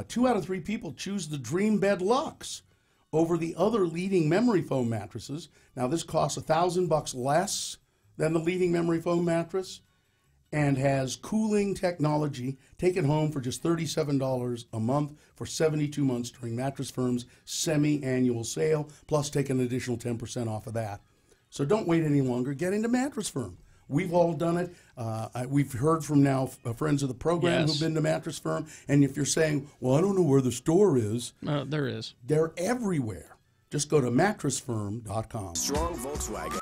2 out of 3 people choose the Dream Bed Luxe over the other leading memory foam mattresses. Now, this costs $1,000 less than the leading memory foam mattress and has cooling technology. Take it home for just $37 a month for 72 months during Mattress Firm's semi-annual sale, plus take an additional 10% off of that. So don't wait any longer. Get into Mattress Firm. We've all done it. We've heard from now friends of the program who've been to Mattress Firm. And if you're saying, well, I don't know where the store is. There is. They're everywhere. Just go to mattressfirm.com. Strong Volkswagen.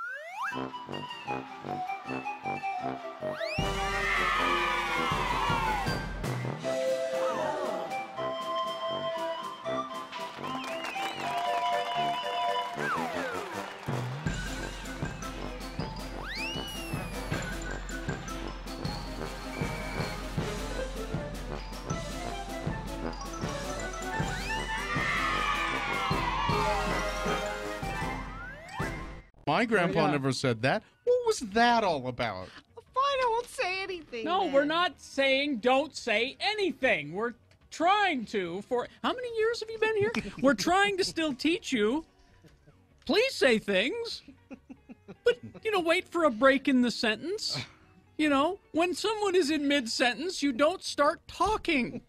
My grandpa never said that. What was that all about? Fine, I won't say anything. No, then. we're not saying don't say anything. We're trying to. For how many years have you been here? We're trying to still teach you. Please say things. But, wait for a break in the sentence. When someone is in mid-sentence, you don't start talking.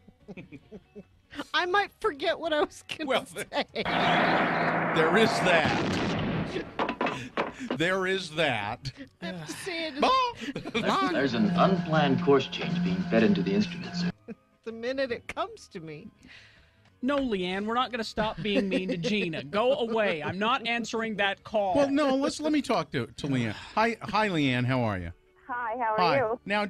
I might forget what I was going to say. There is that. There is that. There's an unplanned course change being fed into the instrument, sir. The minute it comes to me. No, Leanne, we're not going to stop being mean to Gina. Go away. I'm not answering that call. Well, no, let me talk to Leanne. Hi, Leanne. How are you? Hi, how are you? Now,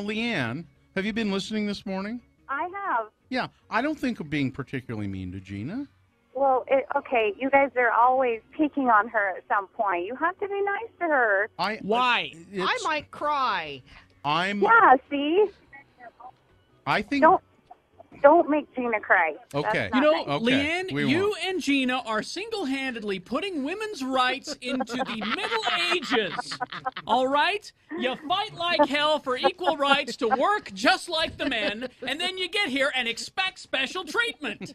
Leanne, have you been listening this morning? I have. Yeah, I don't think of being particularly mean to Gina. Well, okay, you guys are always picking on her at some point. You have to be nice to her. Why? I might cry. Yeah, see? I think... Don't make Gina cry. Okay. Leanne, we you won't. and Gina are single-handedly putting women's rights into the Middle Ages. All right? You fight like hell for equal rights to work just like the men, and then you get here and expect special treatment.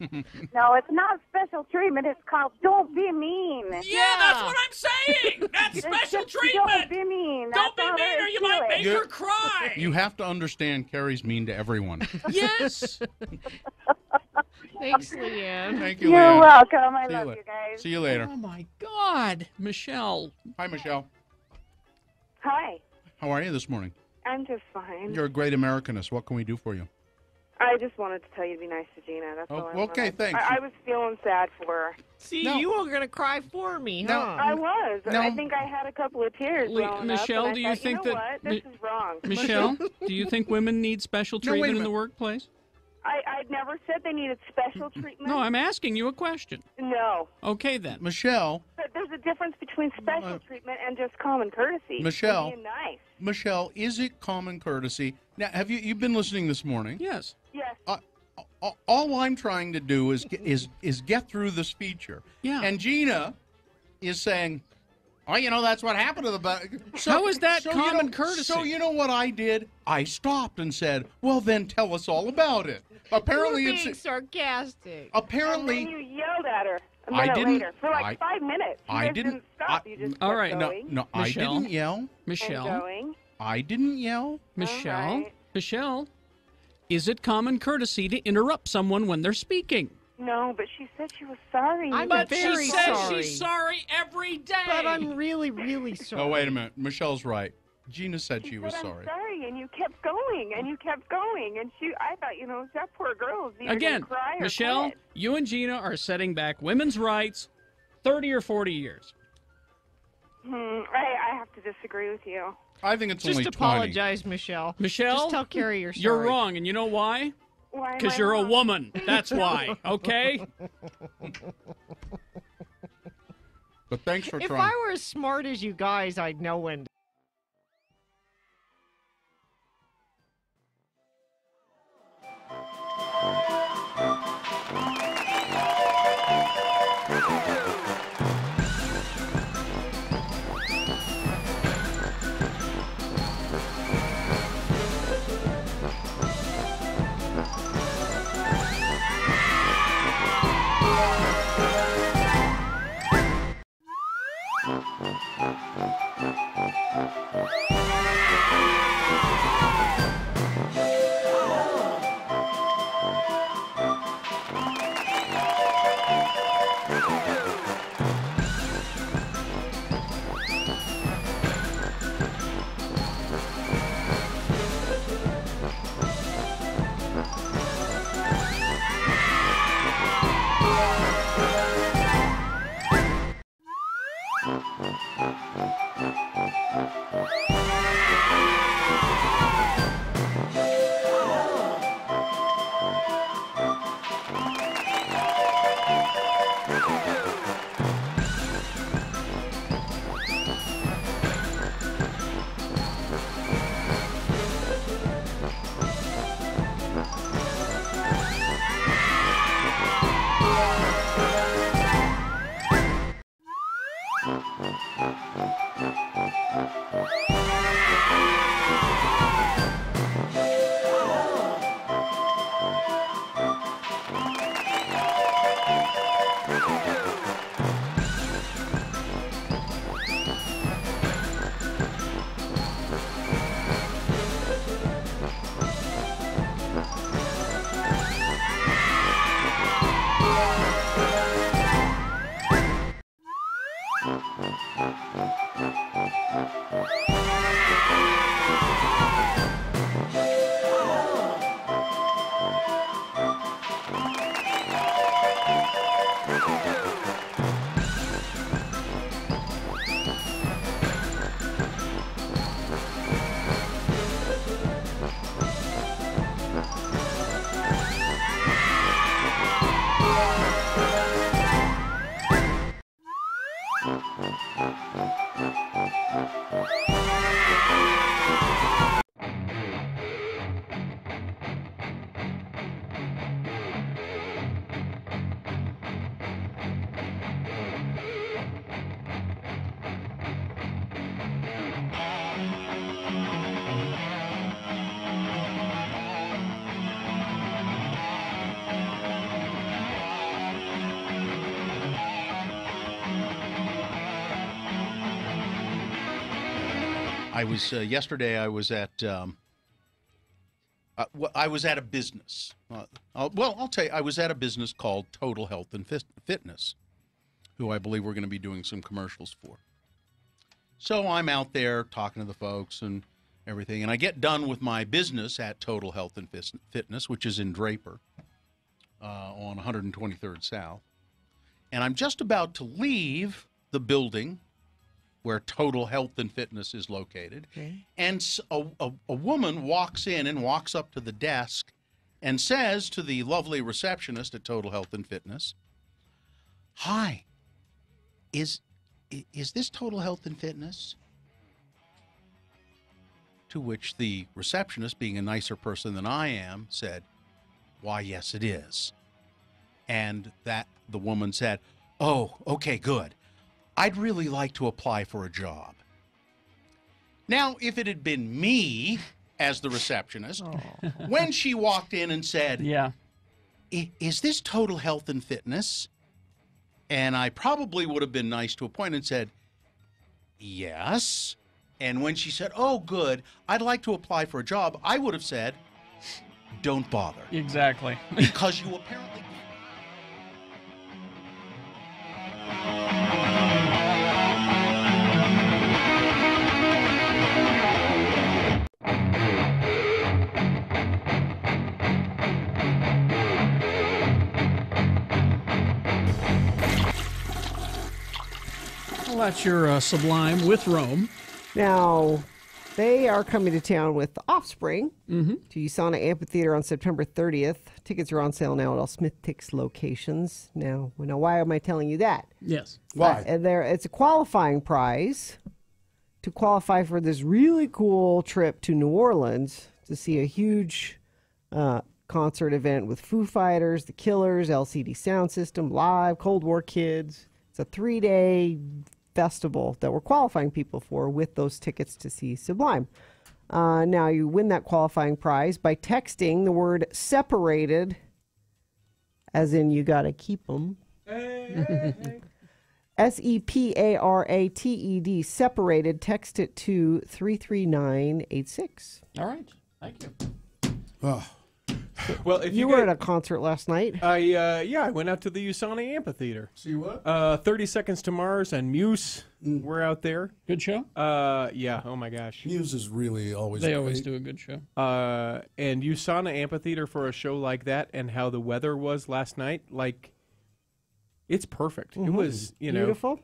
No, it's not special treatment. It's called don't be mean. Yeah, that's what I'm saying. That's special treatment. Don't be mean. Don't be mean or you might make her cry. You have to understand Carrie's mean to everyone. Yes. Thanks, Leanne. Thank you, You're Leanne. welcome. I See you love later. you guys. See you later. Oh, my God. Michelle. Hi, Michelle. Hi. How are you this morning? I'm just fine. You're a great Americanist. What can we do for you? I just wanted to tell you to be nice to Gina. That's all I wanted. Okay, thanks. I was feeling sad for her. See, you were going to cry for me, huh? I was. No. I think I had a couple of tears welling Michelle, up, and do I you thought, think you know that- what? This is wrong. Michelle, do you think women need special No, wait a treatment in the minute. workplace? I'd never said they needed special treatment. No, I'm asking you a question. No. Okay, then. Michelle, But there's a difference between special treatment and just common courtesy. Michelle. Being nice. Michelle, is it common courtesy? Now, have you've been listening this morning? Yes. Yes. All I'm trying to do is get through this feature. Yeah. And Gina is saying, "Oh, that's what happened to the." How is that common courtesy? courtesy? So you know what I did? I stopped and said, "Well, then tell us all about it." Apparently, you were it's being sarcastic. apparently. And then you yelled at her a I minute didn't- later for like 5 minutes. You I guys didn't- stop. You just All kept right, going. No, I Michelle. didn't yell. Michelle. And going. I didn't yell. Michelle. All right. Michelle. Is it common courtesy to interrupt someone when they're speaking? No, but she said she was sorry. I'm But very she says sorry. she's sorry every day. But I'm really, really sorry. Oh, wait a minute. Michelle's right. Gina said she was said, sorry. I'm sorry, and you kept going, and you kept going, and I thought, that poor girl is either Again, gonna cry or Michelle, quit. you and Gina are setting back women's rights 30 or 40 years. I have to disagree with you. I think it's Just only apologize, Michelle. Michelle, Just tell Carrie you're sorry. You're wrong, and you know why? Why am Because I you're a wrong? woman. That's why, okay? 20. But thanks for If trying. I were as smart as you guys, I'd know when to. I was yesterday. I was at a business. Well, I'll tell you, I was at a business called Total Health and Fitness, who I believe we're going to be doing some commercials for. So I'm out there talking to the folks and everything, and I get done with my business at Total Health and Fitness, which is in Draper on 123rd South, and I'm just about to leave the building where Total Health and Fitness is located. Okay. And a woman walks in and walks up to the desk and says to the lovely receptionist at Total Health and Fitness, "Hi, is this Total Health and Fitness?" To which the receptionist, being a nicer person than I am, said, "Why, yes, it is." And that the woman said, "Oh, okay, good. I'd really like to apply for a job." Now, if it had been me as the receptionist, when she walked in and said, "Yeah, is this Total Health and Fitness?" And I probably would have been nice to a point and said, "Yes." And when she said, "Oh, good, I'd like to apply for a job," I would have said, "Don't bother." Exactly. Because you apparently... Well, that's your Sublime with Rome. Now, they are coming to town with The Offspring to USANA Amphitheater on September 30th. Tickets are on sale now at all Smith Tix locations. Now, why am I telling you that? Yes. Why? It's a qualifying prize to qualify for this really cool trip to New Orleans to see a huge concert event with Foo Fighters, The Killers, LCD Sound System, Live, Cold War Kids. It's a 3-day festival that we're qualifying people for with those tickets to see Sublime. Now, you win that qualifying prize by texting the word separated, as in you got to keep them. SEPARATED, separated. Text it to 33986. All right. Thank you. Oh. Well, if you were at a concert last night. I went out to the USANA Amphitheater. See what? 30 Seconds to Mars and Muse were out there. Good show? Yeah. Oh, my gosh. Muse is really always They great. always do a good show. And USANA Amphitheater for a show like that and how the weather was last night, like, it's perfect. It was, beautiful.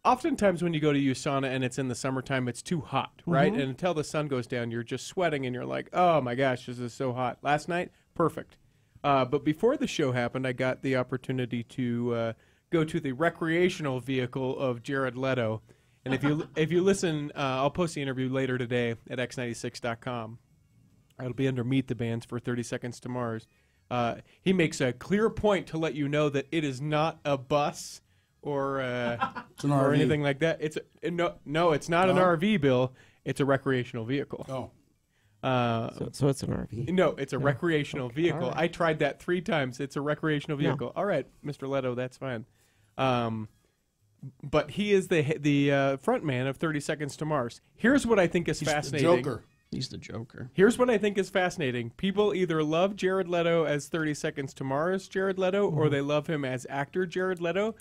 Oftentimes when you go to USANA and it's in the summertime, it's too hot, right? And until the sun goes down, you're just sweating and you're like, oh my gosh, this is so hot. Last night, perfect. But before the show happened, I got the opportunity to go to the recreational vehicle of Jared Leto. And if you listen, I'll post the interview later today at x96.com. It'll be under Meet the Bands for 30 Seconds to Mars. He makes a clear point to let you know that it is not a bus or It's an or RV. anything like that. No, it's not an RV, Bill. It's a recreational vehicle. Oh. So it's an RV. No, it's a recreational vehicle. All right. I tried that 3 times. It's a recreational vehicle. All right, Mr. Leto, that's fine. But he is the front man of 30 Seconds to Mars. Here's what I think is fascinating. The Joker. He's the Joker. Here's what I think is fascinating. People either love Jared Leto as 30 Seconds to Mars Jared Leto, or they love him as actor Jared Leto.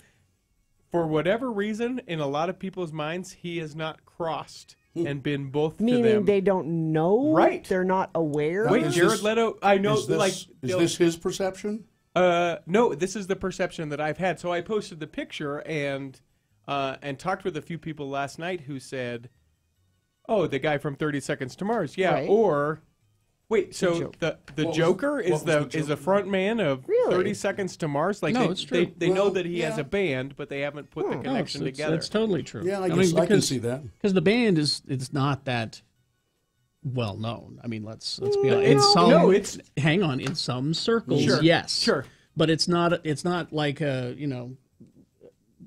For whatever reason, in a lot of people's minds, he has not crossed and been both to Meaning them. they don't know? Right. They're not aware? Wait, Jared Leto, I know, Is this his perception? No, this is the perception that I've had. So I posted the picture and talked with a few people last night who said, "Oh, the guy from 30 Seconds to Mars, yeah." Right. Or, wait, so the Joker is the front man of 30 Seconds to Mars. Like No, they, it's true. They know Well, that he has a band, but they haven't put the connection together. It's totally true. Yeah, I can because, see that. Because the band it's not that well known. I mean, let's be honest. Hang on, in some circles, yes, sure, but it's not like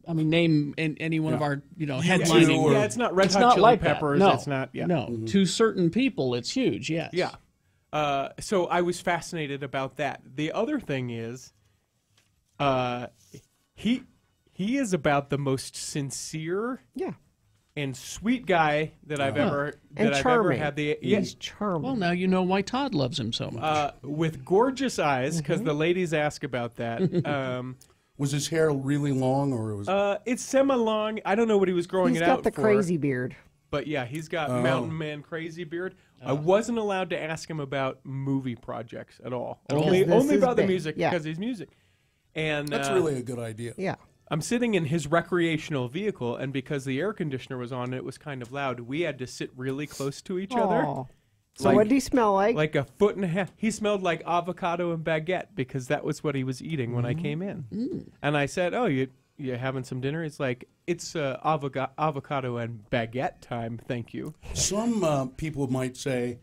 I mean, name any one of our headlining. Yeah, it's not Red It's Hot not Chili like that. Peppers. No, It's not. Yeah. no. To certain people, it's huge. Yes. Yeah. So I was fascinated about that. The other thing is, he is about the most sincere, and sweet guy that I've ever had the. He's charming. Well, now you know why Todd loves him so much. With gorgeous eyes, because the ladies ask about that. Was his hair really long, or was? It's semi-long. I don't know what he was growing He's it got out the for. crazy beard. But yeah, he's got Mountain Man crazy beard. I wasn't allowed to ask him about movie projects at all. Only about the music because he's music. And that's really a good idea. Yeah. I'm sitting in his recreational vehicle, and because the air conditioner was on, it was kind of loud. We had to sit really close to each other. So what did he smell like? Like a foot and a half. He smelled like avocado and baguette because that was what he was eating when I came in. And I said, "Oh, you having some dinner?" It's like, "It's avocado and baguette time, thank you." Some people might say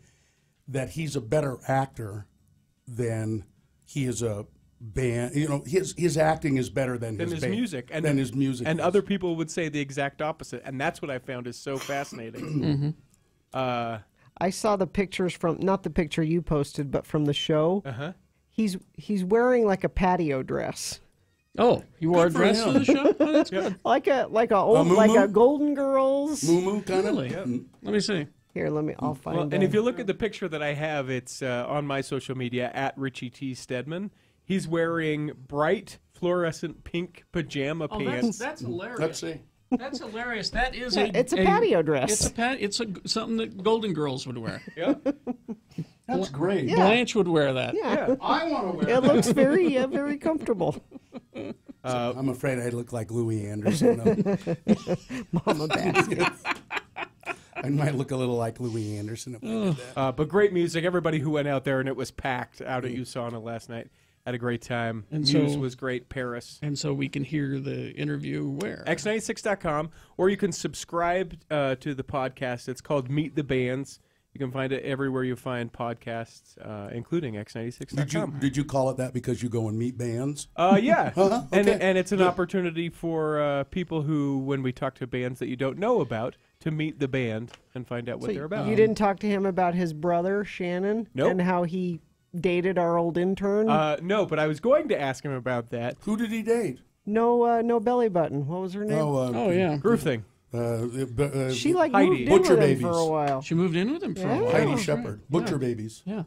that he's a better actor than he is a band. You know, his acting is better than his band, music. And than his music. And other people would say the exact opposite. And that's what I found is so fascinating. I saw the pictures from, not the picture you posted, but from the show. He's wearing like a patio dress. Oh, you wore a dress for the show? Oh, that's good. Like a Golden Girls. Moo kind of. Really? Let me see. Here, I'll find it. And if you look at the picture that I have, it's on my social media at Richie T. Stedman. He's wearing bright fluorescent pink pajama pants. That's hilarious. Let's see. That's hilarious. That is it's a patio dress. It's something that Golden Girls would wear. Yeah. That's great. Yeah. Blanche would wear that. Yeah. I want to wear It looks very, very comfortable. I'm afraid I look like Louis Anderson. Mama basket. I might look a little like Louis Anderson if I did that. But great music. Everybody who went out there, and it was packed out at USANA last night. Had a great time. And Muse so- was great. Paris. And so we can hear the interview where? X96.com, or you can subscribe to the podcast. It's called Meet the Bands. You can find it everywhere you find podcasts, including X96.com. Did you call it that because you go and meet bands? Yeah. Okay. And it's an opportunity for people who, when we talk to bands that you don't know about, to meet the band and find out what they're about. You didn't talk to him about his brother, Shannon? Nope. And how he dated our old intern? No, but I was going to ask him about that. Who did he date? No belly button. What was her name? Oh, yeah. Groove Thing. She like Heidi. moved in Butcher with him Babies. for a while. She moved in with him for a while. Heidi Oh, Shepard. great. Butcher Yeah. Babies. Yeah.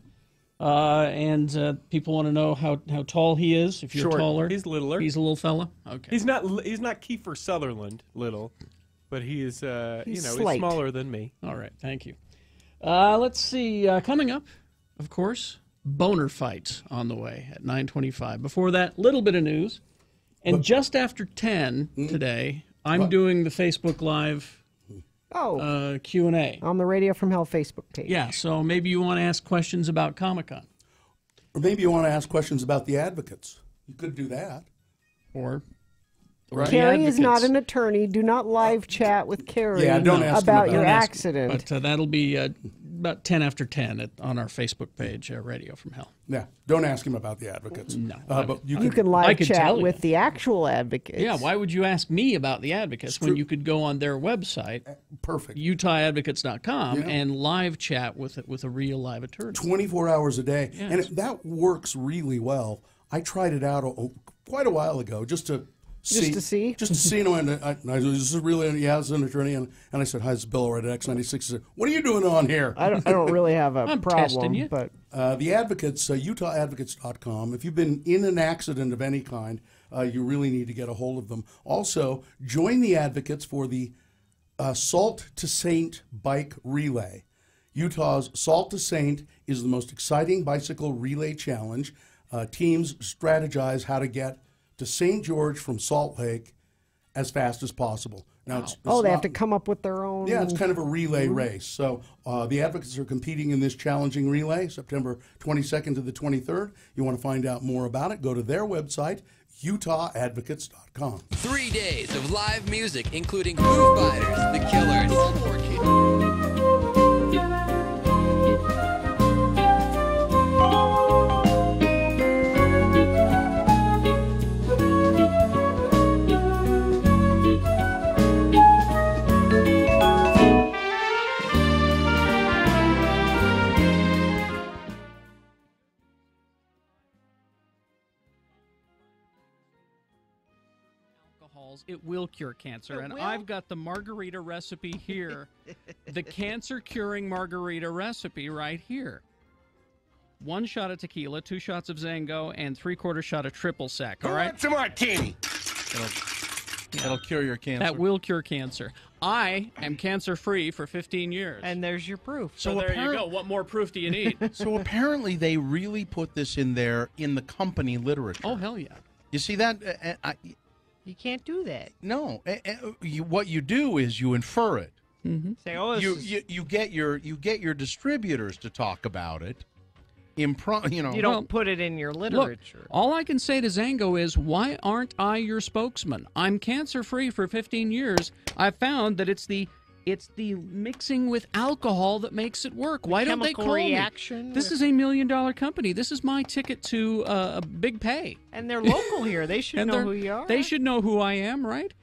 And people want to know how tall he is. If you're Short. taller, He's littler. He's a little fella. Okay. He's not Kiefer Sutherland little, but he is he's slight. smaller than me. All right. Thank you. Let's see. Coming up, of course, boner fight on the way at 9:25. Before that, little bit of news, and just after 10 today, I'm doing the Facebook Live Q&A on the Radio from Hell Facebook page. Yeah. So maybe you want to ask questions about Comic-Con, Or maybe you want to ask questions about the advocates. You could do that. or Carrie is not an attorney. Do not live chat with Carrie Yeah, don't ask him about your about it. accident. But that'll be about 10 after 10 on our Facebook page, Radio from Hell. Yeah, don't ask him about the advocates. No. But You can live chat with the actual advocates. Yeah, why would you ask me about the advocates when you could go on their website, perfect, UtahAdvocates.com, Yeah. and live chat with a real live attorney. 24 hours a day. Yes. And that works really well. I tried it out quite a while ago just to see. And I this is really, yeah, as an attorney. And I said, hi, this is Bill O'Reilly at X96. He said, what are you doing on here? I don't really have a I'm problem. testing you. But the advocates, UtahAdvocates.com. If you've been in an accident of any kind, you really need to get a hold of them. Also, join the advocates for the Salt to Saint Bike Relay. Utah's Salt to Saint is the most exciting bicycle relay challenge. Teams strategize how to get to St. George from Salt Lake as fast as possible. Now, it's they have to come up with their own. Yeah, it's kind of a relay race. So the advocates are competing in this challenging relay, September 22nd to the 23rd. You want to find out more about it, go to their website, UtahAdvocates.com. 3 days of live music, including Foo Fighters, The Killers, Cold War Kids. It will cure cancer. I've got the margarita recipe here. The cancer-curing margarita recipe right here. 1 shot of tequila, 2 shots of Zango, and 3/4 shot of triple sec. All right? It's a martini. That'll cure your cancer. That will cure cancer. I am cancer-free for 15 years. And there's your proof. So there you go. What more proof do you need? So apparently they really put this in there in the company literature. Oh, hell yeah. You see that? You can't do that. No. What you do is you infer it. Mm-hmm. Say, oh, You get your distributors to talk about it. You don't put it in your literature. Look, all I can say to Zango is, why aren't I your spokesman? I'm cancer-free for 15 years. I found that it's the mixing with alcohol that makes it work. Why don't they call reaction me? This is $1 million company. This is my ticket to a big pay. And they're local here. They should know who you are. They should know who I am, right?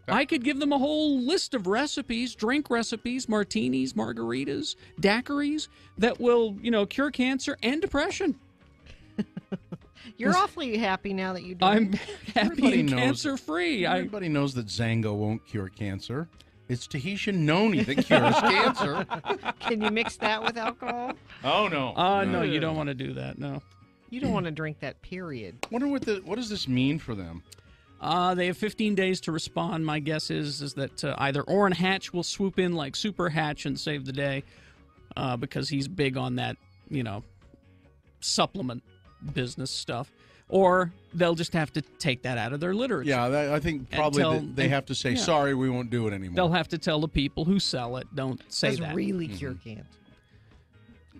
I could give them a whole list of recipes, drink recipes, martinis, margaritas, daiquiris that will, cure cancer and depression. You're awfully happy now that you do. I'm happy and cancer-free. Everybody knows that Zango won't cure cancer. It's Tahitian noni that cures cancer. Can you mix that with alcohol? Oh, no. No, you don't want to do that, no. You don't want to drink that, period. Wonder what does this mean for them? They have 15 days to respond. My guess is that either Orrin Hatch will swoop in like Super Hatch and save the day because he's big on that, supplement business stuff, or they'll just have to take that out of their literature. Yeah, I think probably they have to say, sorry, we won't do it anymore. They'll have to tell the people who sell it, don't say that. Does really cure cancer.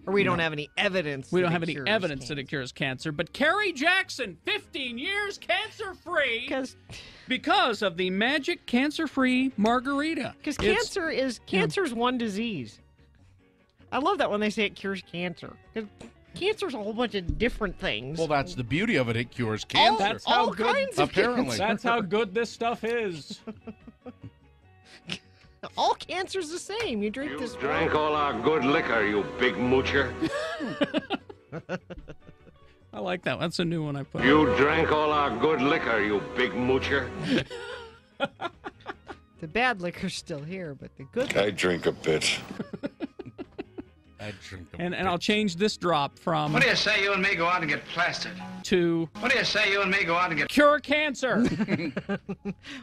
Or we don't have any evidence. We don't have any evidence that it cures cancer. But Kerry Jackson, 15 years cancer-free because of the magic cancer-free margarita. Because cancer's one disease. I love that when they say it cures cancer. Because cancer's a whole bunch of different things. Well, that's the beauty of it. It cures cancer. That's how all good. Kinds of apparently, cancer. That's how good this stuff is. All cancer's the same. You drink this. Drank all our good liquor, you big moocher. I like that. That's a new one I put. You drank all our good liquor, you big moocher. The bad liquor's still here, but the good. I drink a bit. And I'll change this drop from. What do you say you and me go out and get plastered? To. What do you say you and me go out and get. Cure cancer!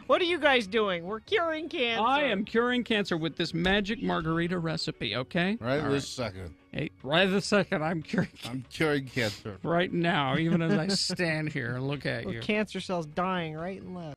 What are you guys doing? We're curing cancer. I am curing cancer with this magic margarita recipe, okay? Right this second. Hey, right this second, I'm curing cancer. Right now, even as I stand here and look at you. Cancer cells dying right and left.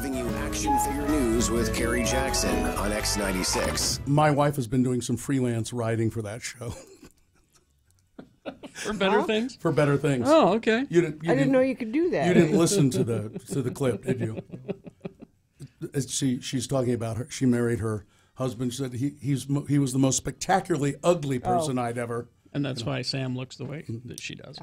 giving you action figure news with Kerry Jackson on X96. My wife has been doing some freelance writing for that show. For better things? For better things. Oh, okay. You I didn't know you could do that. You didn't listen to the clip, did you? She's talking about her. She married her husband. She said he was the most spectacularly ugly person I'd ever. And that's why Sam looks the way that she does.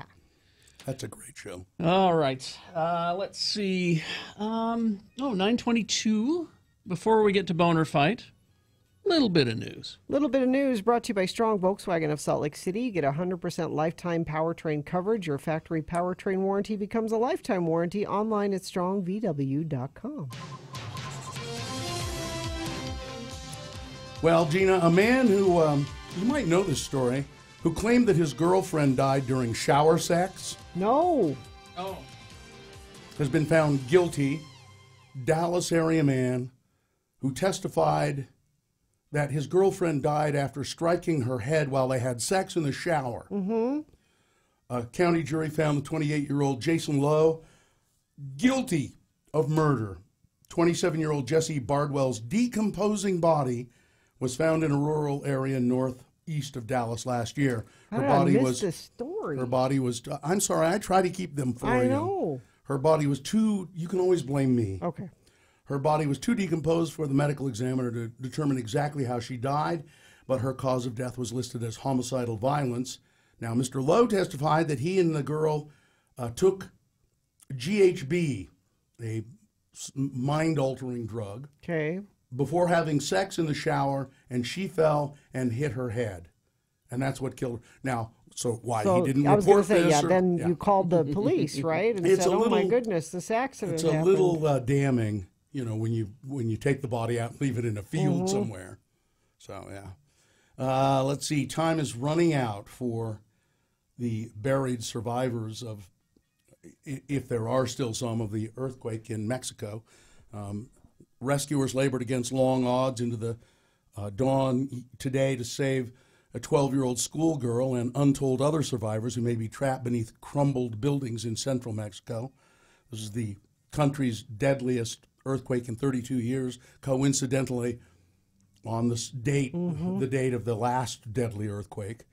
That's a great show. All right. Let's see. 9:22. Before we get to Boner Fight, little bit of news. Little bit of news brought to you by Strong Volkswagen of Salt Lake City. Get 100% lifetime powertrain coverage. Your factory powertrain warranty becomes a lifetime warranty online at strongvw.com. Well, Gina, a man who, you might know this story, who claimed that his girlfriend died during shower sex. No. Oh. Has been found guilty. Dallas area man who testified that his girlfriend died after striking her head while they had sex in the shower. Mm-hmm. A county jury found the 28-year-old Jason Lowe guilty of murder. 27-year-old Jesse Bardwell's decomposing body was found in a rural area northeast of Dallas last year. How did I miss this story? Her body was. I'm sorry. I try to keep them for you. I know. Her body was too. You can always blame me. Okay. Her body was too decomposed for the medical examiner to determine exactly how she died, but her cause of death was listed as homicidal violence. Now, Mr. Lowe testified that he and the girl took GHB, a mind-altering drug, before having sex in the shower, and she fell and hit her head. And that's what killed her. Now, so why he didn't report this? I was going to say, then you called the police, right? And It's said, a oh my little- goodness, this accident It's a happened. little damning, you know, when you take the body out and leave it in a field Mhm. somewhere. So, yeah. Let's see. Time is running out for the buried survivors of, if there are still some, of the earthquake in Mexico. Rescuers labored against long odds into the dawn today to save a 12-year-old schoolgirl and untold other survivors who may be trapped beneath crumbled buildings in central Mexico. This is the country's deadliest earthquake in 32 years, coincidentally on this date, the date of the last deadly earthquake.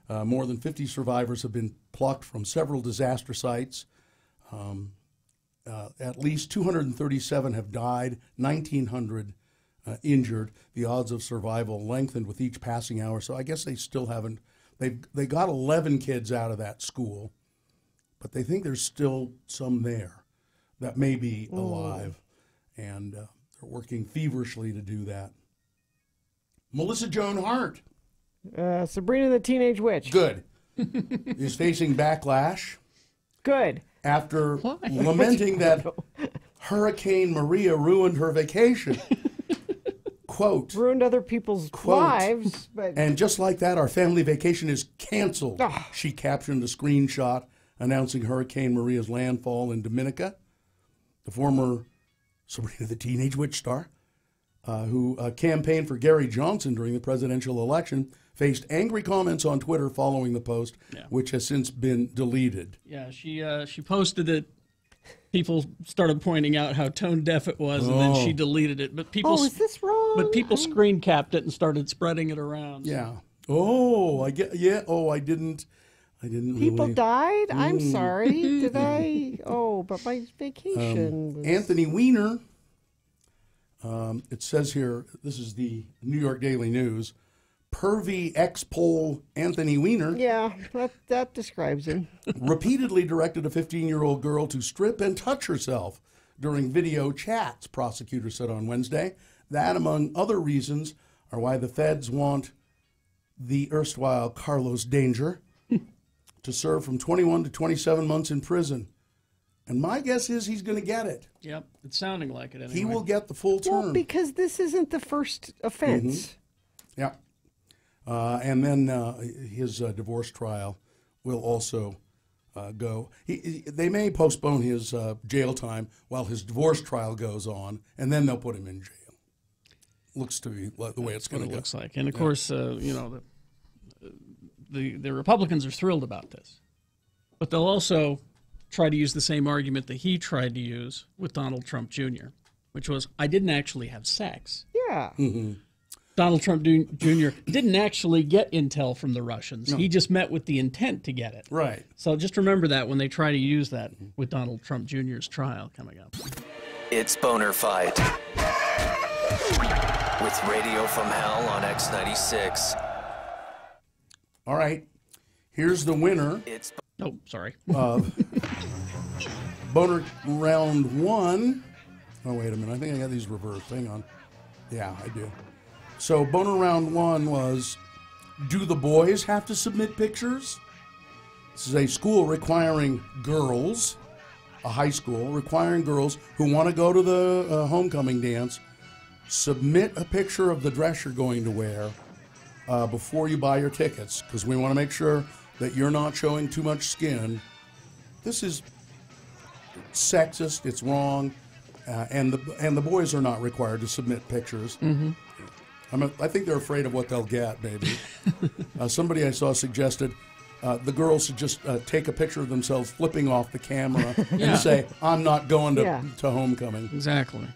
More than 50 survivors have been plucked from several disaster sites. At least 237 have died, 1,900 injured. The odds of survival lengthened with each passing hour. So I guess they still haven't. They got 11 kids out of that school, but they think there's still some there that may be alive, and they're working feverishly to do that. Melissa Joan Hart. Sabrina the Teenage Witch. Good. Is facing backlash. Good. After lamenting that Hurricane Maria ruined her vacation. Quote. Ruined other people's lives. But And just like that, our family vacation is canceled. She captioned a screenshot announcing Hurricane Maria's landfall in Dominica. The former Sabrina the Teenage Witch star, who campaigned for Gary Johnson during the presidential election, faced angry comments on Twitter following the post, which has since been deleted. Yeah, she posted it. People started pointing out how tone deaf it was, and then she deleted it. But people, is this wrong? But people screen capped it and started spreading it around. Yeah. Oh, I get. Yeah. Oh, I didn't. People really. died? I'm sorry. Did I? Oh, but my vacation was... Anthony Weiner. It says here. This is the New York Daily News. Pervy ex-pole Anthony Weiner. Yeah, that describes him. Repeatedly directed a 15-year-old girl to strip and touch herself during video chats, prosecutors said on Wednesday. That, among other reasons, are why the feds want the erstwhile Carlos Danger to serve from 21 to 27 months in prison. And my guess is he's going to get it. Yep, it's sounding like it anyway. He will get the full term. Well, because this isn't the first offense. Yeah. And then his divorce trial will also go. They may postpone his jail time while his divorce trial goes on, and then they'll put him in jail. Looks to be the way it's going to go. Looks like, and of course, you know, the Republicans are thrilled about this, but they'll also try to use the same argument that he tried to use with Donald Trump Jr. which was, I didn't actually have sex. Yeah. Donald Trump Jr. didn't actually get intel from the Russians. No. He just met with the intent to get it. Right. So just remember that when they try to use that with Donald Trump Jr.'s trial coming up. It's Boner Fight with Radio from Hell on X96. All right. Here's the winner. Oh, sorry. Boner round 1. Oh, wait a minute. I think I got these reversed. Hang on. Yeah, I do. So Boner round 1 was, do the boys have to submit pictures? This is a school requiring girls, a high school requiring girls who want to go to the homecoming dance, submit a picture of the dress you're going to wear before you buy your tickets, because we want to make sure that you're not showing too much skin. This is sexist. It's wrong, and the boys are not required to submit pictures. Mm-hmm. I think they're afraid of what they'll get, maybe. Somebody I saw suggested the girls should just take a picture of themselves flipping off the camera and say, I'm not going to homecoming. Exactly.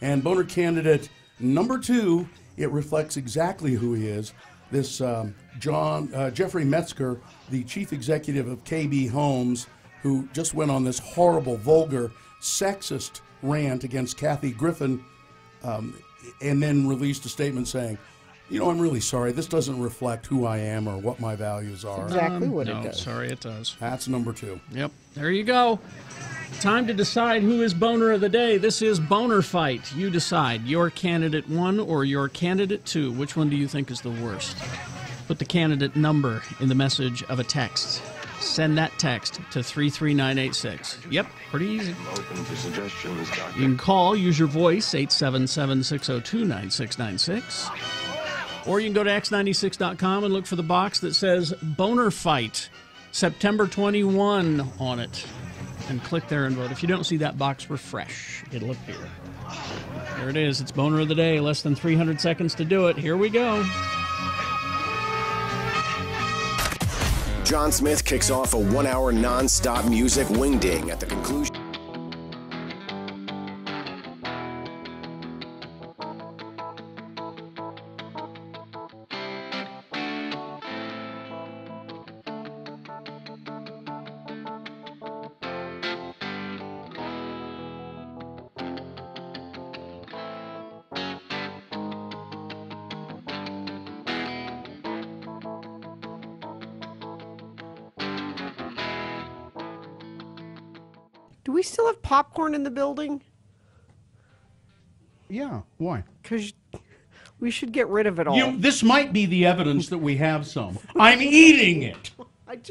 And Boner candidate number 2, it reflects exactly who he is. This Jeffrey Metzger, the chief executive of KB Homes, who just went on this horrible, vulgar, sexist rant against Kathy Griffin, and then released a statement saying, I'm really sorry. This doesn't reflect who I am or what my values are. Exactly what no, it does. Sorry, it does. That's number 2. Yep. There you go. Time to decide who is Boner of the Day. This is Boner Fight. You decide. Your candidate 1 or your candidate 2. Which one do you think is the worst? Put the candidate number in the message of a text. Send that text to 33986. Yep, pretty easy. Open to suggestions, Doctor. You can call, use your voice, 877-602-9696. Or you can go to x96.com and look for the box that says Boner Fight, September 21 on it. And click there and vote. If you don't see that box, refresh. It'll appear. There it is. It's Boner of the Day. Less than 300 seconds to do it. Here we go. John Smith kicks off a 1-hour non-stop music wingding at the conclusion. Do we still have popcorn in the building? Yeah, why? Because we should get rid of it all. This might be the evidence that we have some. I'm eating it.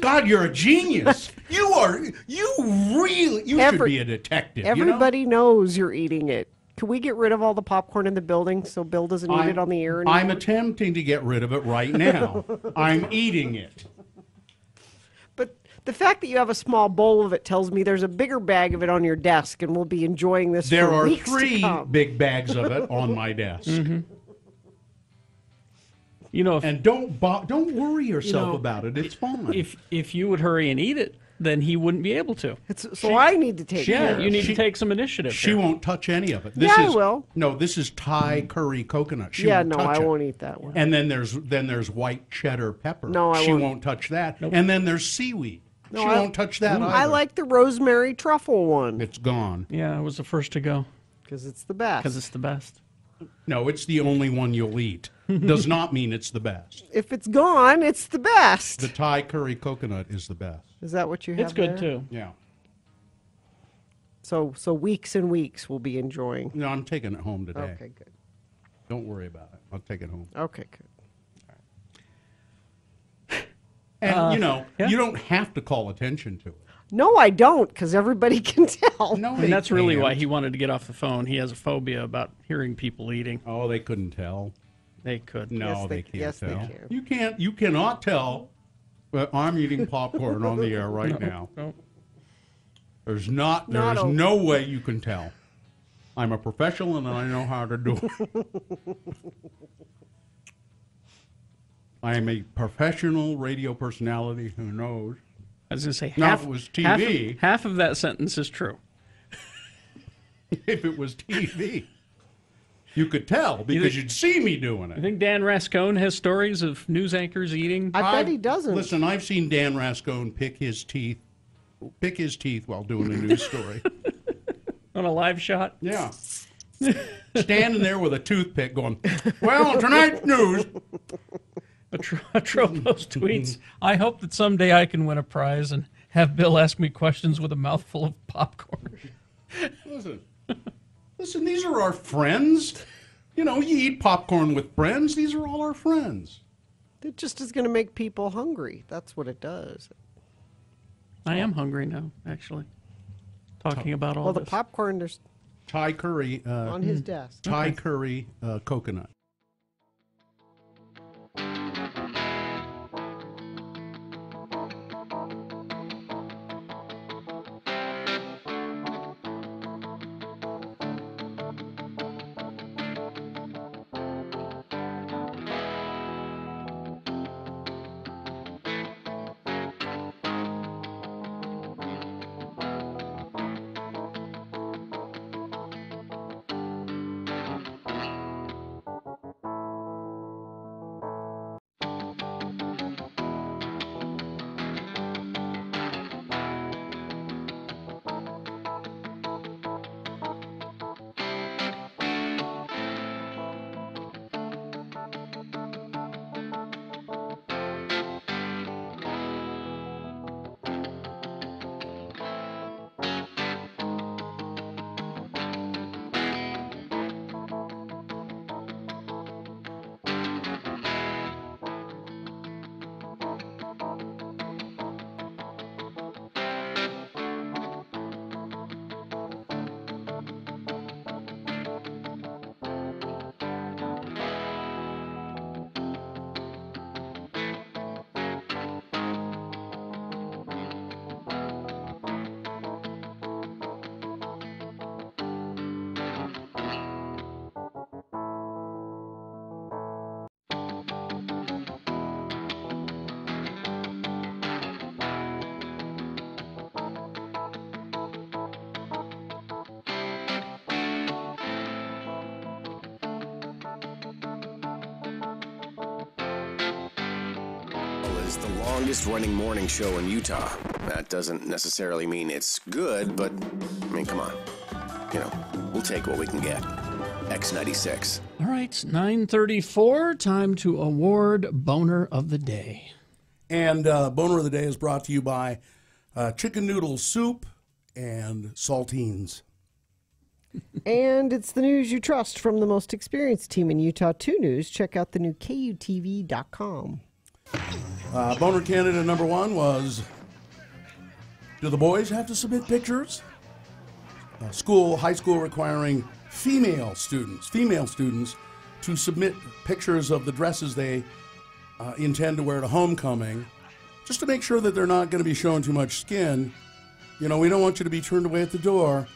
God, you're a genius. You should be a detective. Everybody knows you're eating it. Can we get rid of all the popcorn in the building so Bill doesn't eat it on the air anymore? I'm attempting to get rid of it right now. I'm eating it. But the fact that you have a small bowl of it tells me there's a bigger bag of it on your desk, and we'll be enjoying this There for are weeks to 3 come. big bags of it on my desk. Mm-hmm. And don't worry yourself about it. It's fine. If you would hurry and eat it, then he wouldn't be able to. I need to take care of it. You need to take some initiative. She here. won't touch any of it. I will. No, this is Thai curry coconut. She Yeah, won't no, touch I it. won't eat that one. And then there's white cheddar pepper. No, I she won't. won't touch that. Nope. And then there's seaweed. No, she won't touch that either. I like the rosemary truffle one. It's gone. Yeah, it was the first to go. Because it's the best. Because it's the best. No, it's the only one you'll eat. Does not mean it's the best. If it's gone, it's the best. The Thai curry coconut is the best. Is that what you have? It's good there? too. Yeah. So weeks and weeks we'll be enjoying. No, I'm taking it home today. Okay, good. Don't worry about it. I'll take it home. Okay, good. And, you don't have to call attention to it. No, I don't, because everybody can tell. No, And that's really why he wanted to get off the phone. He has a phobia about hearing people eating. Oh, they couldn't tell. They could. No, Yes, they can't yes, they tell. can. You cannot tell. But I'm eating popcorn on the air right now. No. There's no way you can tell. I'm a professional and I know how to do it. I am a professional radio personality who knows. I was going to say Now, if it was TV. Half of that sentence is true. if it was TV. You could tell because you'd see me doing it. I think Dan Rascone has stories of news anchors eating. I bet he doesn't. Listen, I've seen Dan Rascone pick his teeth while doing a news story. On a live shot? Yeah. Standing there with a toothpick going, well, tonight's news. Tropos tweets, I hope that someday I can win a prize and have Bill ask me questions with a mouthful of popcorn. Listen, these are our friends. You know, you eat popcorn with friends. These are all our friends. It just is going to make people hungry. That's what it does. I am hungry now, actually. Talking about all well, this. The popcorn, there's Thai curry. on his desk. Thai curry coconut. Is the longest running morning show in Utah. That doesn't necessarily mean it's good, but I mean, come on. You know, we'll take what we can get. X96. All right, 9:34. Time to award Boner of the Day. And Boner of the Day is brought to you by Chicken Noodle Soup and Saltines. And it's the news you trust from the most experienced team in Utah 2 News. Check out the new KUTV.com. Boner candidate number 1 was, do the boys have to submit pictures? High school requiring female students to submit pictures of the dresses they intend to wear to homecoming, just to make sure that they're not going to be showing too much skin. You know, we don't want you to be turned away at the door.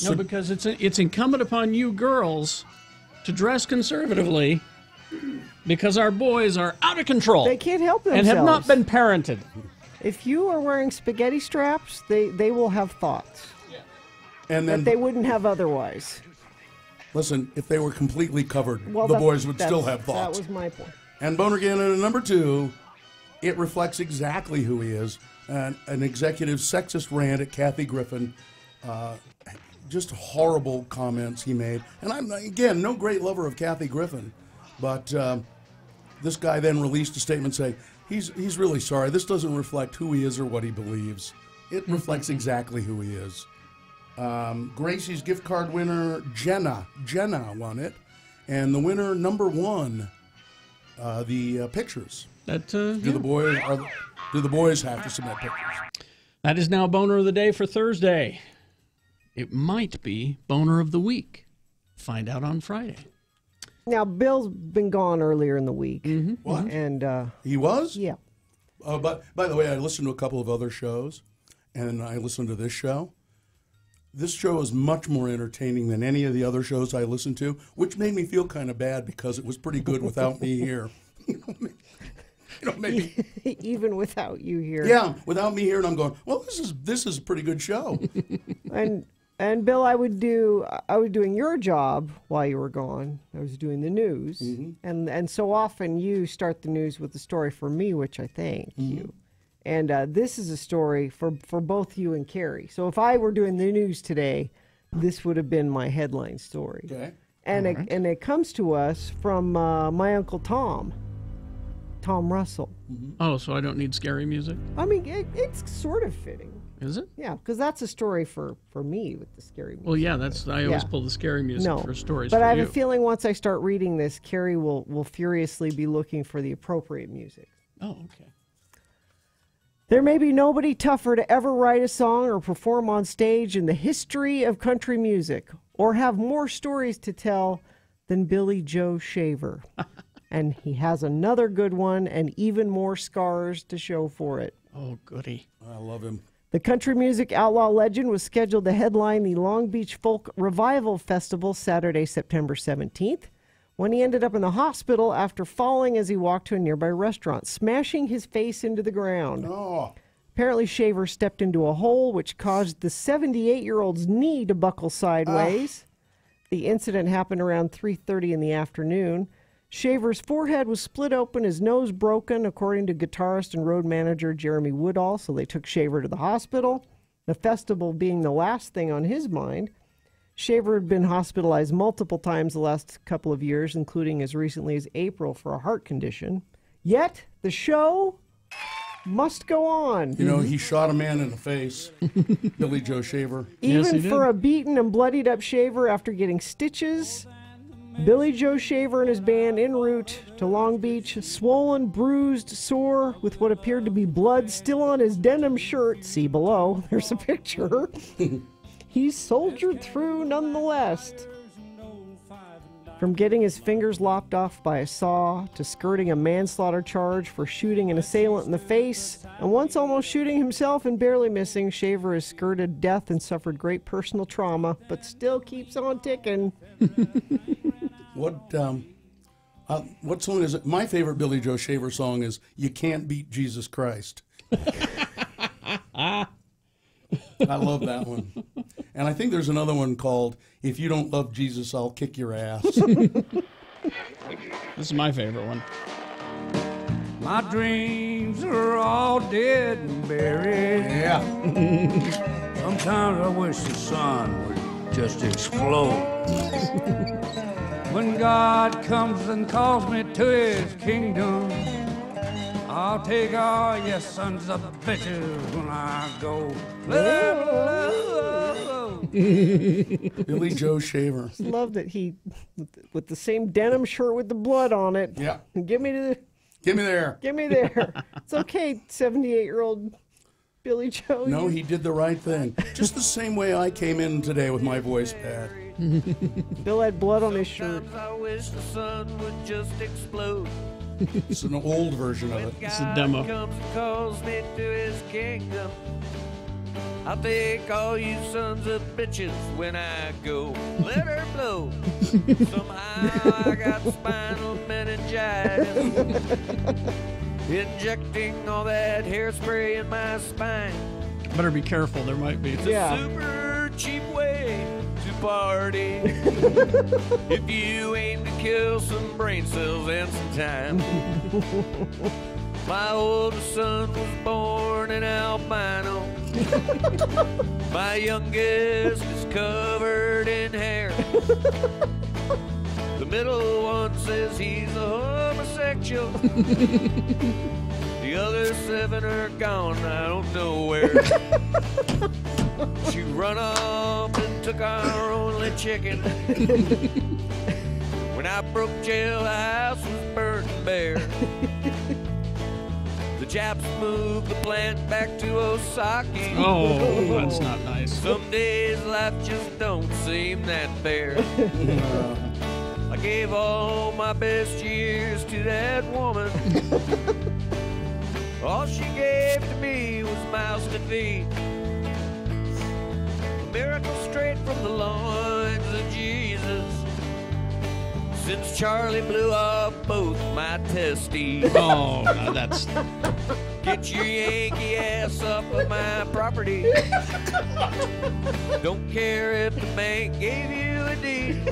No, because it's incumbent upon you girls to dress conservatively, because our boys are out of control. They can't help themselves. And have not been parented. If you are wearing spaghetti straps, they will have thoughts. Yeah. And then, that they wouldn't have otherwise. Listen, if they were completely covered, the boys would still have thoughts. That was my point. And Boner candidate number 2, it reflects exactly who he is. An executive sexist rant at Kathy Griffin. Just horrible comments he made. And I'm, again, no great lover of Kathy Griffin. But this guy then released a statement saying he's really sorry. This doesn't reflect who he is or what he believes. It reflects exactly who he is. Gracie's gift card winner, Jenna won it. And the winner, number 1, the pictures. Do the boys have to submit pictures? That is now Boner of the Day for Thursday. It might be Boner of the Week. Find out on Friday. Now, Bill's been gone earlier in the week. Mm-hmm. What? And he was? Yeah. But by the way, I listened to a couple of other shows, and I listened to this show. This show is much more entertaining than any of the other shows I listened to, which made me feel kind of bad because it was pretty good without me here. Maybe even without you here. Yeah, without me here, and I'm going, well, this is a pretty good show. And And Bill, I was doing your job while you were gone. I was doing the news, and so often you start the news with a story for me, which I thank you. And this is a story for both you and Carrie. So if I were doing the news today, this would have been my headline story. Okay. And it comes to us from my Uncle Tom Russell. Oh, so I don't need scary music? I mean, it's sort of fitting. Is it? Yeah, because that's a story for me with the scary music. Well, yeah, I always pull the scary music for stories. But for I have you. a feeling once I start reading this, Carrie will furiously be looking for the appropriate music. Oh, okay. There may be nobody tougher to ever write a song or perform on stage in the history of country music, or have more stories to tell than Billy Joe Shaver. And he has another good one and even more scars to show for it. Oh, goody. I love him. The country music outlaw legend was scheduled to headline the Long Beach Folk Revival Festival Saturday, September 17th, when he ended up in the hospital after falling as he walked to a nearby restaurant, smashing his face into the ground. Oh. Apparently, Shaver stepped into a hole, which caused the 78-year-old's knee to buckle sideways. The incident happened around 3:30 in the afternoon. Shaver's forehead was split open, his nose broken, according to guitarist and road manager Jeremy Woodall, so they took Shaver to the hospital, the festival being the last thing on his mind. Shaver had been hospitalized multiple times the last couple of years, including as recently as April for a heart condition. Yet, the show must go on. You know, he shot a man in the face, Billy Joe Shaver. Even for a beaten and bloodied up Shaver after getting stitches, Billy Joe Shaver and his band en route to Long Beach, swollen, bruised, sore, with what appeared to be blood still on his denim shirt. See below, there's a picture. He soldiered through nonetheless. From getting his fingers lopped off by a saw, to skirting a manslaughter charge for shooting an assailant in the face, and once almost shooting himself and barely missing, Shaver has skirted death and suffered great personal trauma, but still keeps on ticking. What song is it? My favorite Billy Joe Shaver song is "You Can't Beat Jesus Christ." I love that one. And I think there's another one called "If You Don't Love Jesus, I'll Kick Your Ass." This is my favorite one. My dreams are all dead and buried. Yeah. Sometimes I wish the sun would just explode. When God comes and calls me to his kingdom, I'll take all your sons of bitches when I go. Billy Joe Shaver. Love that he, with the same denim shirt with the blood on it. Yeah. Give me there. Give me there. It's okay, 78-year-old Billy Joe. No, he did the right thing. Just the same way I came in today with my voice pad. Bill had blood on his shirt. I wish the sun would just explode. It's an old version of it. It's a demo. Comes and calls me to his kingdom. I'll take all you sons of bitches when I go. Let her blow. Somehow I got spinal meningitis. Injecting all that hairspray in my spine. Better be careful, there might be. It's a super cheap way to party. If you aim to kill some brain cells and some time. My oldest son was born an albino. My youngest is covered in hair. The middle one says he's a homosexual. The other 7 are gone, I don't know where. She run off and took our only chicken. When I broke jail, the house was burned bare. The Japs moved the plant back to Osaki. Oh, that's not nice. Some days life just don't seem that fair. I gave all my best years to that woman. All she gave to me was mouths to feed. A miracle straight from the loins of Jesus. Since Charlie blew off both my testes. Oh, no, Get your Yankee ass off of my property. Don't care if the bank gave you a deed.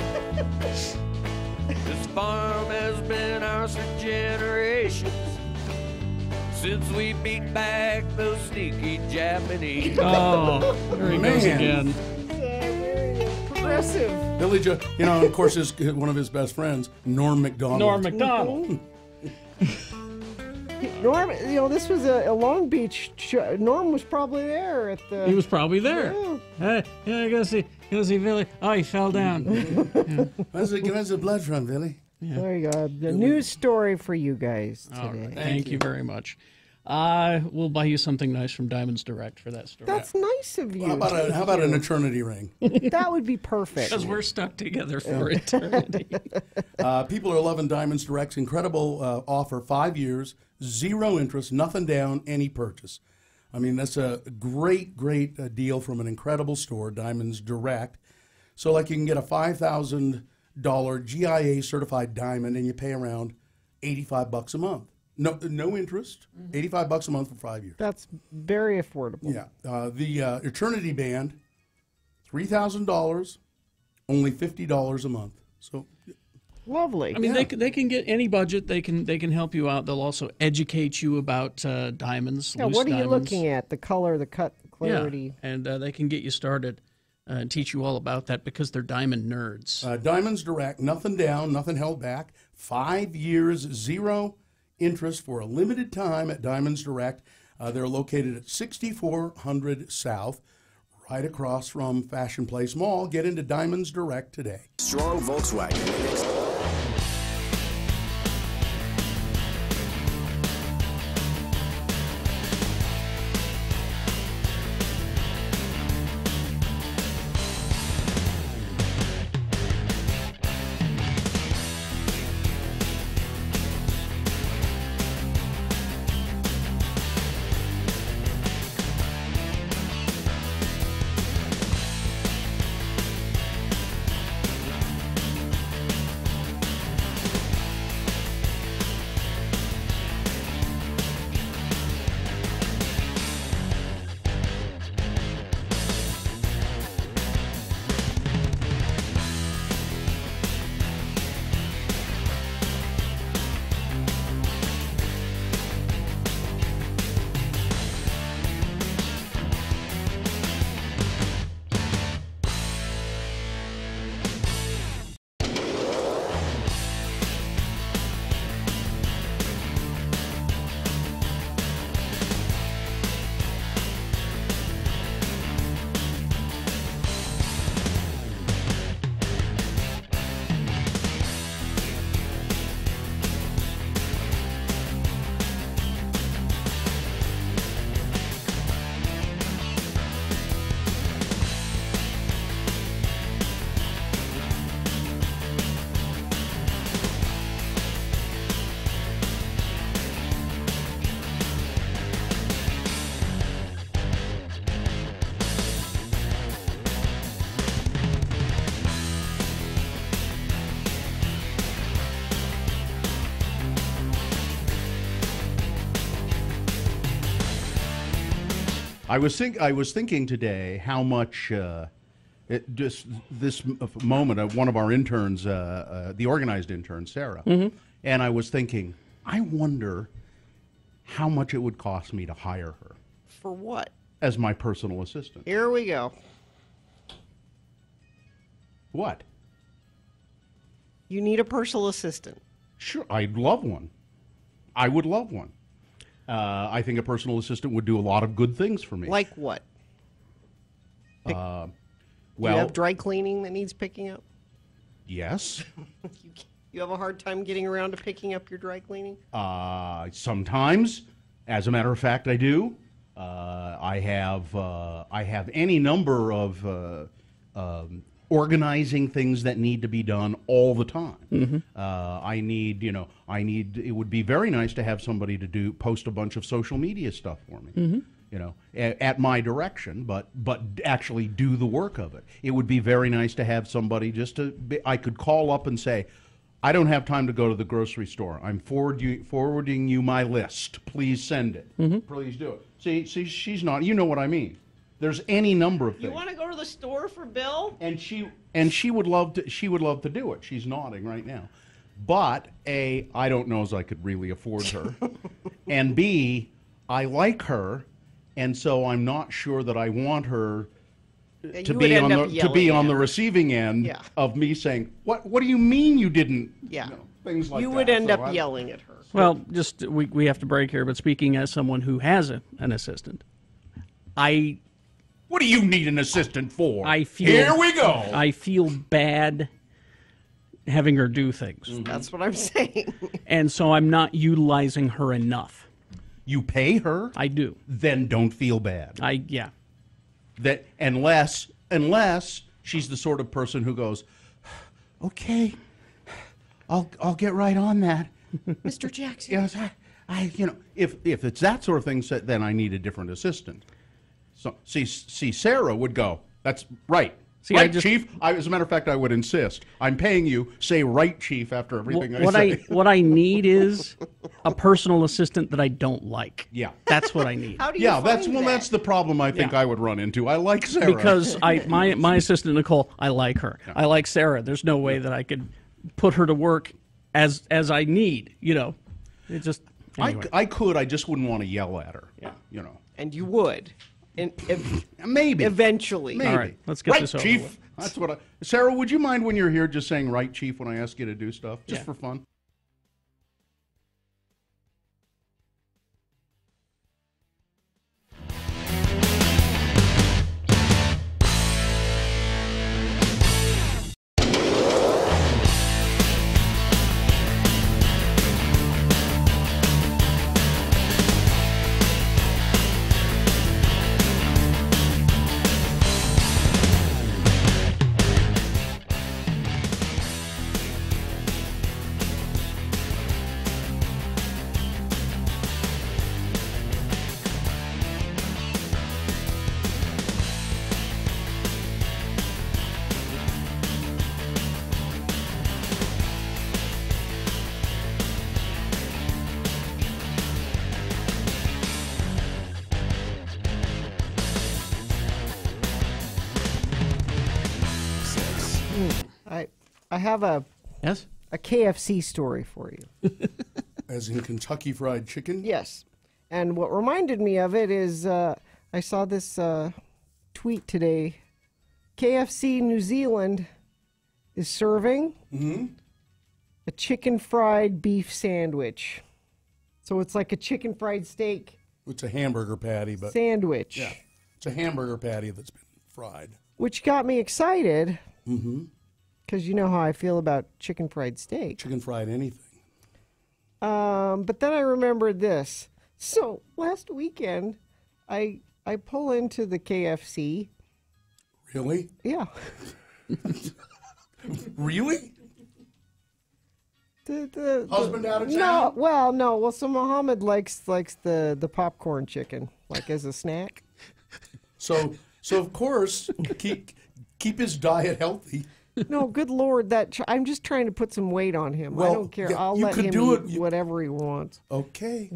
This farm has been ours for generations, since we beat back those sneaky Japanese. Oh, there he goes again. Progressive. Billy Joe, of course, one of his best friends, Norm Macdonald. Norm Macdonald. Norm, this was a Long Beach show. Norm was probably there at the. He was probably there. Yeah. Hey, go see Billy. Oh, he fell down. Where's the blood from, Billy? There you go. The news story for you guys today. Right. Thank you very much. We'll buy you something nice from Diamonds Direct for that story. That's nice of you. How about an eternity ring? That would be perfect. Because we're stuck together for eternity. People are loving Diamonds Direct's incredible offer: 5 years, 0 interest, nothing down, any purchase. I mean, that's a great deal from an incredible store, Diamonds Direct. So, like, you can get a $5,000 GIA certified diamond, and you pay around $85 a month. No interest, $85 a month for 5 years. That's very affordable. Yeah. The Eternity Band, $3,000, only $50 a month. So lovely. I mean, they can get any budget. They can help you out. They'll also educate you about diamonds. Yeah, loose what are you diamonds. looking at? The color, the cut, clarity. Yeah, and they can get you started and teach you all about that because they're diamond nerds. Diamonds Direct, nothing down, nothing held back. 5 years, 0 interest for a limited time at Diamonds Direct. They're located at 6400 South, right across from Fashion Place Mall. Get into Diamonds Direct today. Strong Volkswagen. I was thinking today how much just this moment one of our interns, the organized intern Sarah, and I was thinking, I wonder how much it would cost me to hire her For what? as my personal assistant. Here we go. What? You need a personal assistant. Sure, I'd love one. I would love one. I think a personal assistant would do a lot of good things for me. Like what? Do you have dry cleaning that needs picking up? Yes. You have a hard time getting around to picking up your dry cleaning? Sometimes, as a matter of fact, I do. I have any number of organizing things that need to be done all the time. It would be very nice to have somebody to post a bunch of social media stuff for me. At my direction, but actually do the work of it. It would be very nice to have somebody I could call up and say, I don't have time to go to the grocery store. I'm forwarding you my list. Please send it. Please do it. See, she's not. You know what I mean. There's any number of things. You want to go to the store for Bill? And she would love to. She would love to do it. She's nodding right now. But A, I don't know as I could really afford her, and B, I like her, and so I'm not sure that I want her to be on the receiving end of me saying, "What do you mean you didn't?" Yeah, you know, things like that. You would end up yelling at her. Well, just we have to break here. But speaking as someone who has an assistant, what do you need an assistant for? Here we go. I feel bad having her do things. That's what I'm saying. And so I'm not utilizing her enough. You pay her? I do. Then don't feel bad. That unless she's the sort of person who goes, "Okay, I'll get right on that." Mr. Jackson. Yes, if it's that sort of thing, then I need a different assistant. So see, Sarah would go, "That's right." See, right, Chief. As a matter of fact, I would insist. I'm paying you. Say right, Chief, after everything I say. What I need is a personal assistant that I don't like. Yeah, that's what I need. How do you find that? That's the problem I think I would run into. I like Sarah because my assistant Nicole, I like her. Yeah. I like Sarah. There's no way that I could put her to work as I need. You know, it just. Anyway. I could. I just wouldn't want to yell at her. Yeah, you know. And you would. Maybe. Eventually. Maybe. All right, let's get this over Chief. with. That's what Sarah, would you mind when you're here just saying right, Chief, when I ask you to do stuff? Just for fun? I have a KFC story for you. As in Kentucky Fried Chicken? Yes. And what reminded me of it is I saw this tweet today. KFC New Zealand is serving a chicken fried beef sandwich. So it's like a chicken fried steak. It's a hamburger patty, but sandwich. Yeah, it's a hamburger patty that's been fried. Which got me excited. Because you know how I feel about chicken fried steak. Chicken fried anything. But then I remembered this. So last weekend, I pull into the KFC. Really? Yeah. Really? The husband out of town? No. Well, so Muhammad likes the popcorn chicken, like as a snack. So of course, keep his diet healthy. No, good Lord, I'm just trying to put some weight on him. Well, I don't care. Yeah, I'll let him eat whatever he wants. Okay.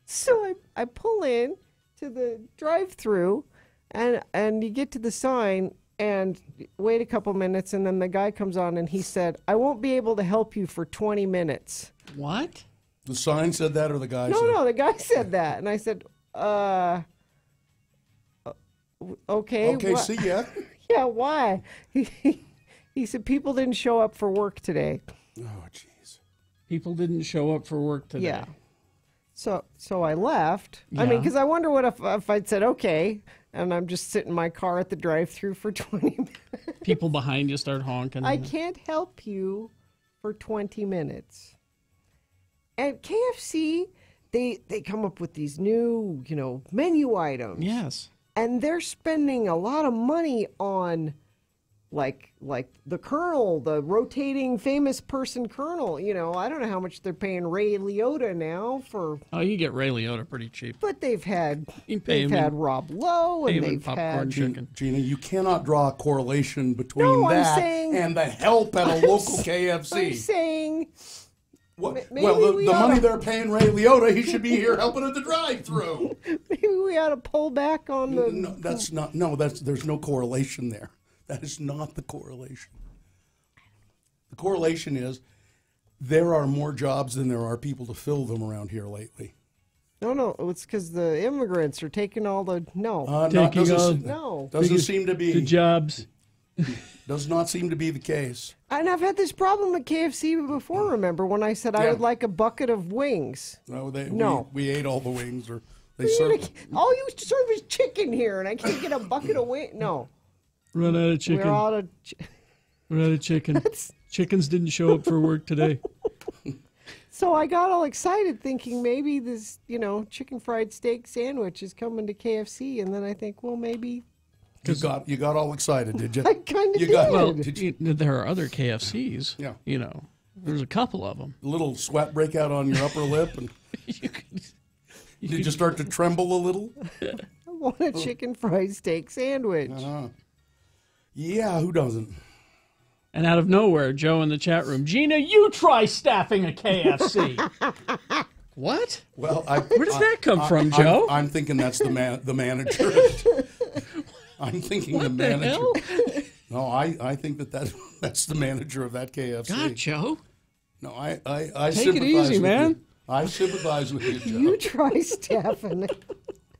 So I pull in to the drive-through, and you get to the sign and wait a couple minutes, and then the guy comes on and he said, "I won't be able to help you for 20 minutes." What? The sign said that, or the guy? No, the guy said that, and I said, "Okay." Okay, see ya. Yeah, why? He said people didn't show up for work today. Oh, jeez. People didn't show up for work today. Yeah. So I left. Yeah. I mean, because I wonder what if I'd said okay, and I'm just sitting in my car at the drive-thru for 20 minutes. People behind you start honking. I can't help you for 20 minutes. And KFC, they come up with these new, menu items. Yes. And they're spending a lot of money on like the Colonel, the rotating famous person Colonel. You know, I don't know how much they're paying Ray Liotta now for. Oh, you get Ray Liotta pretty cheap. But they've had pay him Rob Lowe and they've popcorn had chicken. Gina, you cannot draw a correlation between that and the help at a local KFC. I'm saying. Well, the money they're paying Ray Liotta, he should be here helping at the drive-thru. Maybe we ought to pull back on the. No, that's not. No, there's no correlation there. That is not the correlation. The correlation is there are more jobs than there are people to fill them around here lately. No, it's because the immigrants are taking all the doesn't seem to be the jobs. Does not seem to be the case. And I've had this problem at KFC before. Remember when I said I would like a bucket of wings? No, we ate all the wings, or they served. All you serve is chicken here, and I can't get a bucket of wings. No, run out of chicken. We're out of. We're out of chicken. Chickens didn't show up for work today. So I got all excited thinking maybe this, chicken fried steak sandwich is coming to KFC, and then I think, well, maybe. You got all excited, did you? I kind of did. Well, there are other KFCs. Yeah. There's a couple of them. A little sweat breakout on your upper lip, and did you start to tremble a little? I want a chicken fried steak sandwich. Yeah, who doesn't? And out of nowhere, Joe in the chat room, Gina, you try staffing a KFC. What? Well, where does that come from, Joe? I'm thinking that's the manager. I'm thinking what the manager. Hell? No, I think that's the manager of that KFC. God, Joe. No, I take it easy, man. I sympathize with you, Joe. You try staffing.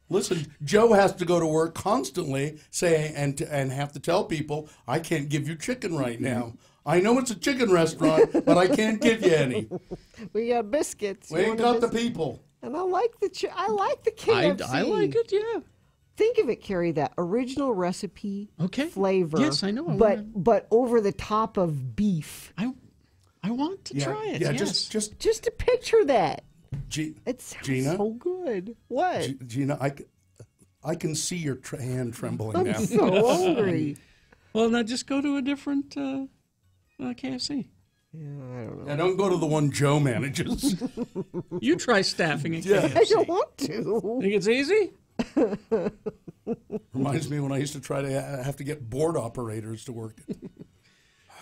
Listen, Joe has to go to work constantly, and have to tell people, I can't give you chicken right now. I know it's a chicken restaurant, but I can't give you any. We got biscuits. We ain't got the people. And I like the KFC. I like it, yeah. Think of it, Carrie, that original recipe flavor. Yes, I know. But over the top of beef. I want to try it. Yeah, yes. just to picture that. It sounds Gina, so good. What? Gina, I can see your hand trembling now. I'm so hungry. Well, now just go to a different KFC. Yeah, I don't know. Now don't go to the one Joe manages. You try staffing a KFC. I don't want to. Think it's easy? Reminds me when I used to try to have to get board operators to work.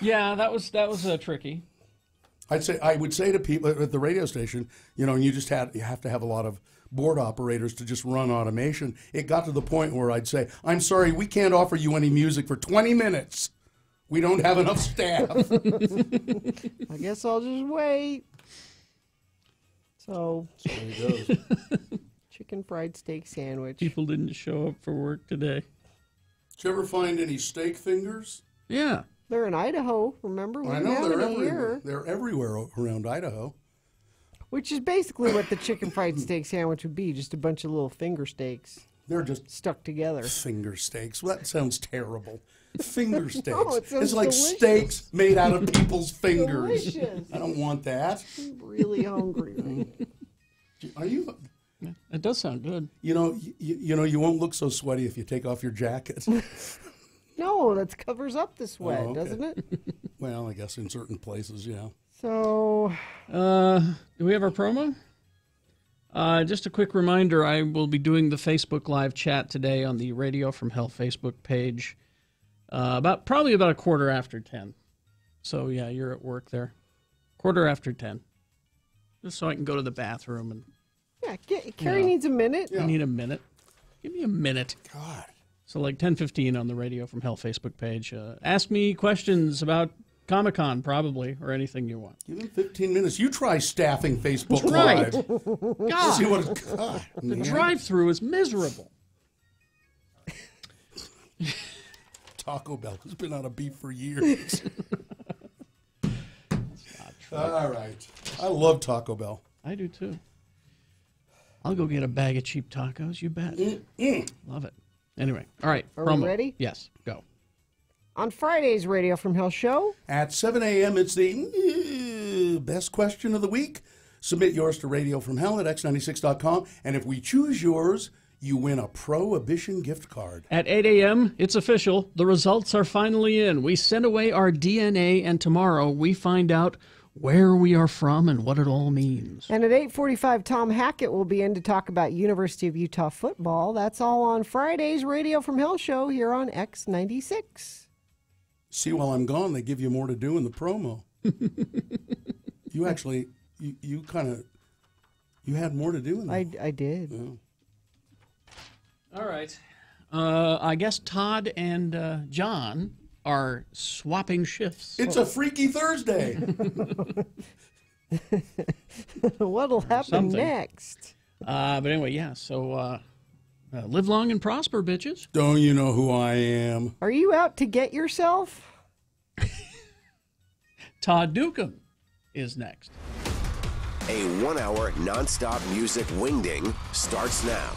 Yeah, that was tricky. I would say to people at the radio station, and you have to have a lot of board operators to just run automation. It got to the point where I'd say, I'm sorry, we can't offer you any music for 20 minutes. We don't have enough staff. I guess I'll just wait. So there it goes. Chicken fried steak sandwich. People didn't show up for work today. Did you ever find any steak fingers? Yeah. They're in Idaho, remember? I know they're everywhere. They're everywhere around Idaho. Which is basically what the chicken fried steak sandwich would be, just a bunch of little finger steaks. They're just stuck together. Finger steaks. Well, that sounds terrible. Finger steaks. No, it sounds it's like delicious. steaks made out of people's fingers. Delicious. I don't want that. I'm really hungry. Are you? It does sound good. You won't look so sweaty if you take off your jacket. No, that covers up the sweat, okay. doesn't it? Well, I guess in certain places, yeah. So, do we have our promo? Just a quick reminder, I will be doing the Facebook Live chat today on the Radio from Hell Facebook page, probably about 10:15. So, yeah, you're at work there. 10:15. Just so I can go to the bathroom and... Yeah, Carrie needs a minute. I need a minute. Give me a minute. God. So like 10:15 on the Radio from Hell Facebook page. Ask me questions about Comic-Con, probably, or anything you want. Give him 15 minutes. You try staffing Facebook Right. Live. God. See what it's, God, The man. drive-through is miserable. Taco Bell has been on a beef for years. All right. I love Taco Bell. I do too. I'll go get a bag of cheap tacos, you bet. Love it. Anyway, all right. Are promo. we ready? Yes, go. On Friday's Radio from Hell show. At 7 a.m., it's the best question of the week. Submit yours to Radio from Hell at x96.com. And if we choose yours, you win a Prohibition gift card. At 8 a.m., it's official. The results are finally in. We send away our DNA, and tomorrow we find out where we are from and what it all means. And at 8:45, Tom Hackett will be in to talk about University of Utah football. That's all on Friday's Radio from Hell show here on X96. See, while I'm gone, they give you more to do in the promo. You actually, you had more to do in that. I did. Yeah. All right. I guess Todd and John are swapping shifts. It's a Freaky Thursday. What'll happen next? But anyway, yeah, so live long and prosper, bitches. Don't you know who I am? Are you out to get yourself? Todd Dukem is next. A 1-hour nonstop music wingding starts now.